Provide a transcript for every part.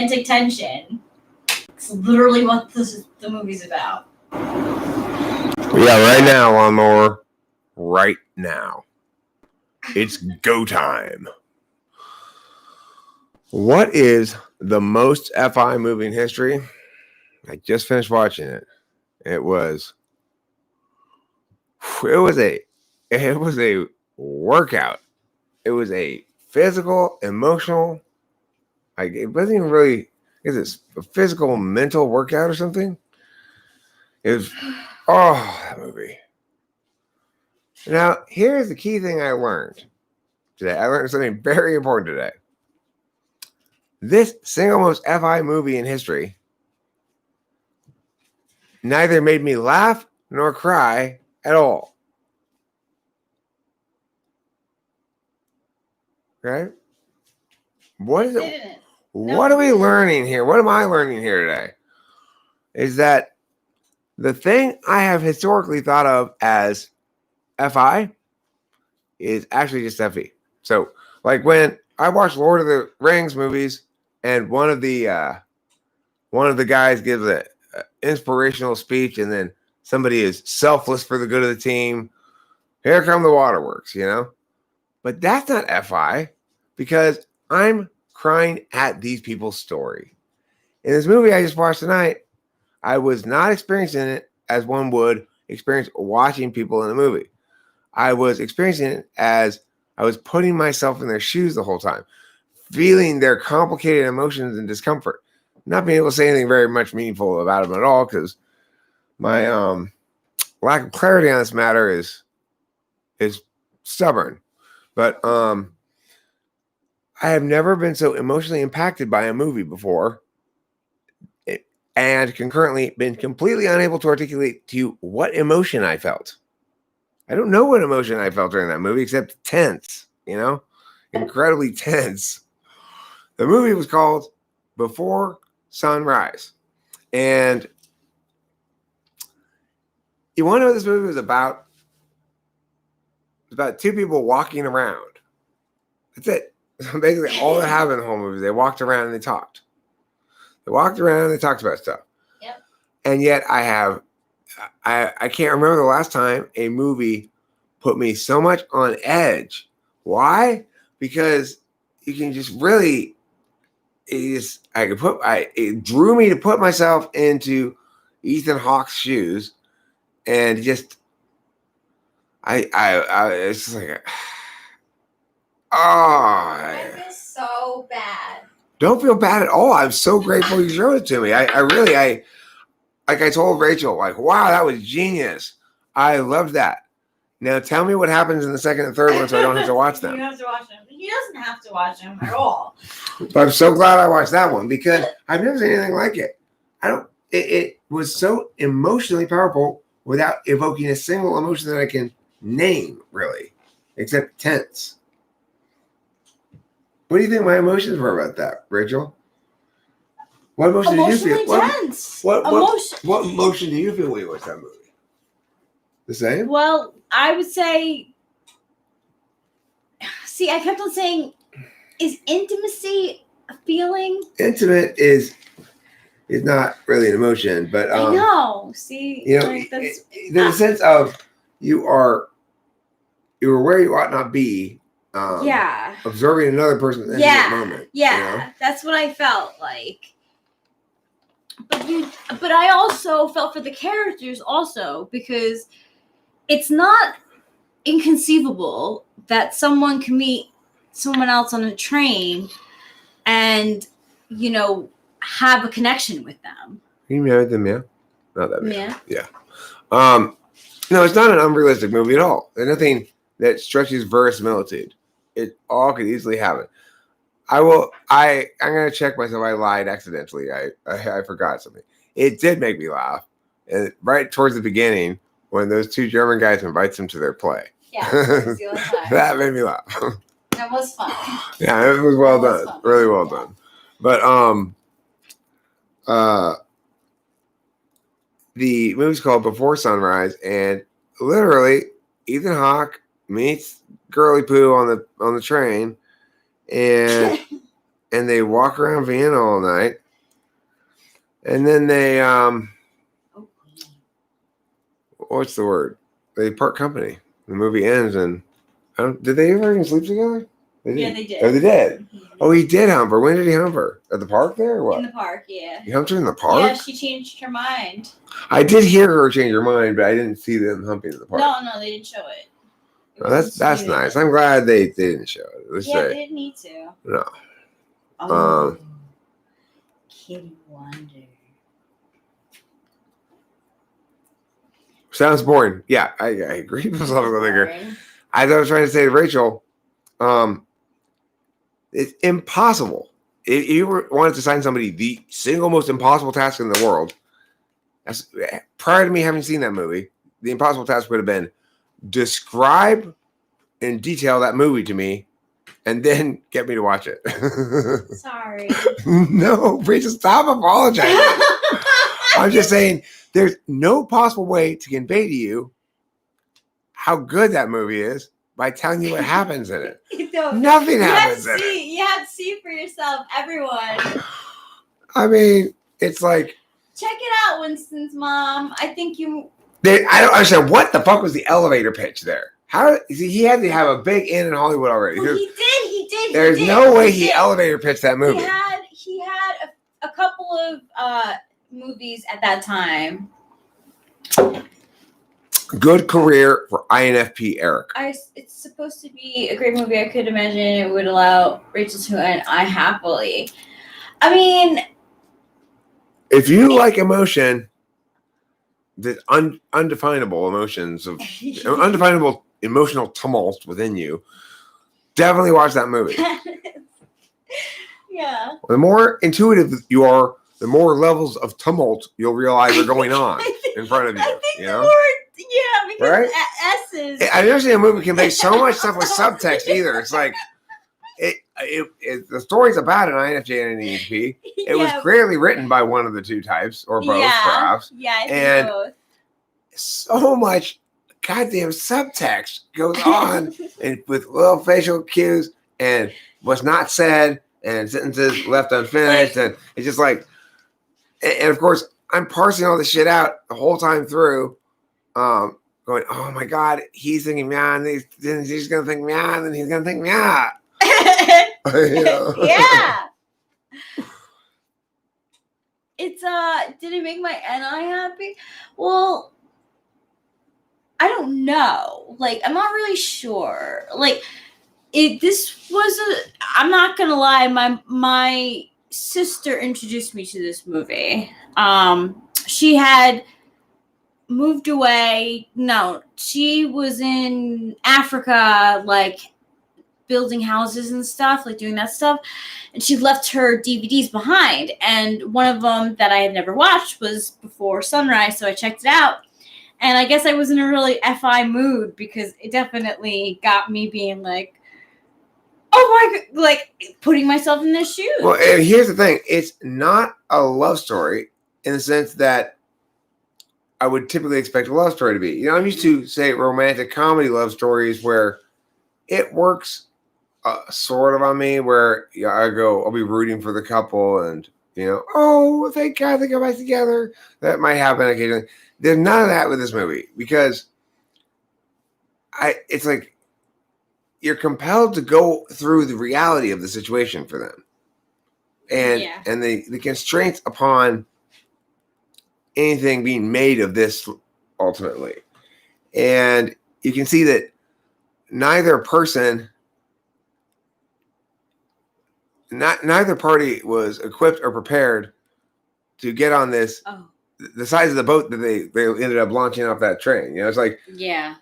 romantic tension. It's literally what the movie's about. Yeah, right now, Lawnmower. Right now. It's go time. What is the most FI movie in history? I just finished watching it. It was a workout. It was a physical, emotional, like it wasn't even really, is it a physical, mental workout or something? It was, that movie. Now, here's the key thing I learned today. I learned something very important today. This single most FI movie in history neither made me laugh nor cry at all. Okay? What is it? What are we learning here? What am I learning here today? Is that the thing I have historically thought of as FI is actually just FE. So, like when I watch Lord of the Rings movies, and one of the guys gives an inspirational speech, and then somebody is selfless for the good of the team. Here come the waterworks, you know. But that's not FI, because I'm crying at these people's story. In this movie I just watched tonight, I was not experiencing it as one would experience watching people in a movie. I was experiencing it as I was putting myself in their shoes the whole time, feeling their complicated emotions and discomfort, not being able to say anything very much meaningful about them at all, because my lack of clarity on this matter is stubborn. But I have never been so emotionally impacted by a movie before, and concurrently been completely unable to articulate to you what emotion I felt. I don't know what emotion I felt during that movie except tense, you know, incredibly tense. The movie was called Before Sunrise. And you want to know what this movie was about? It's about two people walking around. That's it. Basically, all that happened in the whole movie. They walked around and they talked. They walked around and they talked about stuff. Yep. And yet I can't remember the last time a movie put me so much on edge. Why? Because you can just really, it drew me to put myself into Ethan Hawke's shoes, and just, it's just like, I feel so bad. Don't feel bad at all. I'm so grateful you showed it to me. I told Rachel, like, wow, that was genius. I loved that. Now tell me what happens in the second and third one so I don't have to watch them. You have to watch them. He doesn't have to watch them at all. But I'm so glad I watched that one, because I've never seen anything like it. It was so emotionally powerful without evoking a single emotion that I can name, really, except tense. What do you think my emotions were about that, Rachel? What emotion did you feel? Tense. What emotion do you feel when you watch that movie? The same? Well, I would say, I kept on saying, is intimacy a feeling? Intimate is not really an emotion, but I know. There's a sense of you are where you ought not be. Observing another person's intimate moment. Yeah, you know? That's what I felt like. But I also felt for the characters also, because it's not inconceivable that someone can meet someone else on a train and, have a connection with them. You married them, yeah? Not that bad. Yeah. No, it's not an unrealistic movie at all. There's nothing that stretches verisimilitude. It all could easily happen. I'm gonna check myself. I lied accidentally. I forgot something. It did make me laugh. And right towards the beginning, when those two German guys invites him to their play. Yeah, that made me laugh. That was fun. Yeah, it was well done. Fun. Really well done. But the movie's called Before Sunrise, and literally Ethan Hawke meets Girly Poo on the train, and and they walk around Vienna all night. And then they, what's the word? They part company. The movie ends, and did they ever even sleep together? They did. Oh, they did. Mm-hmm. Oh, he did hump her. When did he hump her? At the park there, or what? In the park, yeah. He humped her in the park? Yeah, she changed her mind. I did hear her change her mind, but I didn't see them humping in the park. No, they didn't show it. That's nice. I'm glad they didn't show it. They didn't need to. No. Oh, Kitty Wonder. Sounds boring. Yeah, I agree with something with her. As I was trying to say to Rachel, it's impossible. If you wanted to assign somebody the single most impossible task in the world, prior to me having seen that movie, the impossible task would have been describe in detail that movie to me and then get me to watch it. Sorry. No, Rachel, stop apologizing. I'm just saying there's no possible way to convey to you how good that movie is by telling you what happens in it. Nothing happens in it. You have to see for yourself, everyone. I mean, it's like... Check it out, Winston's mom. I think you... I don't understand. What the fuck was the elevator pitch there? He had to have a big in Hollywood already. Well, he did. There's no way he elevator pitched that movie. He had a couple of movies at that time. Good career for INFP Eric. It's supposed to be a great movie. I could imagine it would allow Rachel to and I happily. I mean, if you like emotion, the undefinable emotions of undefinable emotional tumult within you, definitely watch that movie. Yeah. The more intuitive you are, the more levels of tumult you'll realize are going on in front of you. I think you know? Because right? S's. I've never seen a movie convey so much stuff with subtext either. It's like the story's about an INFJ and an ENTP. It was clearly written by one of the two types, or both, perhaps. Yeah, I think and both. So much goddamn subtext goes on and with little facial cues and what's not said and sentences left unfinished. And it's just like, and of course, I'm parsing all this shit out the whole time through, going, oh my God, he's thinking meow, and he's going to think meow, and then he's going to think meow. You know? Yeah. It's, did it make my NI happy? Well, I don't know. Like, I'm not really sure. Like, I'm not gonna lie, my sister introduced me to this movie. She had moved away. No, she was in Africa, like building houses and stuff, like doing that stuff. And she left her DVDs behind. And one of them that I had never watched was Before Sunrise. So I checked it out. And I guess I was in a really FI mood because it definitely got me being like, oh my God, like putting myself in their shoes. Well, and here's the thing. It's not a love story in the sense that I would typically expect a love story to be. You know, I'm used to, say, romantic comedy love stories where it works sort of on me, where I'll be rooting for the couple and, you know, oh, thank God they go back together. That might happen occasionally. There's none of that with this movie because it's like you're compelled to go through the reality of the situation for them. And the constraints upon anything being made of this ultimately. And you can see that neither party was equipped or prepared to get on this. Oh. The size of the boat that they ended up launching off that train. You know, it's like, yeah,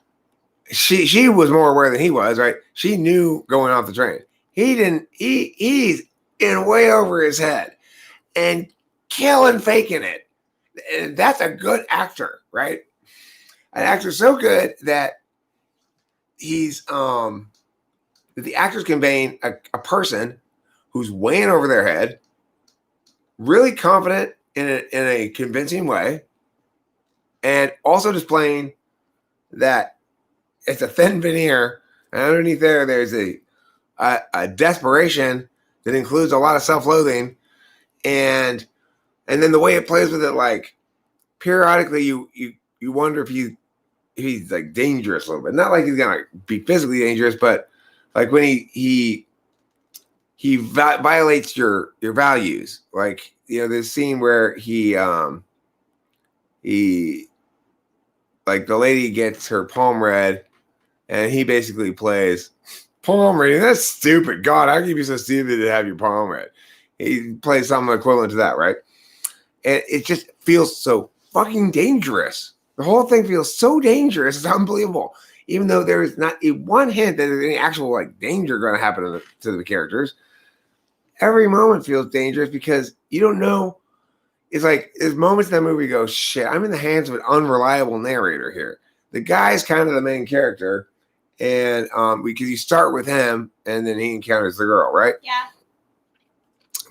she was more aware than he was, right? She knew going off the train. He didn't. He's in way over his head and killing faking it. And that's a good actor, right? An actor so good that he's that the actor's conveying a person who's way in over their head, really confident in a convincing way, and also displaying that it's a thin veneer, and underneath there's a desperation that includes a lot of self-loathing, and then the way it plays with it, like periodically you wonder if he's like dangerous a little bit. Not like he's gonna be physically dangerous, but like when he violates your values. Like, you know, this scene where he like the lady gets her palm read, and he basically plays palm reading. That's stupid. God, how can you be so stupid to have your palm read? He plays something equivalent to that, right? And it just feels so fucking dangerous. The whole thing feels so dangerous. It's unbelievable. Even though there is not one hint that there's any actual like danger going to happen to the characters, every moment feels dangerous because you don't know. It's like there's moments in that movie you go, shit, I'm in the hands of an unreliable narrator here. The guy's kind of the main character, and because you start with him and then he encounters the girl, right? Yeah.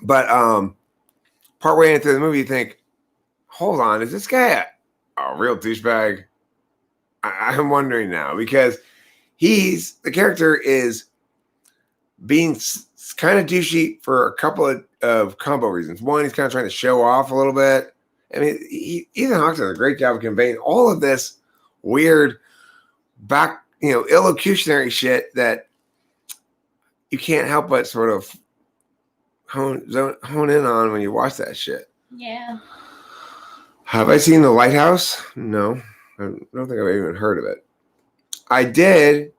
But partway into the movie, you think, hold on, is this guy a real douchebag? I'm wondering now, because the character is being kind of douchey for a couple of combo reasons. One, he's kind of trying to show off a little bit. I mean, Ethan Hawke does a great job of conveying all of this weird illocutionary shit that you can't help but sort of hone in on when you watch that shit. Yeah. Have I seen The Lighthouse? No. I don't think I've even heard of it. I did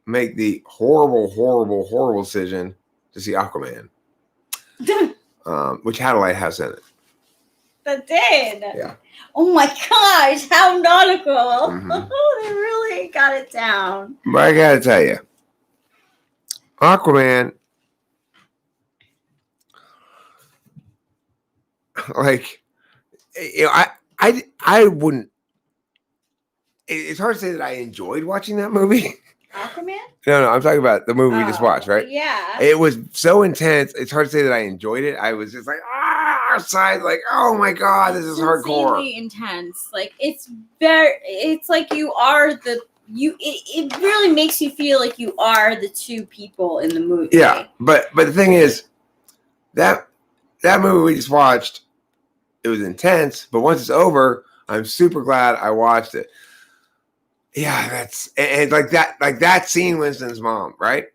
make the horrible decision to see Aquaman, which had a lighthouse in it. That did? Yeah. Oh my gosh, how nautical. Mm-hmm. They really got it down. But I gotta tell you, Aquaman, like, you know, I wouldn't. It's hard to say that I enjoyed watching that movie. Aquaman? No, I'm talking about the movie we just watched, right? Yeah. It was so intense. It's hard to say that I enjoyed it. I was just like, outside, like, oh my God, this is hardcore. Insanely intense. Like, it's like you are it really makes you feel like you are the two people in the movie. Yeah, but the thing is, that movie we just watched, it was intense, but once it's over, I'm super glad I watched it. Yeah, and like that scene, Winston's mom, right?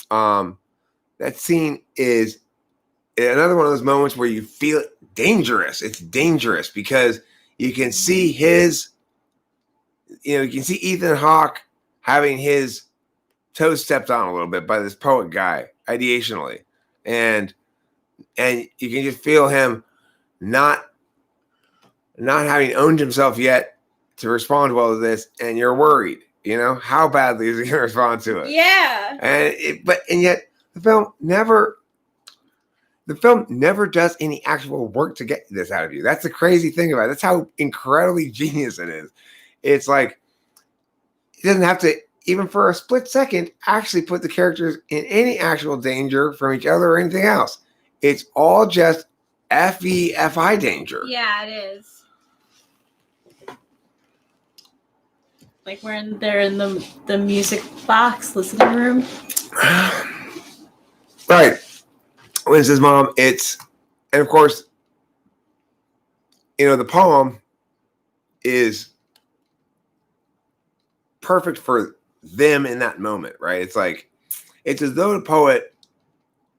That scene is another one of those moments where you feel dangerous. It's dangerous because you can see you can see Ethan Hawke having his toes stepped on a little bit by this poet guy, ideationally. And you can just feel him not having owned himself yet to respond well to this, and you're worried, how badly is he going to respond to it? Yeah. And yet the film never does any actual work to get this out of you. That's the crazy thing about it. That's how incredibly genius it is. It's like it doesn't have to, even for a split second, actually put the characters in any actual danger from each other or anything else. It's all just FI danger. Yeah, it is. Like they're in the music box listening room. Right. When it says mom, and of course, the poem is perfect for them in that moment, right? It's like, it's as though the poet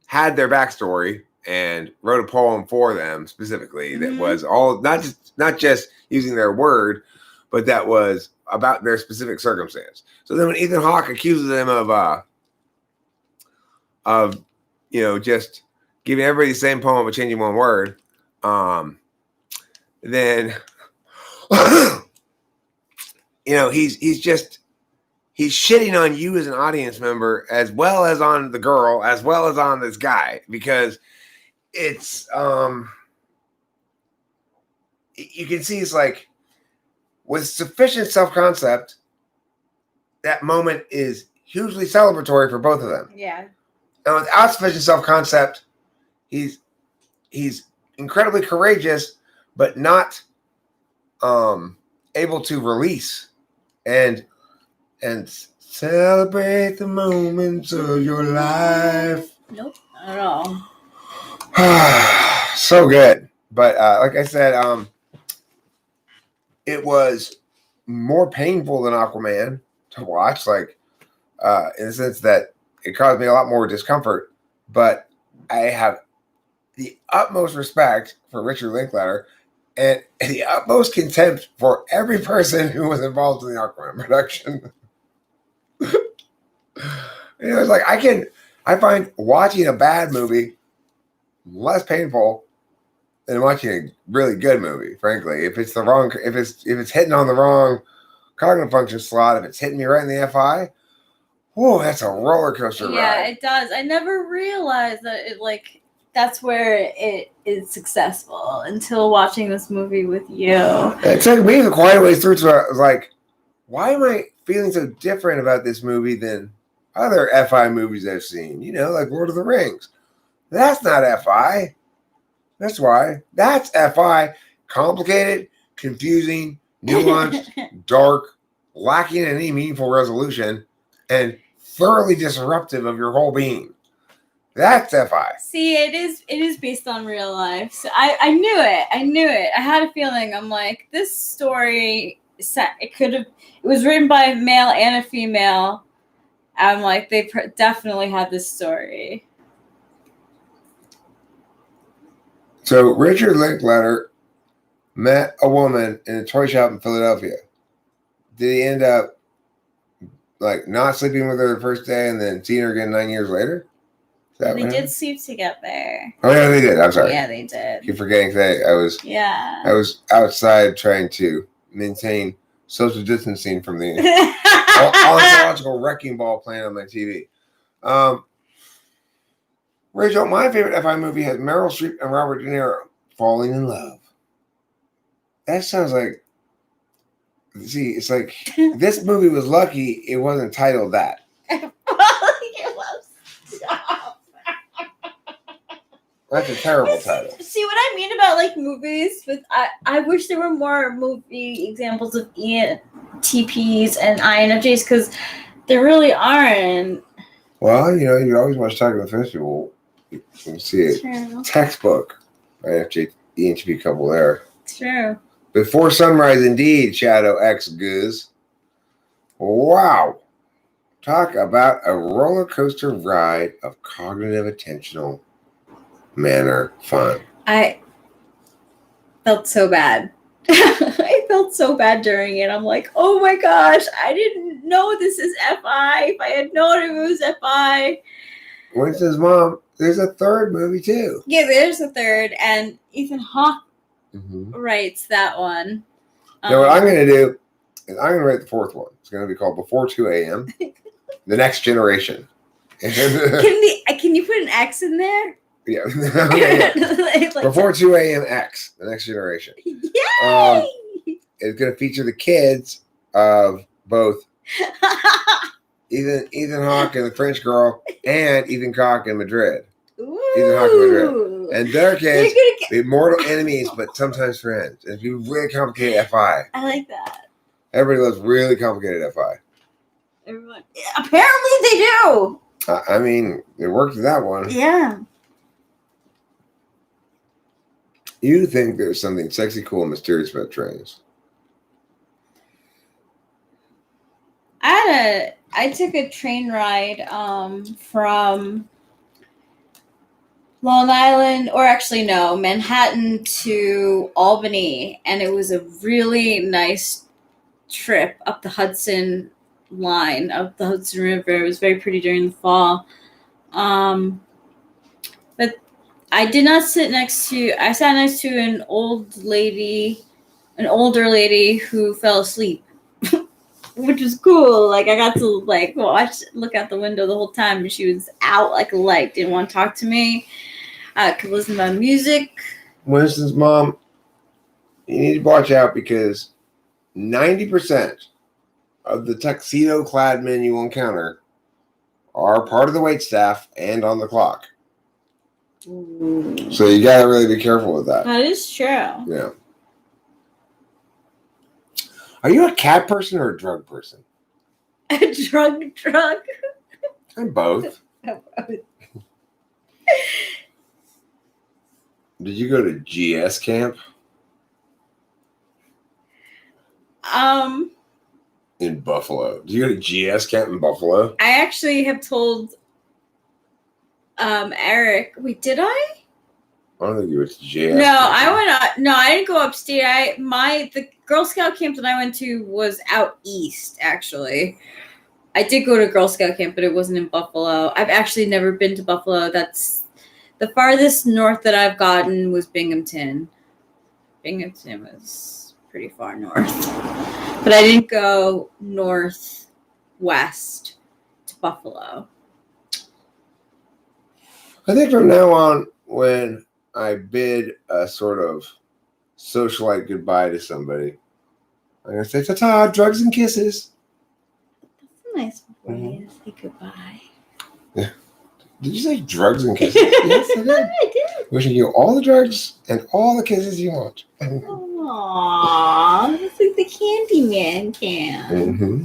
had their backstory and wrote a poem for them specifically that was all not just using their word, but that was about their specific circumstance. So then when Ethan Hawke accuses them of just giving everybody the same poem but changing one word, then he's shitting on you as an audience member, as well as on the girl, as well as on this guy, because it's you can see it's like, with sufficient self-concept, that moment is hugely celebratory for both of them. Yeah. And without sufficient self-concept, he's incredibly courageous, but not able to release and celebrate the moments of your life. Nope. I don't know. So good. But like I said, it was more painful than Aquaman to watch, like in the sense that it caused me a lot more discomfort. But I have the utmost respect for Richard Linklater and the utmost contempt for every person who was involved in the Aquaman production. It's like I find watching a bad movie less painful than watching a really good movie. Frankly, if it's hitting on the wrong cognitive function slot, if it's hitting me right in the FI, whoa, that's a roller coaster ride. Yeah, it does. I never realized that that's where it is successful until watching this movie with you. It took me the quiet ways through to I was like, why am I feeling so different about this movie than other FI movies I've seen? Like Lord of the Rings. That's not FI. That's why. That's FI. Complicated, confusing, nuanced, dark, lacking in any meaningful resolution, and thoroughly disruptive of your whole being. That's FI. See, it is based on real life. So I knew it. I had a feeling. I'm like, this story it was written by a male and a female. I'm like, they definitely had this story. So Richard Linklater met a woman in a toy shop in Philadelphia. Did he end up like not sleeping with her the first day and then seeing her again 9 years later? They did sleep together. Oh yeah, they did. I'm sorry. Yeah, they did. Keep forgetting today. I was outside trying to maintain social distancing from the ontological wrecking ball playing on my TV. Rachel, my favorite FI movie has Meryl Streep and Robert De Niro falling in love. That sounds like, see, it's like this movie was lucky it wasn't titled that. That's a terrible title. See what I mean about like movies with I wish there were more movie examples of ENTPs and INFJs because there really aren't. Well, you always watch Talk of the Festival. You can see it. True. Textbook. ENTP couple there. True. Before Sunrise, indeed, Shadow X Goose. Wow. Talk about a roller coaster ride of cognitive attentional manner fun. I felt so bad. I felt so bad during it. I'm like, oh my gosh, I didn't know this is FI. If I had known it was FI. Winston's mom, there's a third movie too. Yeah, there's a third, and Ethan Hawke writes that one. Now, what I'm going to do is I'm going to write the fourth one. It's going to be called Before 2 a.m. The Next Generation. Can you put an X in there? Yeah. Okay. Before 2 a.m. X, The Next Generation. Yay! It's going to feature the kids of both Ethan Hawke and the French girl and Ethan Hawke in Madrid. Ooh. Ethan Hawke in Madrid. And their kids be mortal enemies, but sometimes friends. It'd be really complicated FI. I like that. Everybody loves really complicated FI. Everyone. Apparently they do. I mean, it worked with that one. Yeah. You think there's something sexy, cool, and mysterious about trains? I took a train ride from Long Island, or actually no, Manhattan to Albany, and it was a really nice trip up the Hudson line, up the Hudson River. It was very pretty during the fall. But I did not sit next to, I sat next to an older lady who fell asleep, which was cool. Like I got to look out the window the whole time, and she was out like a light, didn't want to talk to me. I could listen to my music. Winston's mom, you need to watch out because 90% of the tuxedo-clad men you will encounter are part of the wait staff and on the clock. Ooh. So you gotta really be careful with that. That is true. Yeah. Are you a cat person or a drug person? A drug? I'm both. Did you go to GS camp? In Buffalo. Did you go to GS camp in Buffalo? I actually have told Eric. Wait, did I? I don't think you went to GS. No, camp. I went. No, I didn't go upstate. The Girl Scout camp that I went to was out east. Actually, I did go to Girl Scout camp, but it wasn't in Buffalo. I've actually never been to Buffalo. That's the farthest north that I've gotten was Binghamton. Binghamton was pretty far north, but I didn't go northwest to Buffalo. I think from now on, when I bid a sort of socialite goodbye to somebody, I'm going to say, ta-ta, drugs and kisses. That's a nice way to say goodbye. Yeah. Did you say drugs and kisses? Yes, I did. I did. Wishing you all the drugs and all the kisses you want. Aww, it's like the Candyman can. Mm-hmm.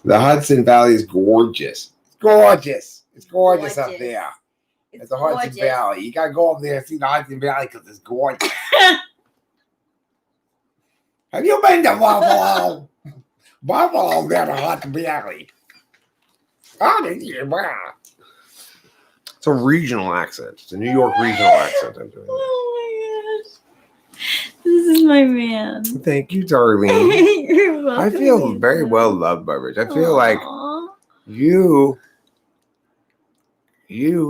The Hudson Valley is gorgeous. It's gorgeous. It's gorgeous up there. It's the Hudson Valley. You got to go up there and see the Hudson Valley because it's gorgeous. Have you been to Buffalo? Buffalo, there's the Hudson Valley. It's a regional accent. It's a New York regional accent I'm doing. Oh my gosh. This is my man. Thank you, darling. You're welcome. I feel very well loved by Rich. I feel like you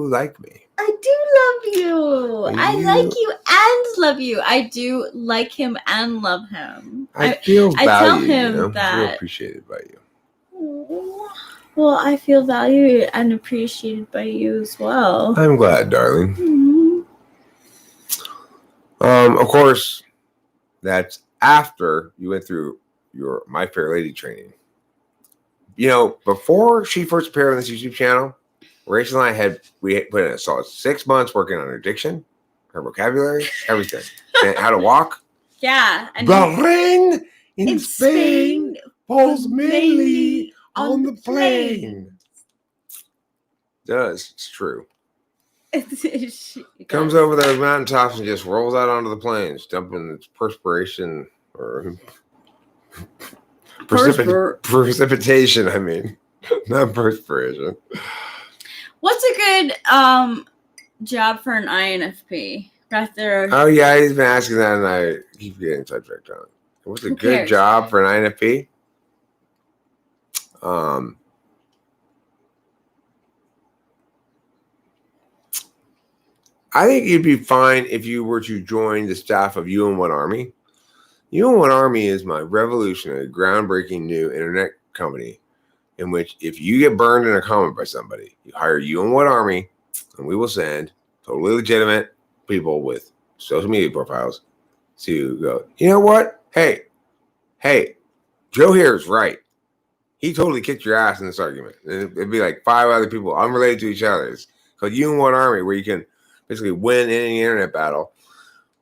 like me. I do love you. I like you and love you. I do like him and love him. I feel valued. I tell him that I feel appreciated by you. Well, I feel valued and appreciated by you as well. I'm glad, darling. Mm-hmm. Of course, that's after you went through your My Fair Lady training. You know, before she first appeared on this YouTube channel, Rachel and I we put in a solid 6 months working on her diction, her vocabulary, everything, and how to walk. Yeah. The rain in Spain falls mainly on the plain. Does. It's true. Comes over those mountaintops and just rolls out onto the plains, dumping its perspiration or precipitation. I mean, not perspiration. What's a good job for an INFP? Oh yeah, he's been asking that, and I keep getting sidetracked on it. What's a good job for an INFP? I think you'd be fine if you were to join the staff of UN Army. UN Army is my revolutionary, groundbreaking new internet company in which if you get burned in a comment by somebody, you hire UN Army, and we will send totally legitimate people with social media profiles to go, you know what? Hey, Joe here is right. He totally kicked your ass in this argument. And it'd be like 5 other people unrelated to each other. It's called UN Army, where you can basically win any internet battle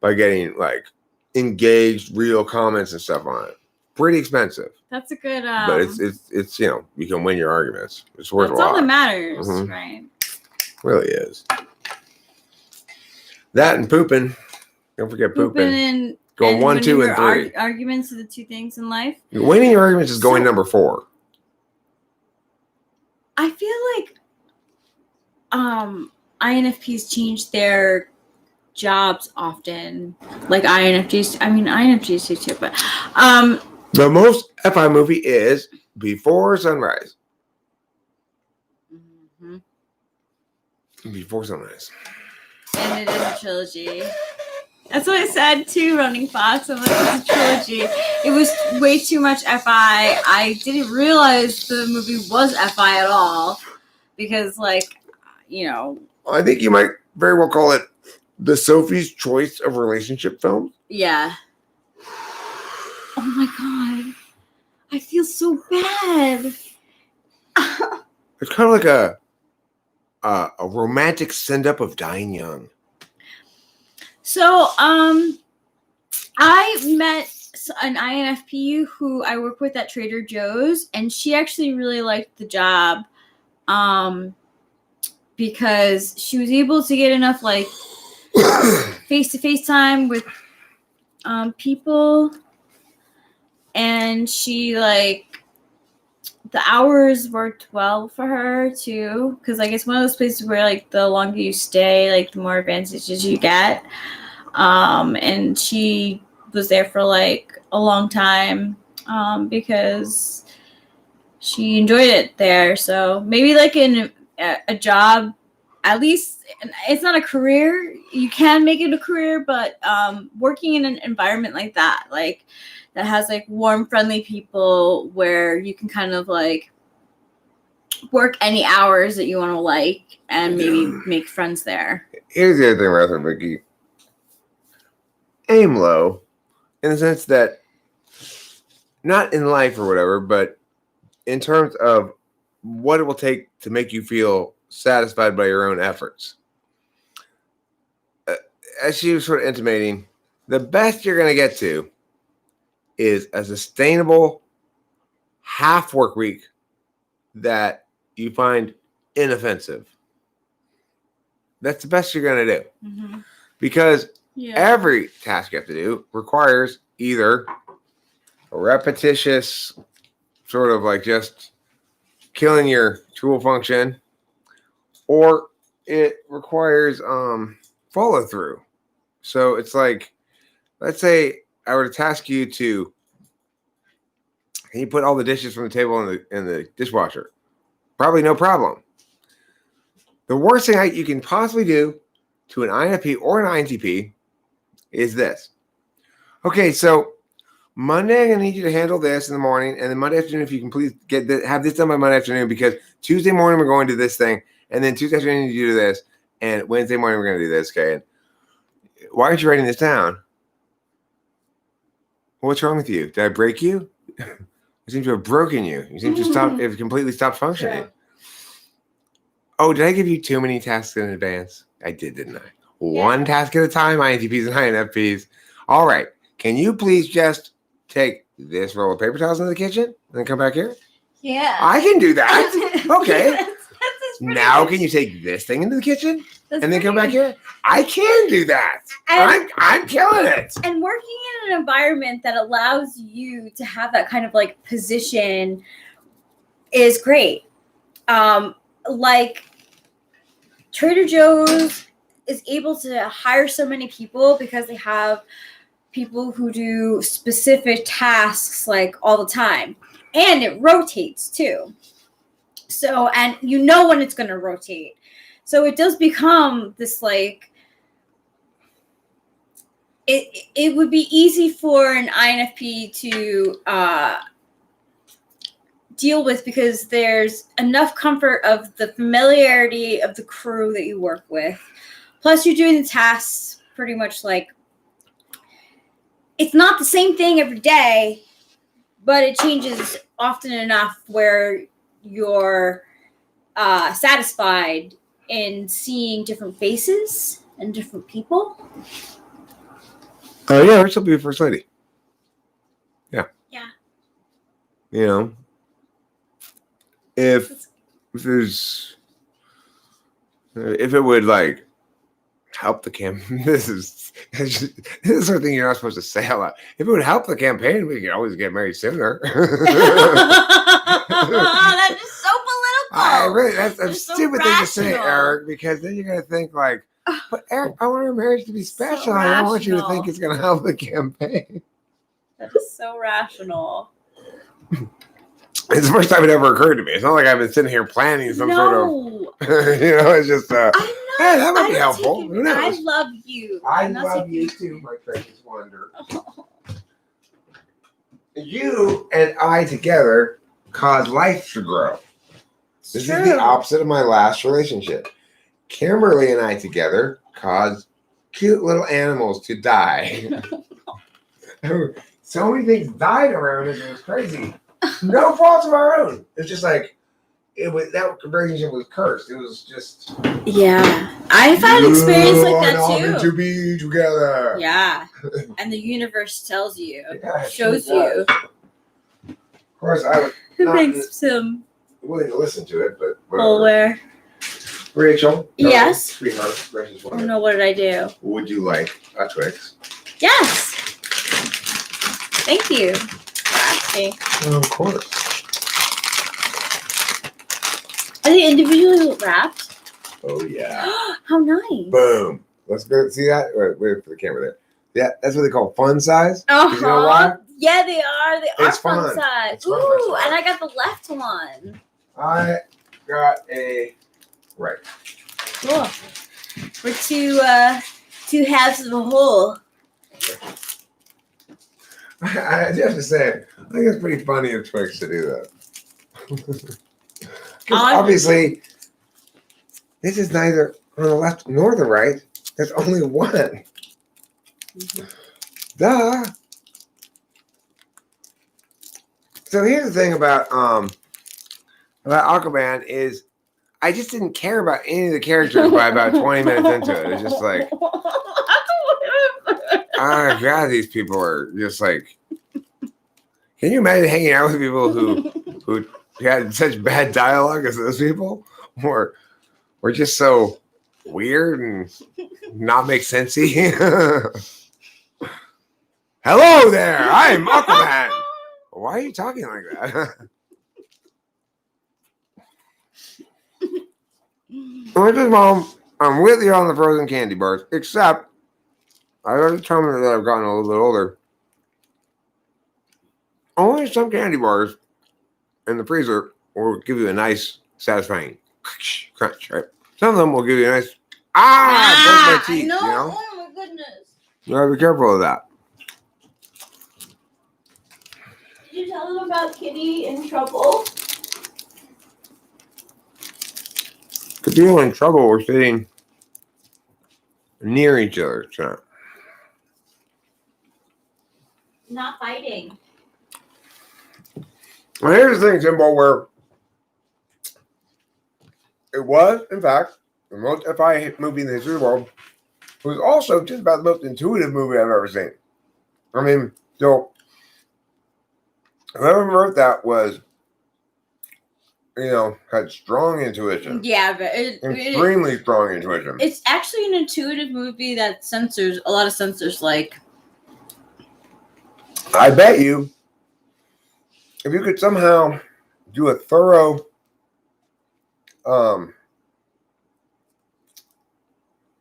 by getting like engaged real comments and stuff on it. Pretty expensive. That's a good but it's you know, you can win your arguments. It's worth a lot. That's all that matters, right? Really is. That and pooping. Don't forget pooping. And going 1, 2, and 3. Arguments are the 2 things in life. Winning your arguments is going number 4. I feel like INFPs change their jobs often. Like INFJs. I mean, INFJs do too, but the most FI movie is Before Sunrise. Mm-hmm. Before Sunrise. And it is a trilogy. That's what I said too, Running Fox. I'm like, it's a trilogy. It was way too much FI. I didn't realize the movie was FI at all. Because, like, you know. I think you might very well call it the Sophie's Choice of relationship films. Yeah. Oh my God. I feel so bad. It's kind of like a romantic send-up of dying young. So, I met an INFP who I work with at Trader Joe's, and she actually really liked the job, because she was able to get enough like face-to-face time with people, and she like the hours worked well for her too, because like it's one of those places where like the longer you stay, like the more advantages you get. And she was there for like a long time because she enjoyed it there. So maybe like in a job, at least it's not a career. You can make it a career, but working in an environment like that, like that has like warm, friendly people where you can kind of like work any hours that you want to like and maybe make friends there. Here's the other thing, Rather, Vicky. Aim low in the sense that not in life or whatever, but in terms of what it will take to make you feel satisfied by your own efforts. As she was sort of intimating, the best you're going to get to is a sustainable half work week that you find inoffensive. That's the best you're going to do. Mm-hmm. Because every task you have to do requires either a repetitious sort of like just killing your tool function, or it requires follow through. So it's like, let's say I were to task you to, can you put all the dishes from the table in the dishwasher? Probably no problem. The worst thing you can possibly do to an INFP or an INTP is this. Okay, so Monday I'm going to need you to handle this in the morning, and then Monday afternoon, if you can please have this done by Monday afternoon, because Tuesday morning we're going to do this thing, and then Tuesday afternoon you do this, and Wednesday morning we're going to do this, okay? And why aren't you writing this down? What's wrong with you? Did I break you? I seem to have broken you. You seem to have completely stopped functioning. Sure. Oh, did I give you too many tasks in advance? I did, didn't I? Yeah. One task at a time, INTPs and INFPs. All right. Can you please just take this roll of paper towels into the kitchen and then come back here? Yeah. I can do that. Okay. That's now good. Can you take this thing into the kitchen and then come back here? I can do that. I'm killing it. And working in an environment that allows you to have that kind of like position is great. Like Trader Joe's is able to hire so many people because they have people who do specific tasks like all the time, and it rotates too. So, and you know when it's going to rotate. So it does become this like, it would be easy for an INFP to deal with, because there's enough comfort of the familiarity of the crew that you work with. Plus you're doing the tasks pretty much like, it's not the same thing every day, but it changes often enough where you're satisfied in seeing different faces and different people. Oh, yeah, she'll be a first lady. Yeah. Yeah. You know, if it would like help the campaign, this is the sort of thing you're not supposed to say a lot. If it would help the campaign, we could always get married sooner. That is so political. That's a stupid thing to say, Eric, because then you're gonna think like, but Eric, I want our marriage to be special. So I don't want you to think it's gonna help the campaign. That is so rational. It's the first time it ever occurred to me. It's not like I've been sitting here planning some sort of, it's just, hey, that might be helpful. Who knows? I love you. I love you too, my precious wonder. Oh. You and I together cause life to grow. This is the opposite of my last relationship. Kimberly and I together caused cute little animals to die. So many things died around us. It was crazy. No fault of our own. It's just like that relationship was cursed. It was just. Yeah, I've had experience like that too. Meant to be together. Yeah, and the universe tells you, shows you. Of course, I would. Who makes him willing to listen to it, but where. Rachel. Yes. Sweetheart, precious Oh woman. no, what did I do? Would you like a Twix? Yes. Thank you for asking. Oh, of course. Are they individually wrapped? Oh, yeah. How nice. Boom. Let's go see that. Wait for the camera there. Yeah, that's what they call fun size. Uh-huh. You know why? Yeah, they are. They It's are fun fun. size. It's fun. Ooh, and I got the left one. I got a right. Cool. We're two halves of a whole. I have to say, I think it's pretty funny of Twix to do that. 'Cause obviously, this is neither on the left nor the right. There's only one. Mm-hmm. Duh. So here's the thing about Aquaman is I just didn't care about any of the characters by about 20 minutes into it. It's just like, oh God, these people are just like. Can you imagine hanging out with people who had such bad dialogue as those people, or were just so weird and not make sensey? Hello there, I'm Aquaman. Why are you talking like that? Mom, I'm with you on the frozen candy bars, except I've determined that I've gotten a little bit older. Only some candy bars in the freezer will give you a nice, satisfying crunch, right? Some of them will give you a nice, burst my teeth, no. you know? Oh my goodness. You gotta be careful of that. Did you tell them about Kitty in trouble? The people in trouble were sitting near each other. So. Not fighting. Well, here's the thing, Timbo, where it was, in fact, the most FI movie in the history of the world. It was also just about the most intuitive movie I've ever seen. I mean, so whoever wrote that was, had strong intuition. Yeah, but extremely strong intuition. It's actually an intuitive movie that a lot of censors like. I bet you, if you could somehow do a thorough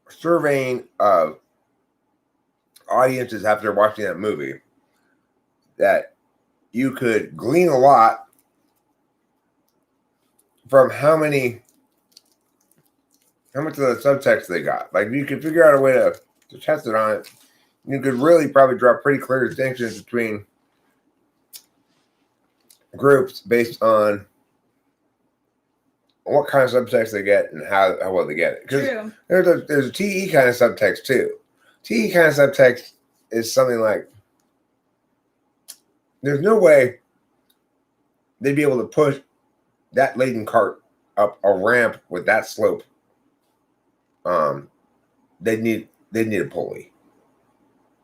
surveying of audiences after watching that movie, that you could glean a lot from how much of the subtext they got. Like, you could figure out a way to test it on it. You could really probably draw pretty clear distinctions between groups based on what kind of subtext they get and how well they get it. Because there's a TE kind of subtext too. TE kind of subtext is something like, there's no way they'd be able to push that laden cart up a ramp with that slope. They'd need a pulley.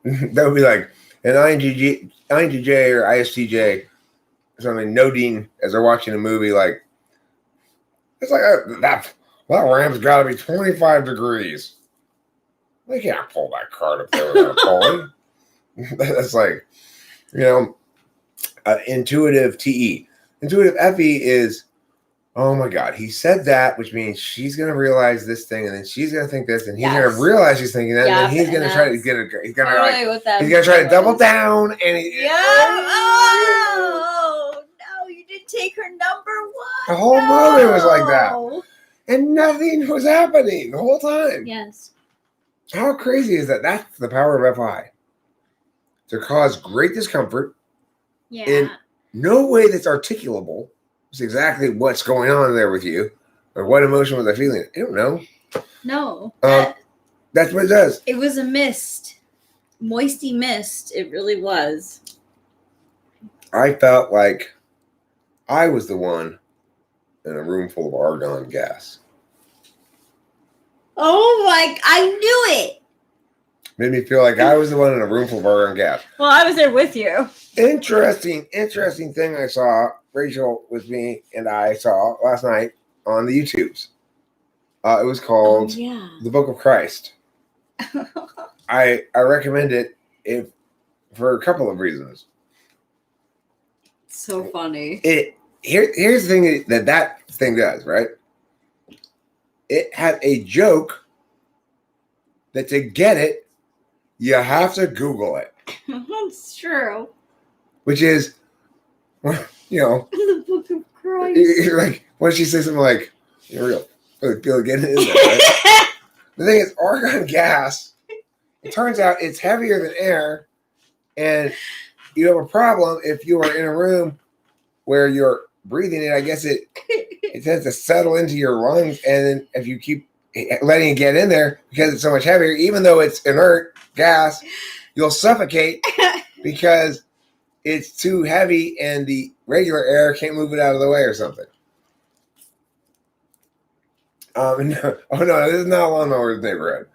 That would be like an INTJ or ISTJ, something noting as they're watching a movie, like, it's like that ramp's got to be 25 degrees. They can't pull that cart up there without a pulley. That's like, intuitive TE. Intuitive FE is, oh my God, he said that, which means she's going to realize this thing, and then she's going to think this, and he's going to realize she's thinking that, and then he's going to try to get it. He's going to try to double down, and oh no, you didn't take her number one. The whole movie was like that, and nothing was happening the whole time. Yes. How crazy is that? That's the power of FI. To cause great discomfort in no way that's articulable. It's exactly what's going on there with you, or what emotion was I feeling? I don't know. No. That's what it does. It was a mist. Moisty mist. It really was. I felt like I was the one in a room full of argon gas. Oh my, I knew it. Made me feel like I was the one in a room full of argon gas. Well, I was there with you. Interesting thing I saw, Rachel with me and I saw last night on the YouTubes. It was called The Book of Christ. I recommend it for a couple of reasons. So funny. Here's the thing that thing does, right? It had a joke that to get it, you have to Google it. That's true. Which is, The Book of Christ. You're like, what did she say? Something like, you're really getting into that, right? The thing is, argon gas, it turns out it's heavier than air, and you have a problem if you are in a room where you're breathing it. I guess it tends to settle into your lungs, and then if you keep letting it get in there because it's so much heavier, even though it's inert gas, you'll suffocate because it's too heavy and the regular air can't move it out of the way or something. No, this is not Lawnmower's Neighborhood.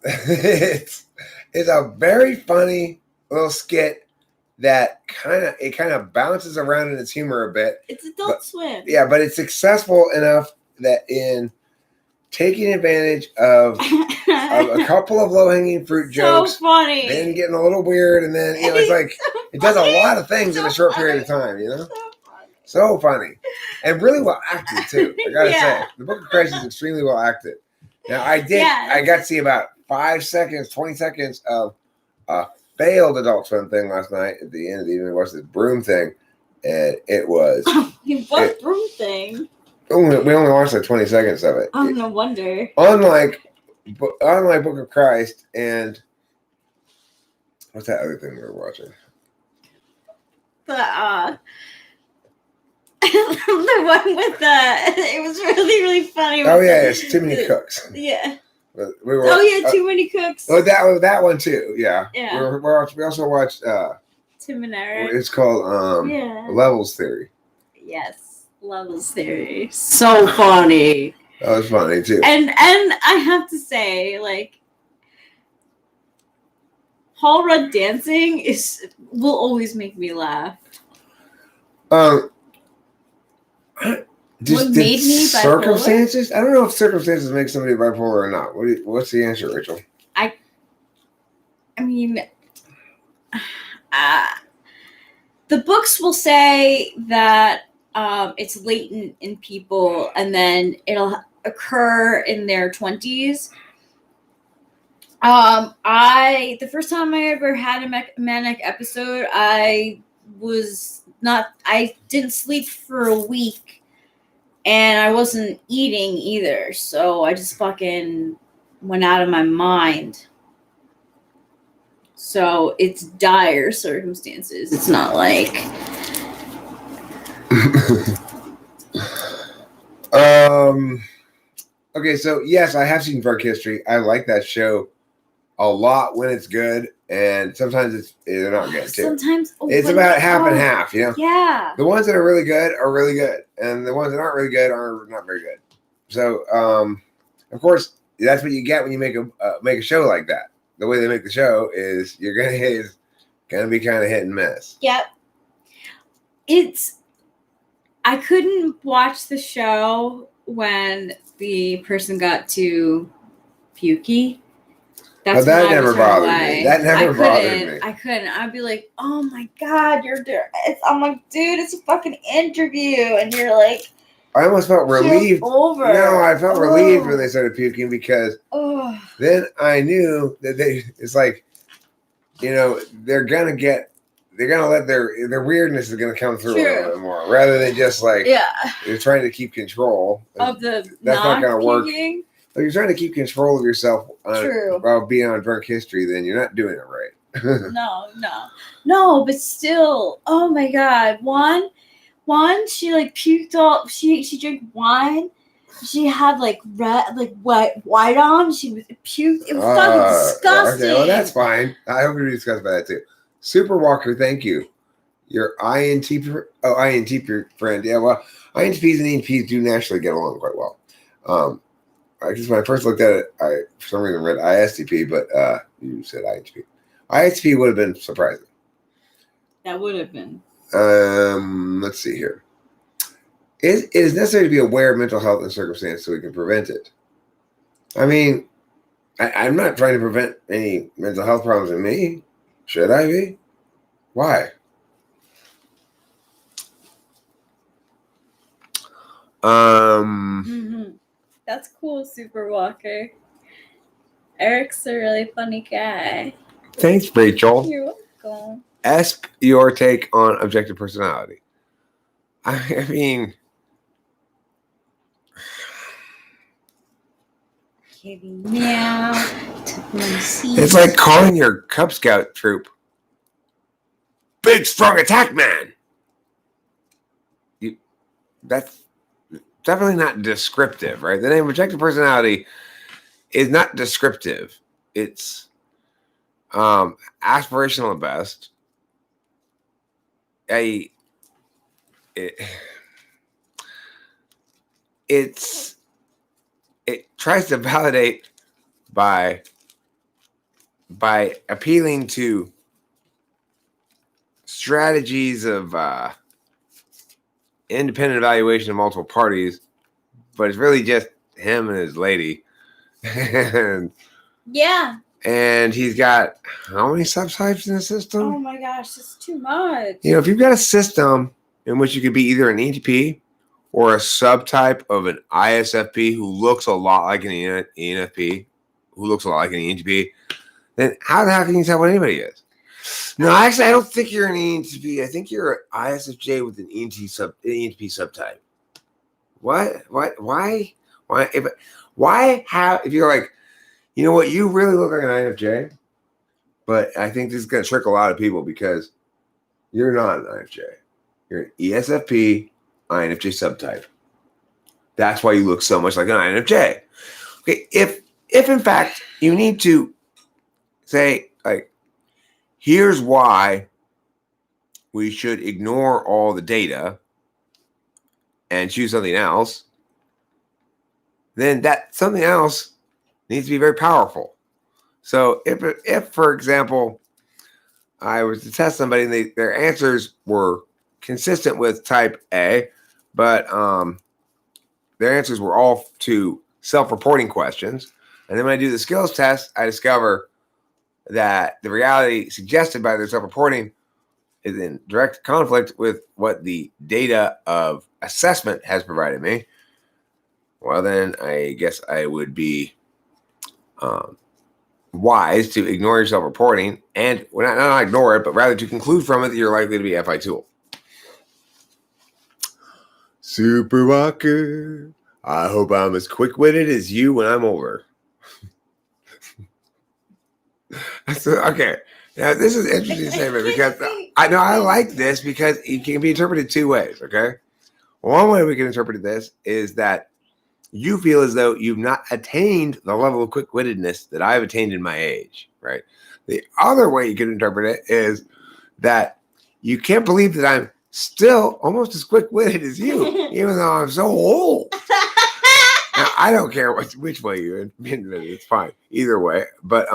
It's a very funny little skit that kind of bounces around in its humor a bit. It's Adult Swim. Yeah, but it's successful enough that in taking advantage of a couple of low-hanging fruit jokes, so funny, then getting a little weird, and then it's like it does a lot of things in a short period of time. So funny, and really well acted too. I gotta say, The Book of Christ is extremely well acted. Now, I got to see about 5 seconds, 20 seconds of a failed Adult Swim thing last night. At the end of the evening, watched this broom thing, and it was what broom thing? We only watched like 20 seconds of it. Oh, no wonder. Unlike Book of Christ and what's that other thing we were watching? The one with it was really, really funny. Oh yeah, it's Too Many Cooks. Yeah. We were, Too Many Cooks. Oh, that one too. Yeah. Yeah. We also watched Tim and Eric. It's called Levels Theory. Yes. Levels Theory. So funny. That was funny too. And I have to say, like, Paul Rudd dancing will always make me laugh. What made me bipolar? Circumstances? I don't know if circumstances make somebody bipolar or not. What's the answer, Rachel? I mean, the books will say that it's latent in people and then it'll occur in their 20s. The first time I ever had a manic episode, I didn't sleep for a week and I wasn't eating either. So I just fucking went out of my mind. So it's dire circumstances. It's not like Okay, so yes, I have seen Dark History. I like that show a lot when it's good, and sometimes they're not good too. Sometimes it's about half and half, Yeah. The ones that are really good, and the ones that aren't really good are not very good. So, of course, that's what you get when you make a show like that. The way they make the show is it's gonna be kind of hit and miss. Yep. I couldn't watch the show when the person got too pukey. That never bothered me. That never bothered me. I couldn't. I'd be like, oh my God, I'm like, dude, it's a fuking interview. And you're like, I almost felt relieved. Over. No, I felt relieved when they started puking because then I knew that it's like, they're going to let their weirdness is going to come through a little bit more rather than just like, you're trying to keep control. Of that's not going to work. If you're trying to keep control of yourself while being on Drunk History, then you're not doing it right. No, but still, oh my God. One, she like puked all, she drank wine. She had like white on. She was puked. It was fucking disgusting. Okay, well, that's fine. I hope we discuss about that too. Super Walker, thank you. Your INTP friend. Yeah, well, INTPs and ENTPs do naturally get along quite well. I just when I first looked at it, I for some reason read ISTP, but you said INTP. ISTP would have been surprising. That would have been. Let's see here. it is necessary to be aware of mental health and circumstance so we can prevent it. I mean, I'm not trying to prevent any mental health problems in me. Should I be? Why? That's cool, Super Walker. Eric's a really funny guy. Thanks, Rachel. You're welcome. Ask your take on objective personality. I mean, Kitty meow. Took my seat. It's like calling your Cub Scout troop Big Strong Attack Man. That's definitely not descriptive, right? The name objective personality is not descriptive. It's aspirational at best. It tries to validate by appealing to strategies of independent evaluation of multiple parties, but it's really just him and his lady. And he's got how many subtypes in the system? Oh my gosh, that's too much. If you've got a system in which you could be either an ENTP or a subtype of an ISFP who looks a lot like an ENFP, who looks a lot like an ENTP, then how the hell can you tell what anybody is? No, actually, I don't think you're an ENTP. I think you're an ISFJ with an ENTP subtype. What? Why? If you're like, you know what, you really look like an INFJ, but I think this is going to trick a lot of people because you're not an INFJ. You're an ESFP INFJ subtype. That's why you look so much like an INFJ. Okay, if in fact you need to say, like, here's why we should ignore all the data and choose something else, then that something else needs to be very powerful. So if for example, I was to test somebody and their answers were consistent with type A, but their answers were all to self-reporting questions, and then when I do the skills test, I discover that the reality suggested by their self-reporting is in direct conflict with what the data of assessment has provided me. Well, then I guess I would be wise to ignore your self-reporting and not ignore it, but rather to conclude from it that you're likely to be FI tool. Super Walker, I hope I'm as quick-witted as you when I'm older. So, okay, now this is an interesting statement because I like this because it can be interpreted two ways, okay? One way we can interpret this is that you feel as though you've not attained the level of quick-wittedness that I've attained in my age, right? The other way you can interpret it is that you can't believe that I'm still almost as quick-witted as you, even though I'm so old. Now, I don't care which way you interpret it. It's fine either way. But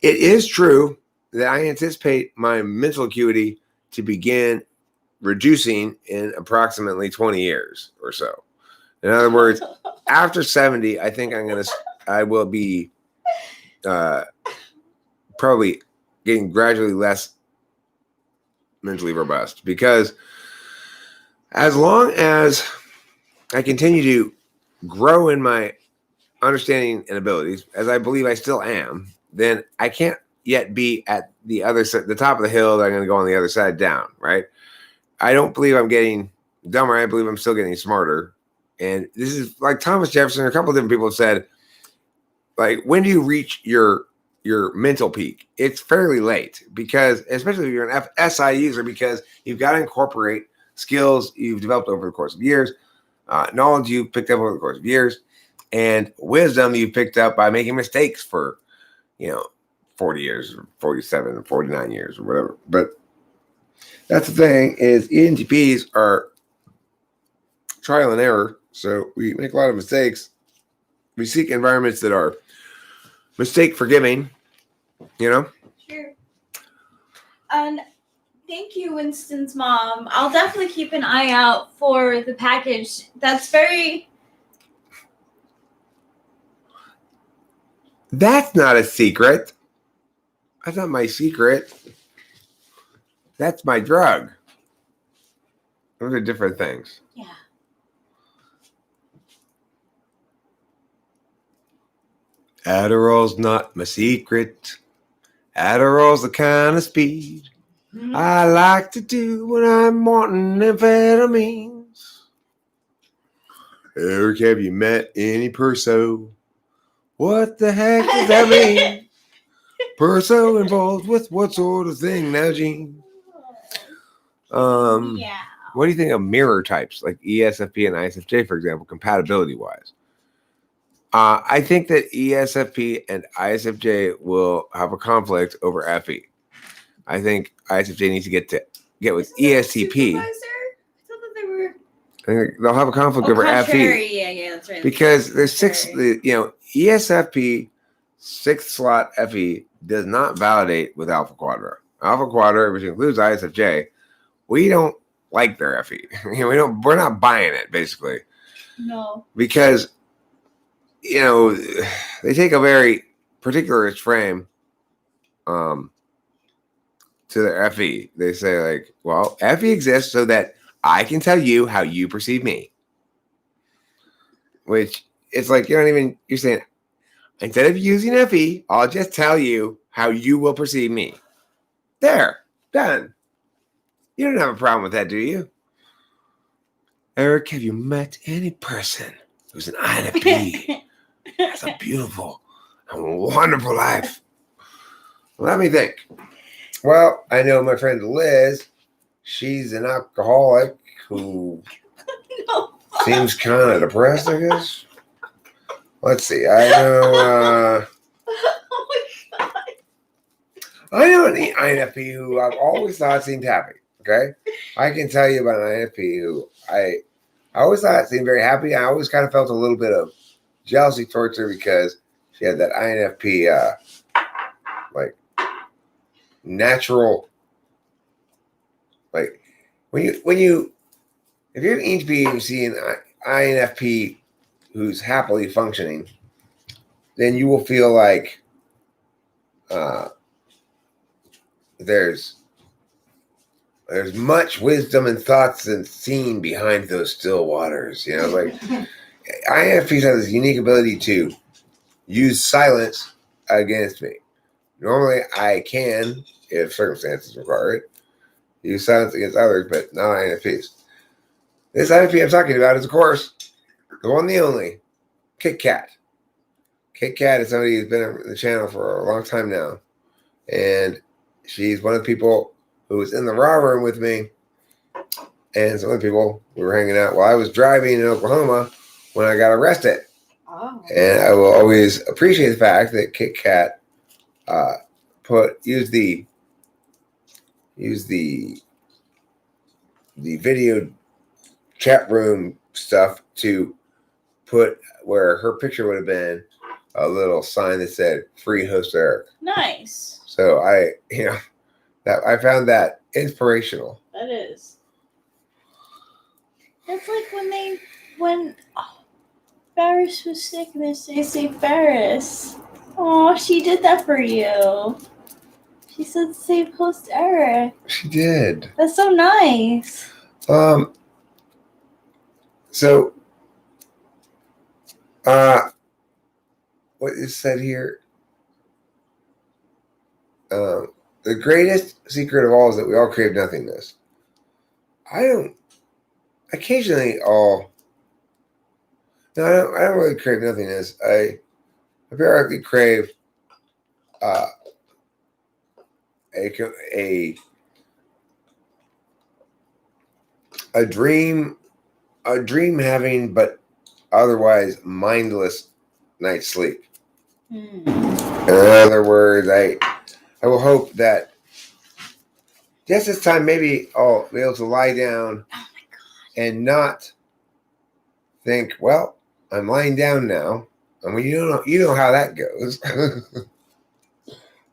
it is true that I anticipate my mental acuity to begin reducing in approximately 20 years or so. In other words, after 70, I think I will be probably getting gradually less mentally robust, because as long as I continue to grow in my understanding and abilities, as I believe I still am, then I can't yet be at the top of the hill that I'm going to go on the other side down, right? I don't believe I'm getting dumber. I believe I'm still getting smarter. And this is like Thomas Jefferson, a couple of different people have said, like, when do you reach your mental peak? It's fairly late, because especially if you're an SI user, because you've got to incorporate skills you've developed over the course of years, knowledge you've picked up over the course of years, and wisdom you've picked up by making mistakes for, 40 years or 47 or 49 years or whatever. But that's the thing, is ENTPs are trial and error. So we make a lot of mistakes. We seek environments that are mistake forgiving, Sure. And Thank you, Winston's mom. I'll definitely keep an eye out for the package. That's very... That's not a secret. That's not my secret. That's my drug. Those are different things. Yeah. Adderall's not my secret. Adderall's the kind of speed I like to do when I'm wanting amphetamines. Eric, have you met any perso? What the heck does that mean? Perso involved with what sort of thing now, Gene? Yeah. What do you think of mirror types like ESFP and ISFJ, for example, compatibility wise? I think that ESFP and ISFJ will have a conflict over FE. I think ISFJ needs to get with ESTP. I thought that they were... I think they'll have a conflict over contrary. FE. Yeah, that's right. Because there's ESFP 6th slot FE does not validate with Alpha Quadra. Alpha Quadra, which includes ISFJ, we don't like their FE. We're not buying it, basically. No. Because they take a very particularist frame to their FE. They say, like, well, FE exists so that I can tell you how you perceive me. Which it's like you're saying, instead of using FE, I'll just tell you how you will perceive me. There, done. You don't have a problem with that, do you? Eric, have you met any person who's an INFP? Has a beautiful and wonderful life. Let me think. Well, I know my friend Liz. She's an alcoholic who seems kind of depressed, I guess. Let's see. I know. I know an INFP who I've always thought seemed happy. Okay, I can tell you about an INFP who I always thought seemed very happy. I always kind of felt a little bit of jealousy towards her because she had that INFP like natural, like if you're an ENFP and you see an INFP who's happily functioning, then you will feel like there's much wisdom and thoughts and seen behind those still waters. Like INFPs have this unique ability to use silence against me. Normally, I can, if circumstances require it, use silence against others, but not INFPs. This INFP I'm talking about is, of course, the one, the only, Kit Kat. Kit Kat is somebody who's been on the channel for a long time now, and she's one of the people who was in the raw room with me, and some other people we were hanging out while I was driving in Oklahoma when I got arrested. Oh. And I will always appreciate the fact that Kit Kat use the video chat room stuff to put where her picture would have been a little sign that said "Free Host Eric." Nice. So I found that inspirational. That is. That's like when Ferris was sick, Miss Stacey Ferris. Oh, she did that for you. She said save host Eric. She did. That's so nice. So what is said here? The greatest secret of all is that we all crave nothingness. I don't really crave nothingness. I periodically crave a dream having, but otherwise mindless night's sleep. In other words, I will hope that just this time maybe I'll be able to lie down and not think, well, I'm lying down now. I mean, you know how that goes.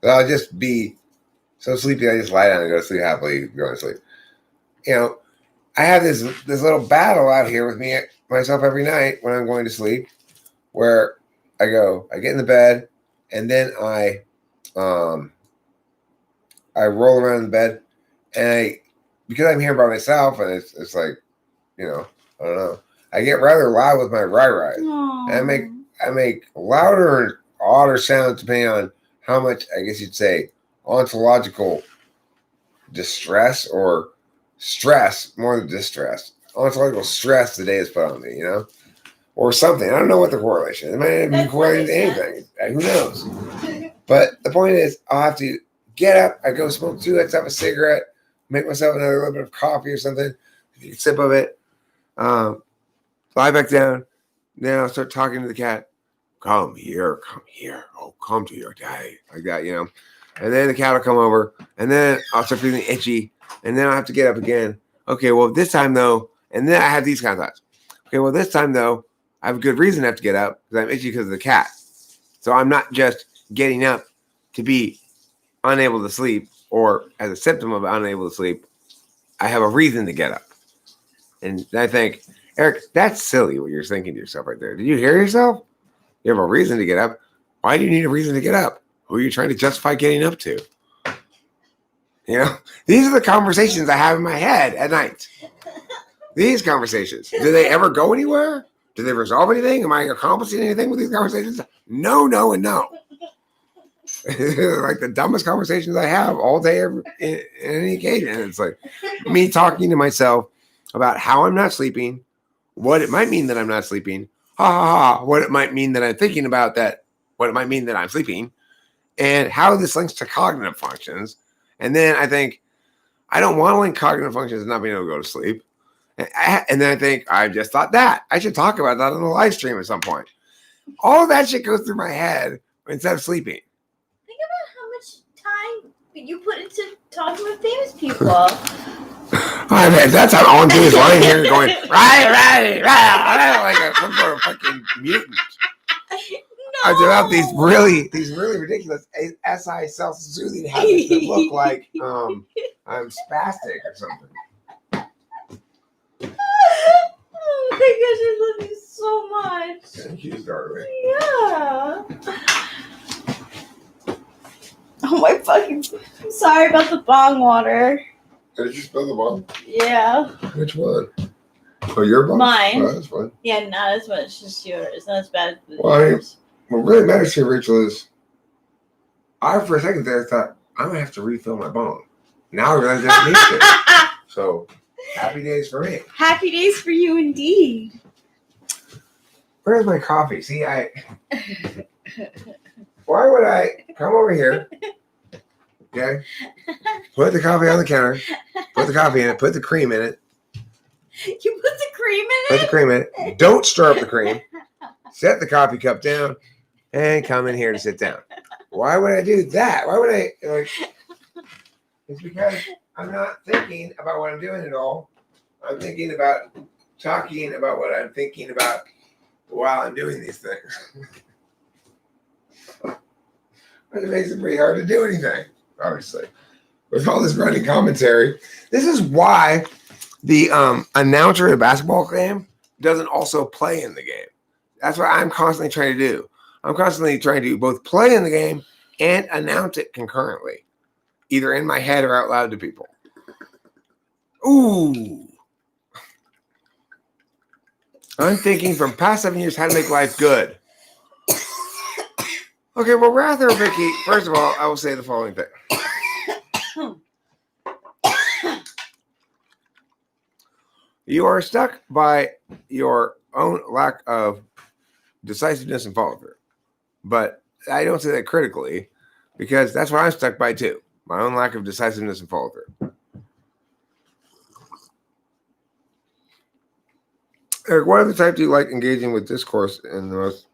I'll just be so sleepy I just lie down and go to sleep happily, go to sleep. You know, I have this little battle out here with myself every night when I'm going to sleep, where I get in the bed, and then I roll around in the bed, and because I'm here by myself, and it's like, you know, I don't know. I get rather loud with my ride. And I make louder and odder sounds depending on how much, I guess you'd say, ontological distress or stress, more than distress. Ontological stress the day is put on me, you know? Or something. I don't know what the correlation is. It might not be correlated to anything. Who knows? But the point is, I'll have to get up, I go smoke 2 hits, have a cigarette, make myself another little bit of coffee or something, a sip of it, lie back down. Then I'll start talking to the cat. Come here. Oh, come to your daddy. Like that, you know. And then the cat will come over. And then I'll start feeling itchy. And then I'll have to get up again. Okay, well, this time, though. And then I have these kind of thoughts. Okay, well, this time, though, I have a good reason to have to get up because I'm itchy because of the cat. So I'm not just getting up to be unable to sleep or as a symptom of unable to sleep. I have a reason to get up. And I think, Eric, that's silly what you're thinking to yourself right there. Did you hear yourself? You have a reason to get up. Why do you need a reason to get up? Who are you trying to justify getting up to? You know, these are the conversations I have in my head at night. These conversations. Do they ever go anywhere? Do they resolve anything? Am I accomplishing anything with these conversations? No, and no. Like the dumbest conversations I have all day in any occasion. It's like me talking to myself about how I'm not sleeping, what it might mean that I'm not sleeping, what it might mean that I'm thinking about that, what it might mean that I'm sleeping, and how this links to cognitive functions. And then I think, I don't want to link cognitive functions to not being able to go to sleep. And then I think, I just thought that. I should talk about that on the live stream at some point. All of that shit goes through my head instead of sleeping. Think about how much time you put into talking with famous people. I mean, that's how all I'm doing is lying here going, right, like some sort of fucking mutant. I developed these really ridiculous SI self-soothing habits that look like I'm spastic or something. Oh my gosh, I love you so much. Thank you, Darwin. Yeah. Oh my fucking! I'm sorry about the bong water. Did you spill the bong? Yeah. Which one? Oh, your bong? Mine. Oh, that's fine. Yeah, not as much as yours. Not as bad as yours. What really matters here, Rachel, is for a second there thought I'm gonna have to refill my bong. Now I realize I need to. So happy days for me. Happy days for you indeed. Where's my coffee? See, why would I come over here? Okay. Put the coffee on the counter. Put the coffee in it. Put the cream in it. You put the cream in it? Put the cream in it. Don't stir up the cream. Set the coffee cup down and come in here to sit down. Why would I do that? Why would I It's because I'm not thinking about what I'm doing at all. I'm thinking about talking about what I'm thinking about while I'm doing these things. But it makes it pretty hard to do anything, obviously. With all this running commentary. This is why the announcer at a basketball game doesn't also play in the game. That's what I'm constantly trying to do. I'm constantly trying to both play in the game and announce it concurrently, either in my head or out loud to people. Ooh. I'm thinking from past 7 years how to make life good. Okay, well, rather, Vicky, first of all, I will say the following thing. You are stuck by your own lack of decisiveness and follow through. But I don't say that critically because that's what I'm stuck by too. My own lack of decisiveness and follow through. Eric, what other type do you like engaging with discourse in the most?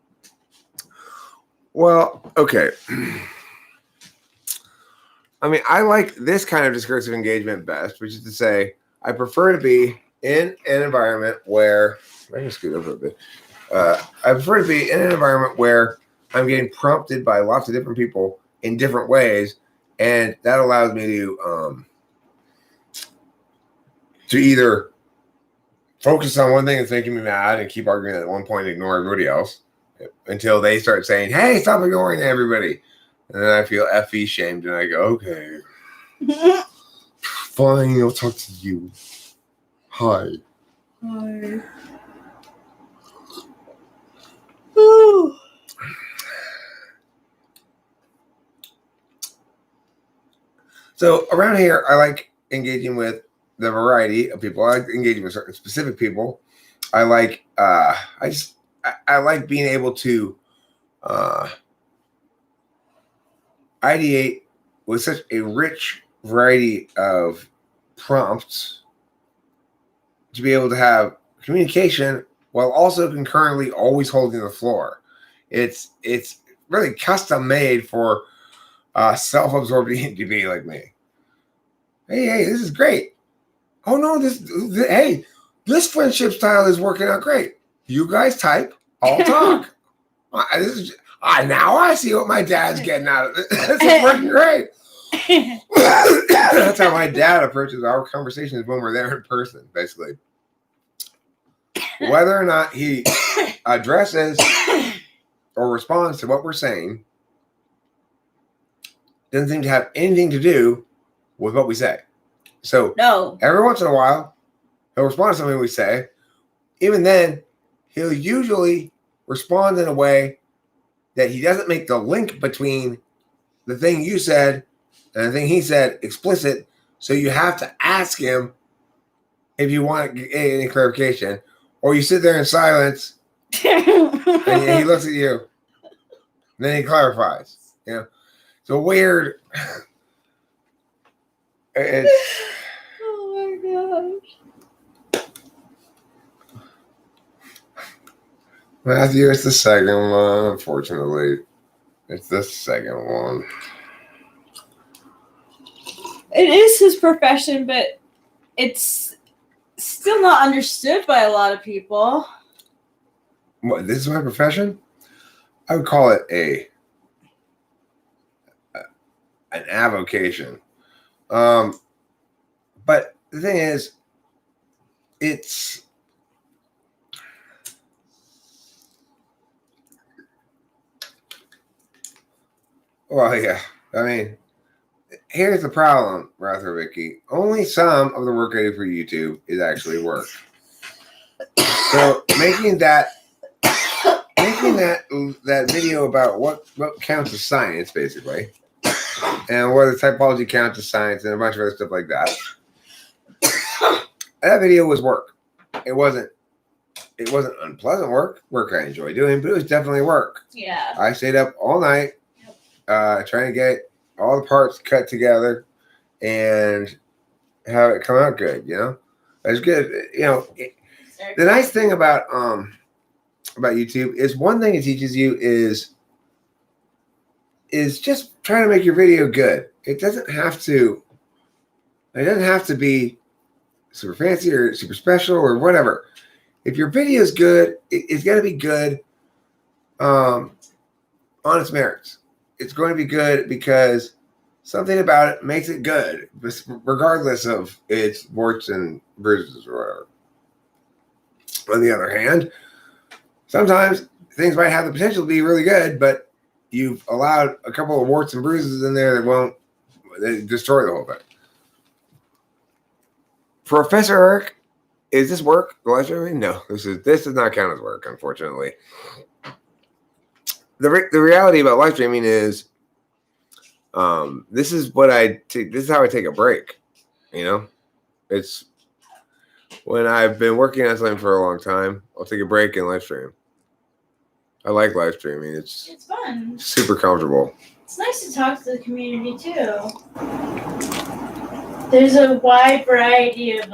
Well, okay. I mean, I like this kind of discursive engagement best, which is to say, I prefer to be in an environment where I can scoot over a bit. I prefer to be in an environment where I'm getting prompted by lots of different people in different ways, And that allows me to either focus on one thing that's making me mad and keep arguing at one point and ignore everybody else until they start saying, hey, stop ignoring everybody. And then I feel FE shamed and I go, okay. Fine, I'll talk to you. Hi. Hi. So around here, I like engaging with the variety of people. I like engaging with certain specific people. I like I like being able to ideate with such a rich variety of prompts to be able to have communication while also concurrently always holding the floor. It's really custom made for self-absorbed ENTP like me. Hey, this is great. Oh no, hey, this friendship style is working out great. You guys type, I'll talk. Now I see what my dad's getting out of it. This is working great. That's how my dad approaches our conversations when we're there in person, basically. Whether or not he addresses or responds to what we're saying doesn't seem to have anything to do with what we say. So every once in a while, he'll respond to something we say. Even then, he'll usually respond in a way that he doesn't make the link between the thing you said and the thing he said explicit. So you have to ask him if you want any clarification, or you sit there in silence and he looks at you, and then he clarifies. You know, it's a weird. Oh my gosh. Matthew, it's the second one, unfortunately. It's the second one. It is his profession, but it's still not understood by a lot of people. What, this is my profession? I would call it an avocation. But the thing is, it's well, yeah. I mean, here's the problem, Rather Vicky. Only some of the work I do for YouTube is actually work. So making that video about what counts as science, basically, and whether typology counts as science and a bunch of other stuff like that. That video was work. It wasn't unpleasant work I enjoy doing, but it was definitely work. Yeah. I stayed up all night trying to get all the parts cut together and have it come out good, you know? It's good. You know, the nice thing about YouTube is one thing it teaches you is just trying to make your video good. It doesn't have to be super fancy or super special or whatever. If your video is good, it's going to be good on its merits. It's going to be good because something about it makes it good, regardless of its warts and bruises or whatever. On the other hand, sometimes things might have the potential to be really good, but you've allowed a couple of warts and bruises in there that won't destroy the whole thing. Professor Eric, is this work? The live streaming? No, this does not count as work, unfortunately. The reality about live streaming is, this is what this is how I take a break. You know, it's when I've been working on something for a long time, I'll take a break and live stream. I like live streaming. It's fun. Super comfortable. It's nice to talk to the community too. There's a wide variety of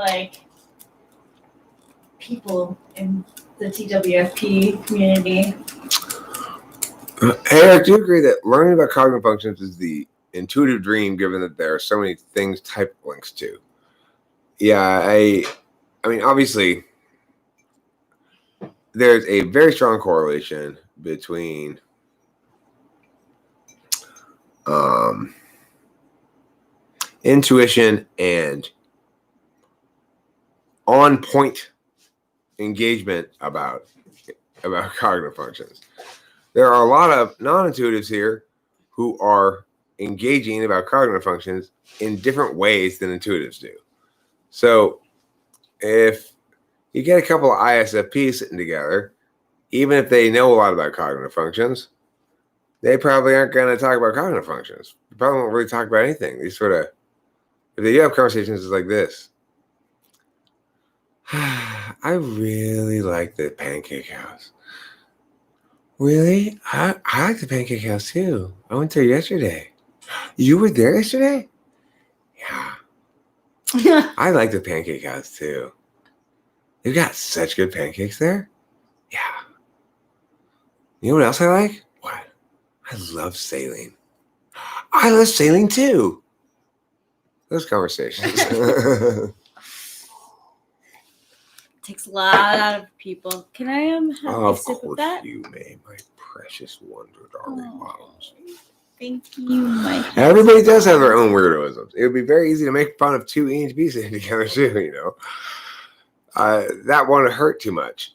people in the TWFP community. Eric, do you agree that learning about cognitive functions is the intuitive dream, given that there are so many things type links to? Yeah, I mean, obviously, there's a very strong correlation between intuition and on point engagement about cognitive functions. There are a lot of non-intuitives here who are engaging about cognitive functions in different ways than intuitives do. So if you get a couple of ISFPs sitting together, even if they know a lot about cognitive functions, they probably aren't going to talk about cognitive functions. They probably won't really talk about anything. These sort of, if they do have conversations, it's like this. I really like the pancake house. Really? I like the pancake house too. I went there yesterday. You were there yesterday? Yeah. I like the pancake house too. They've got such good pancakes there. Yeah. You know what else I like? What? I love sailing. I love sailing too. Those conversations. Takes a lot out of people. Can I have a sip of that? You may, my precious wonder darling bottoms. Thank you, my Everybody does have their own weirdoisms. It would be very easy to make fun of two ENTPs sitting together too, you know. That won't hurt too much.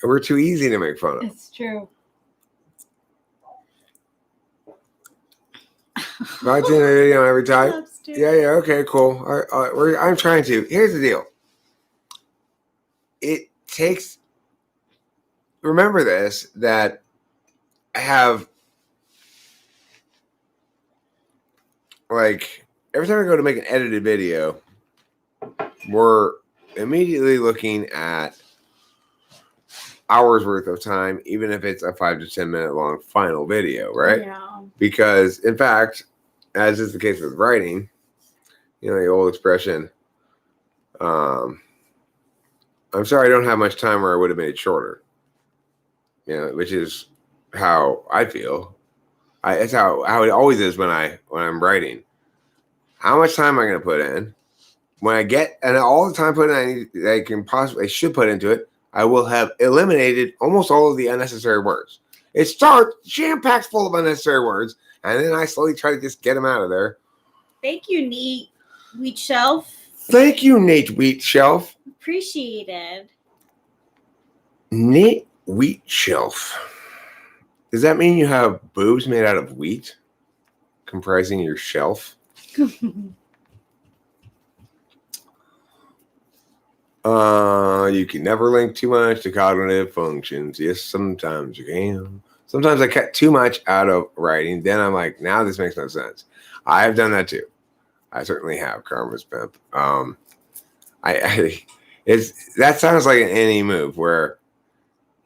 We're too easy to make fun of. It's true. Watching a video every time. Yeah, okay, cool. I'm trying to. Here's the deal. It takes. Remember this, that I have, like, every time I go to make an edited video, we're immediately looking at hours worth of time, even if it's a 5 to 10 minute long final video, right? Yeah. Because, in fact, as is the case with writing, you know, the old expression, I'm sorry I don't have much time, or I would have made it shorter. You know, which is how I feel. It's how it always is when I'm writing. How much time am I going to put in? When I get, and all the time put in I should put into it, I will have eliminated almost all of the unnecessary words. It starts jam-packed full of unnecessary words, and then I slowly try to just get them out of there. Thank you, Nate Wheatshelf. Thank you, Nate Wheatshelf. Appreciated. Nate Wheatshelf. Does that mean you have boobs made out of wheat comprising your shelf? You can never link too much to cognitive functions. Yes, sometimes you can. Sometimes I cut too much out of writing. Then I'm like, now this makes no sense. I have done that too. I certainly have. Karma's pimp. That sounds like an any move where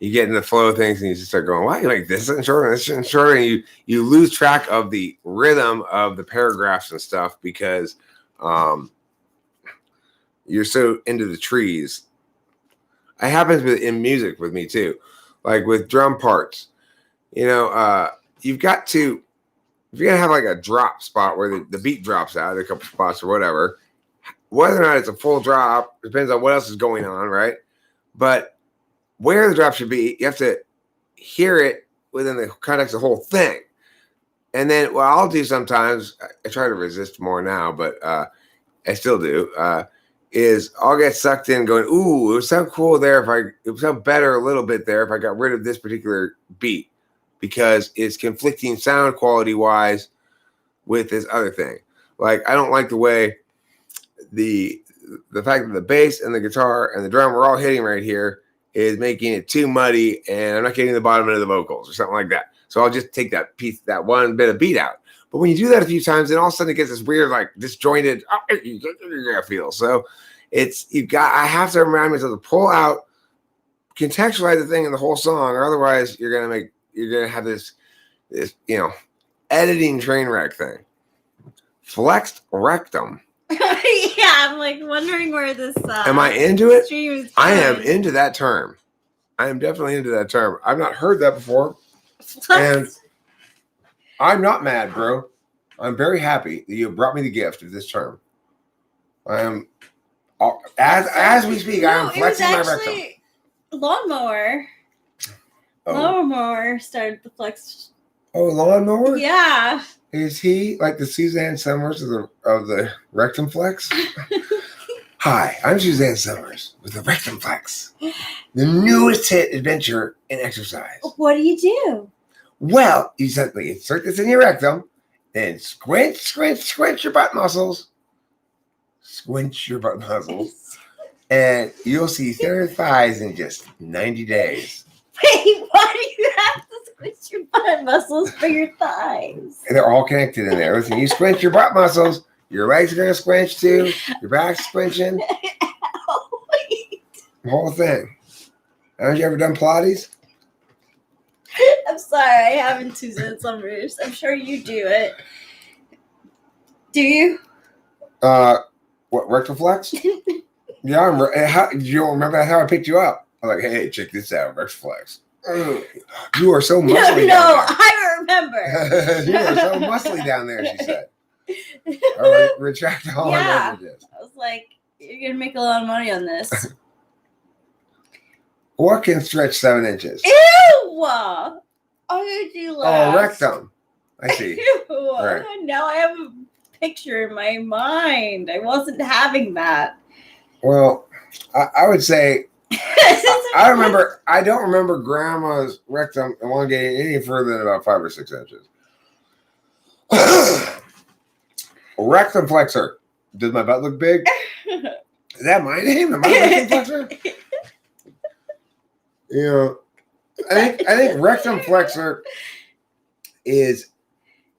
you get in the flow of things and you just start going, why? Like, this isn't shorter, this isn't shorter. And you lose track of the rhythm of the paragraphs and stuff because you're so into the trees. It happens in music with me too. Like with drum parts, you know, you've got to, if you're going to have like a drop spot where the beat drops out, a couple spots or whatever, whether or not it's a full drop, depends on what else is going on, right? But where the drop should be, you have to hear it within the context of the whole thing. And then what I'll do sometimes, I try to resist more now, but I still do, is I'll get sucked in going, ooh, it would sound cool there it would sound better a little bit there if I got rid of this particular beat, because it's conflicting sound quality wise with this other thing. Like, I don't like the way the fact that the bass and the guitar and the drum are all hitting right here is making it too muddy, and I'm not getting the bottom end of the vocals or something like that. So I'll just take that piece, that one bit of beat out. But when you do that a few times, then all of a sudden it gets this weird, like, disjointed feel. So I have to remind myself to pull out, contextualize the thing in the whole song, or otherwise you're gonna have this, you know, editing train wreck thing. Flexed rectum. Yeah, I'm like wondering where this. Am I into it? I am going. into that term. I am definitely into that term. I've not heard that before, and I'm not mad, bro. I'm very happy that you brought me the gift of this term. I am, as we speak, I am flexing my rectum. Lawnmower. Oh. Lawnmower started the flex. Oh, lawnmower? Yeah. Is he like the Suzanne Summers of the rectum flex? Hi, I'm Suzanne Summers with the rectum flex, the newest hit adventure in exercise. What do you do? Well, you simply insert this in your rectum, then squinch your butt muscles. Squinch your butt muscles, and you'll see thinner thighs in just 90 days. Wait, why do you have to squinch your butt muscles for your thighs? And they're all connected in there. Listen, you squinch your butt muscles, your legs are going to squinch too, your back's squinching. The whole thing. Haven't you ever done Pilates? I'm sorry, I haven't Suzanne Summers. I'm sure you do it. Do you? What, rectal flex? Yeah, you don't remember how I picked you up? I'm like, hey, check this out, rectal flex. You are so muscly. No, I remember. You are so muscly down there, she said. All retract all my messages. I was like, you're going to make a lot of money on this. What can stretch 7 inches? Ew! Oh, did you laugh? Oh, rectum. I see. Ew. Right. Now I have a picture in my mind. I wasn't having that. Well, I would say I don't remember grandma's rectum elongating any further than about 5 or 6 inches. Rectum flexor. Does my butt look big? Is that my name? Am I rectum flexor? You know, I think rectum flexor is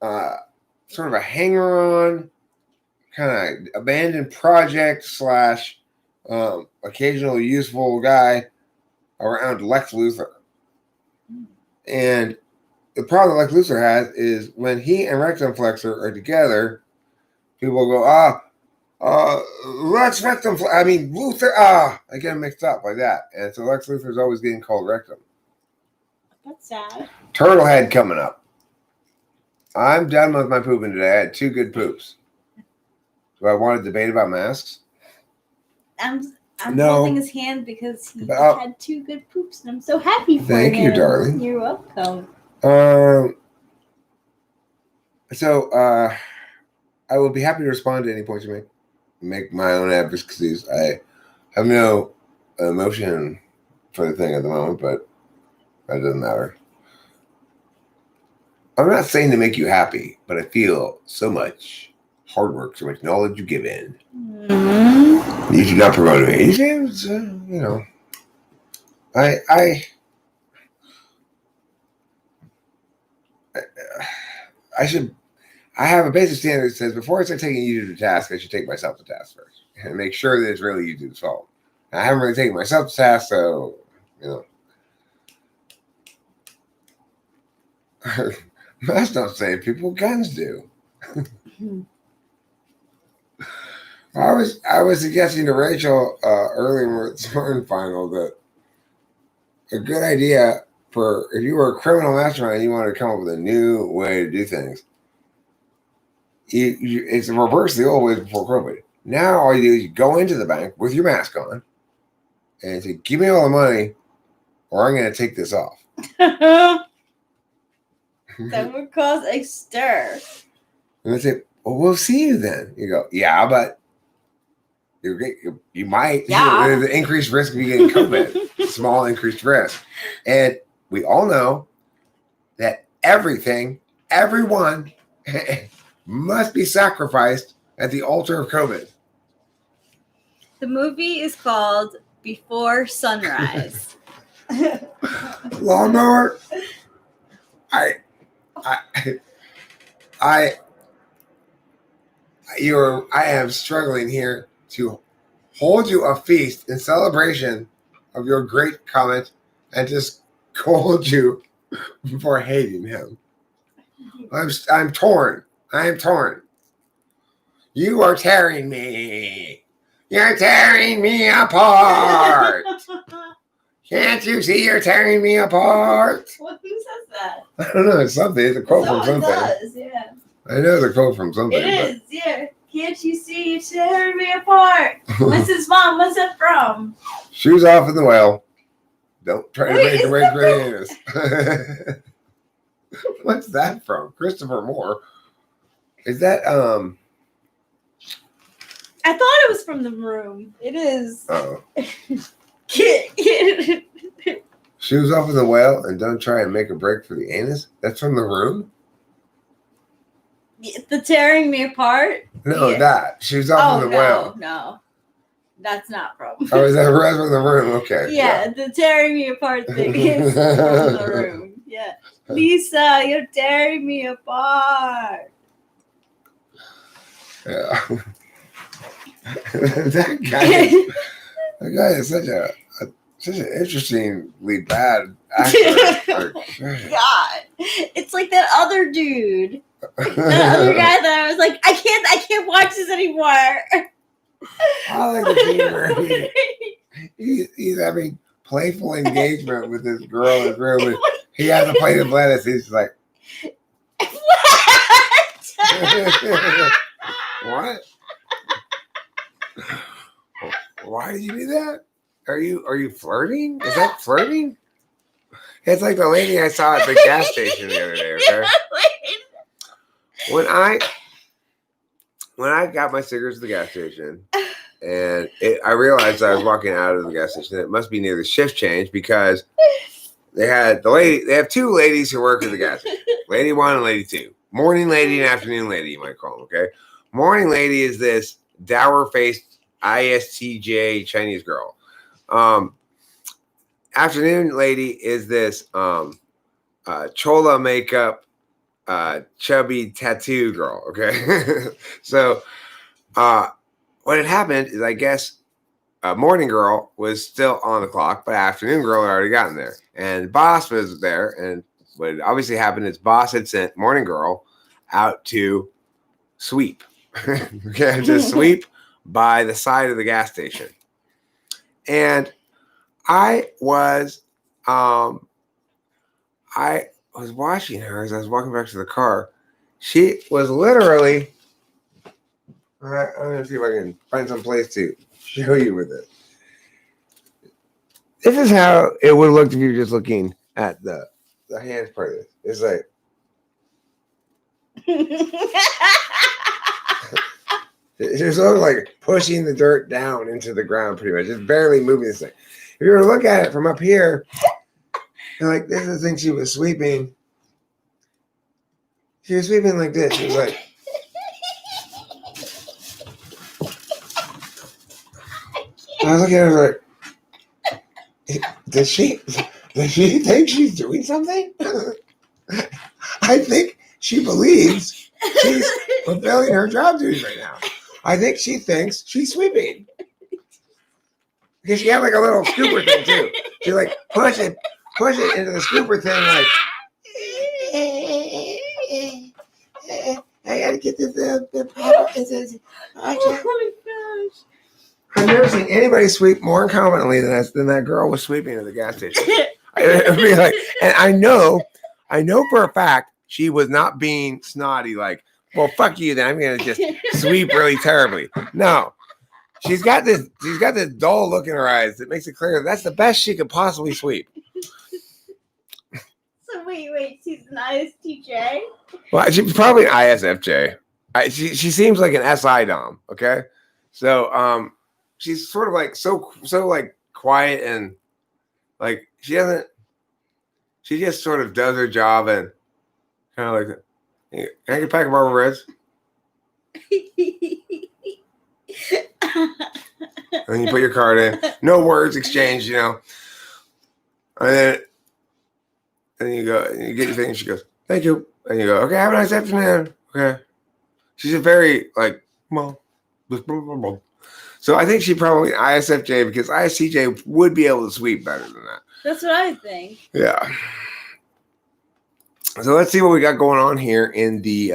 sort of a hanger-on, kind of abandoned project / occasional useful guy around Lex Luthor. And the problem Lex Luthor has is when he and rectum flexor are together, people go, Lex rectum Luthor, I get him mixed up like that. And so Lex Luthor's always getting called rectum. That's sad. Turtlehead coming up. I'm done with my pooping today. I had 2 good poops. Do I want to debate about masks? I'm holding his hand because he had 2 good poops, and I'm so happy for him. Thank you, darling. You're welcome. So I will be happy to respond to any points you make my own advocacies. I have no emotion for the thing at the moment, but that doesn't matter. I'm not saying to make you happy, but I feel so much hard work, so much knowledge you give in. Mm-hmm. You should not promote me. You know, I have a basic standard that says before I start taking you to task, I should take myself to task first and make sure that it's really you to fault. I haven't really taken myself to task, so masks don't save people, guns do. I was suggesting to Rachel earlier in the Thorn final that a good idea for if you were a criminal mastermind and you wanted to come up with a new way to do things, it's reverse the old ways before COVID. Now all you do is you go into the bank with your mask on and say, give me all the money or I'm going to take this off. That would cause a stir. And they say, well, we'll see you then. You go, yeah, but you might. Yeah. There's an increased risk of you getting COVID. Small increased risk. And we all know that everyone must be sacrificed at the altar of COVID. The movie is called Before Sunrise. Lawnmower. I am struggling here to hold you a feast in celebration of your great comment and to scold you for hating him. I'm torn. I am torn. You are tearing me. You're tearing me apart. Can't you see you're tearing me apart? Well, who says that? I don't know. It's something. It's a quote from something. Does, yeah. I know it's a quote from something. It is, yeah. Can't you see you're tearing me apart? What's his mom? What's it from? Shoes off in the well. Don't try to make away from bananas. What's that from? Christopher Moore. Is that I thought it was from The Room. It is. oh. Shoes off in the whale and don't try and make a break for the anus? That's from The Room? The tearing me apart? No, yeah. That. Shoes off in the whale. No. That's not from. Oh, is that right from The Room? Okay. Yeah, the tearing me apart thing is from The Room. Yeah. Lisa, you're tearing me apart. Yeah. that guy is such an interestingly bad actor. God, it's like that other dude, the other guy that I was like, I can't watch this anymore. I like the scene where he's having playful engagement with this girl in his room, and he has a plate of lettuce. He's like, what? Why did you do that? Are you flirting? Is that flirting? It's like the lady I saw at the gas station the other day. Okay. When I got my cigarettes at the gas station, and I realized I was walking out of the gas station. It must be near the shift change because they have two ladies who work at the gas station. Lady 1 and Lady 2. Morning lady and afternoon lady, you might call them. Okay. Morning lady is this dour-faced ISTJ Chinese girl. Afternoon lady is this chola makeup chubby tattoo girl. Okay. So what had happened is, I guess, morning girl was still on the clock, but afternoon girl had already gotten there, and boss was there. And what had obviously happened is boss had sent morning girl out to sweep. Okay, to sweep by the side of the gas station. And I was watching her as I was walking back to the car. She was literally, I'm going to see if I can find some place to show you with it. This is how it would look if you were just looking at the hands part of it. It's like, it's sort of like pushing the dirt down into the ground, pretty much. It's barely moving this thing. If you were to look at it from up here, you're like, this is the thing she was sweeping. She was sweeping like this. She was like, I was looking at her like, does she think she's doing something? I think she believes she's fulfilling her job duties right now. I think she thinks she's sweeping. Because she had like a little scooper thing too. She like push it into the scooper thing like, I gotta get this oh my gosh. I've never seen anybody sweep more incompetently than that girl was sweeping at the gas station. It'd be like, and I know for a fact she was not being snotty like, well, fuck you, then I'm gonna just sweep really terribly. No. She's got this dull look in her eyes that makes it clear that's the best she could possibly sweep. So wait, she's an ISTJ? Well, she's probably an ISFJ. She seems like an SI dom, okay? So she's sort of like so like quiet and like she just sort of does her job and kind of like, hey, can I get a pack of Marlboro Reds? And you put your card in. No words exchanged, you know. And then you go, and you get your thing, and she goes, thank you. And you go, okay, have a nice afternoon. Okay. She's a very, like, well, so I think she probably ISFJ because ISTJ would be able to sweep better than that. That's what I think. Yeah. So let's see what we got going on here in the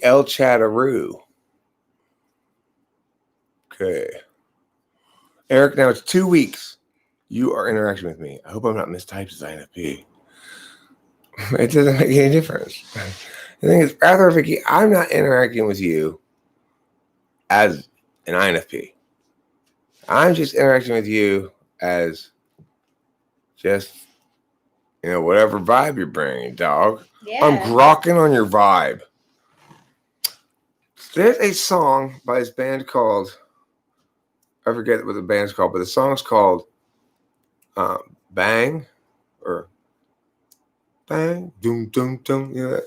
El Chatteroo. Okay. Eric, now it's 2 weeks. You are interacting with me. I hope I'm not mistyped as INFP. It doesn't make any difference. The thing is, Arthur Vicky, I'm not interacting with you as an INFP. I'm just interacting with you as just, you know, whatever vibe you're bringing, dog. Yeah. I'm grokking on your vibe. There's a song by this band called, I forget what the band's called, but the song's called Bang or Bang, Doom, Doom, Doom. You know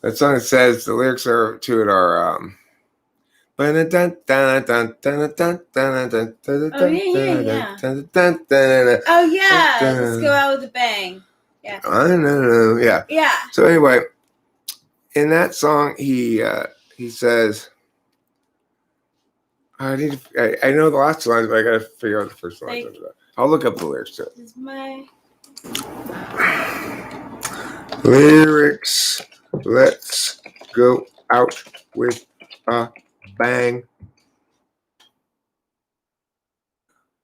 that song, it says, the lyrics to it are, Oh, yeah. Oh, yeah. Let's go out with a bang. Yeah. I don't know. Yeah. Yeah. So anyway, in that song, he says, I know the last lines, but I gotta figure out the first lines. I'll look up the lyrics to it. This is my lyrics. Let's go out with a bang.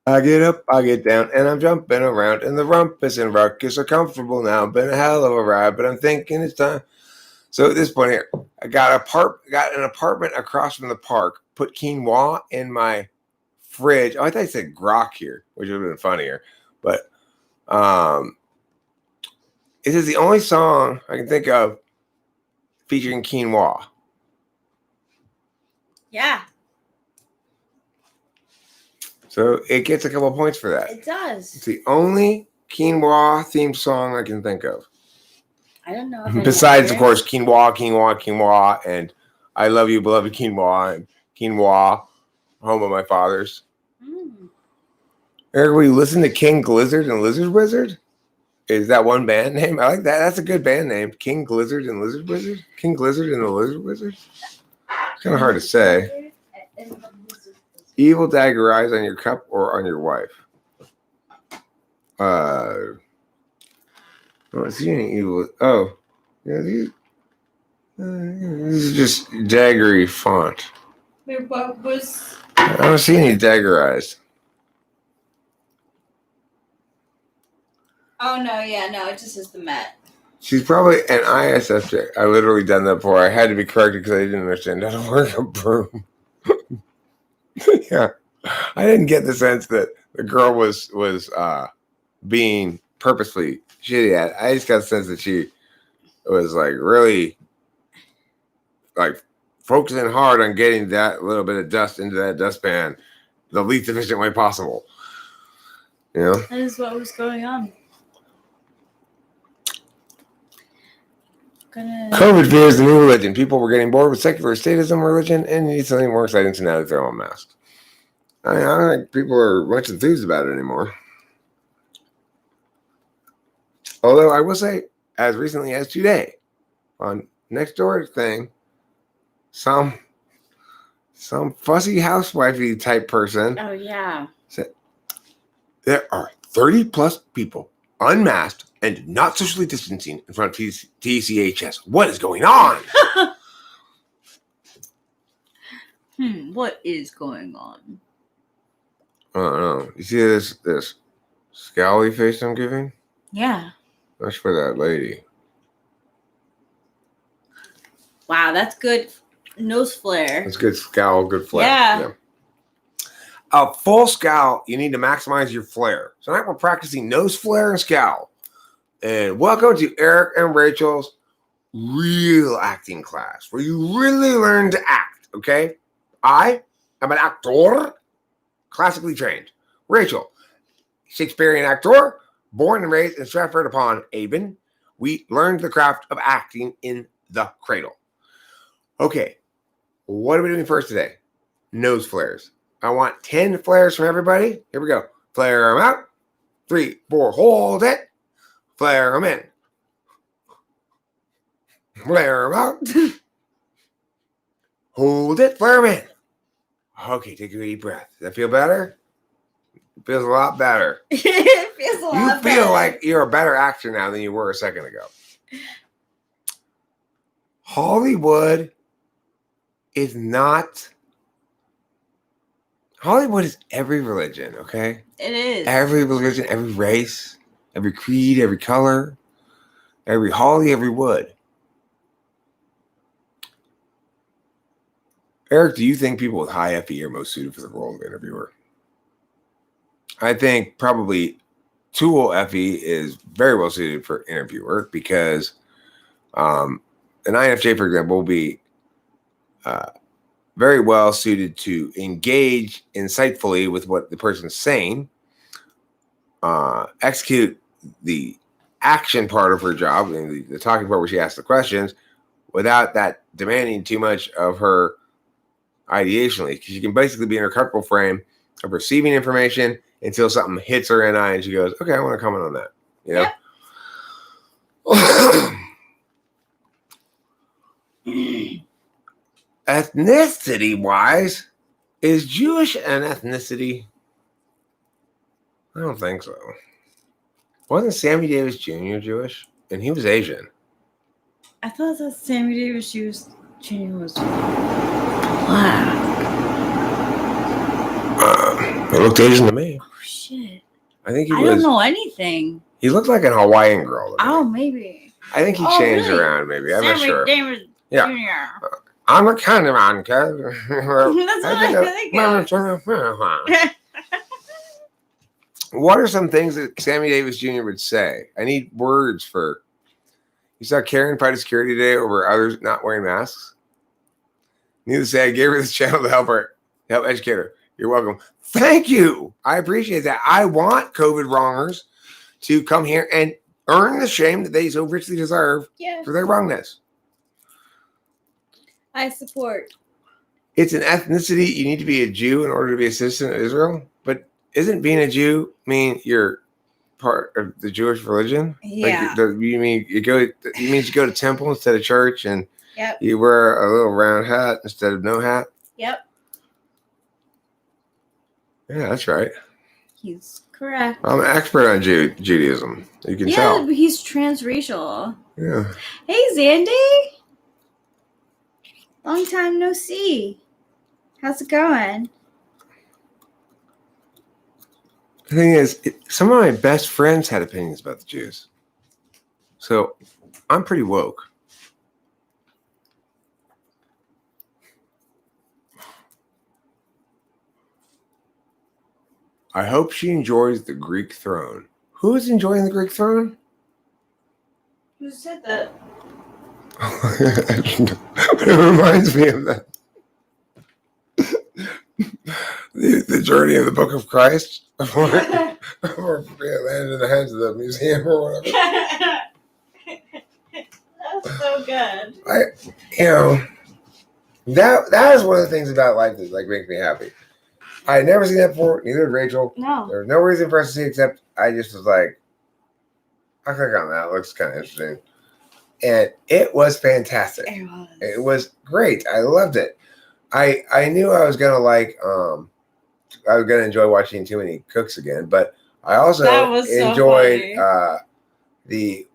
I get up, I get down, and I'm jumping around, and the rumpus and ruckus are comfortable now. Been a hell of a ride, but I'm thinking it's time. So at this point here, I got an apartment across from the park. Put quinoa in my fridge. Oh, I thought I said grok here, which would have been funnier. But this is the only song I can think of featuring quinoa. Yeah. So it gets a couple points for that. It does. It's the only quinoa themed song I can think of. I don't know. Besides, of course, quinoa, quinoa, quinoa, and I love you, beloved quinoa, and quinoa, home of my fathers. Eric, will you listen to King Glizzard and Lizard Wizard? Is that one band name? I like that. That's a good band name. King Glizzard and Lizard Wizard? King Glizzard and the Lizard Wizard? It's kind of hard to say. Evil dagger eyes on your cup or on your wife? I don't see any evil. Oh, yeah, these is just daggery font. Wait, what was? I don't see any dagger eyes. Oh no, yeah, no, it just says the Met. She's probably an ISFJ. I literally done that before. I had to be corrected because I didn't understand how to work a broom. Yeah, I didn't get the sense that the girl was being purposely shitty at it. I just got the sense that she was like really like focusing hard on getting that little bit of dust into that dustpan the least efficient way possible. You know? That is what was going on. COVID fear is the new religion. People were getting bored with secular statism religion and need something more exciting, so now they throw on masks. I don't think people are much enthused about it anymore. Although I will say, as recently as today, on Nextdoor thing, some fussy housewifey type person. Oh yeah. Said there are 30 plus people unmasked and not socially distancing in front of TCHS. What is going on? What is going on? I don't know. You see this scowly face I'm giving? Yeah. That's for that lady. Wow, that's good nose flare. That's good scowl, good flare. Yeah. A full scowl, you need to maximize your flare. So tonight we're practicing nose flare and scowl. And welcome to Eric and Rachel's real acting class, where you really learn to act, okay? I am an actor, classically trained. Rachel, Shakespearean actor, born and raised in Stratford-upon-Avon. We learned the craft of acting in the cradle. Okay, what are we doing first today? Nose flares. I want 10 flares from everybody. Here we go. Flare them out. 3, 4, hold it. Flare them in. Flare them out. Hold it. Flare them in. Okay, take a deep breath. Does that feel better? It feels a lot better. It feels a lot better. You feel like you're a better actor now than you were a second ago. Hollywood is every religion, okay? It is. Every religion, every race, every creed, every color, every Holly, every wood. Eric, do you think people with high FE are most suited for the role of interviewer? I think probably Tool FE is very well suited for interviewer because an INFJ, for example, will be very well suited to engage insightfully with what the person's saying, execute the action part of her job, the talking part where she asks the questions, without that demanding too much of her ideationally, because she can basically be in her comfortable frame of receiving information until something hits her in the eye and she goes, okay, I want to comment on that. You know? Yep. Ethnicity wise, is Jewish an ethnicity? I don't think so. Wasn't Sammy Davis Jr. Jewish? And he was Asian. I thought that Sammy Davis Jr. was black. It looked Asian to me. Oh shit! I think he was. I don't know anything. He looked like an Hawaiian girl. Oh, maybe. I think he changed around. Maybe I'm not sure. Davis Jr. I'm a kind of man, That's what I think. What are some things that Sammy Davis Jr. would say? I need words for. You saw Karen fight security today over others not wearing masks. Needless to say, I gave her this channel to help educate her. You're welcome. Thank you. I appreciate that. I want COVID wrongers to come here and earn the shame that they so richly deserve for their wrongness. I support. It's an ethnicity. You need to be a Jew in order to be a citizen of Israel. But isn't being a Jew mean you're part of the Jewish religion? Yeah. Like, you mean you go to temple instead of church, and you wear a little round hat instead of no hat? Yep. Yeah, that's right. He's correct. I'm an expert on Judaism. You can tell. Yeah, but he's transracial. Yeah. Hey, Zandy. Long time no see. How's it going? The thing is, some of my best friends had opinions about the Jews. So I'm pretty woke. I hope she enjoys the Greek throne. Who is enjoying the Greek throne? Who said that? It reminds me of that. The journey of the Book of Christ before it landed in the hands of the museum or whatever. That's so good. That is one of the things about life that makes me happy. I had never seen that before. Neither did Rachel. No. There was no reason for us to see except I just was like, I'll click on that. It looks kind of interesting. And it was fantastic. It was great. I loved it. I knew I was gonna I was gonna enjoy watching Too Many Cooks again, but I also enjoyed the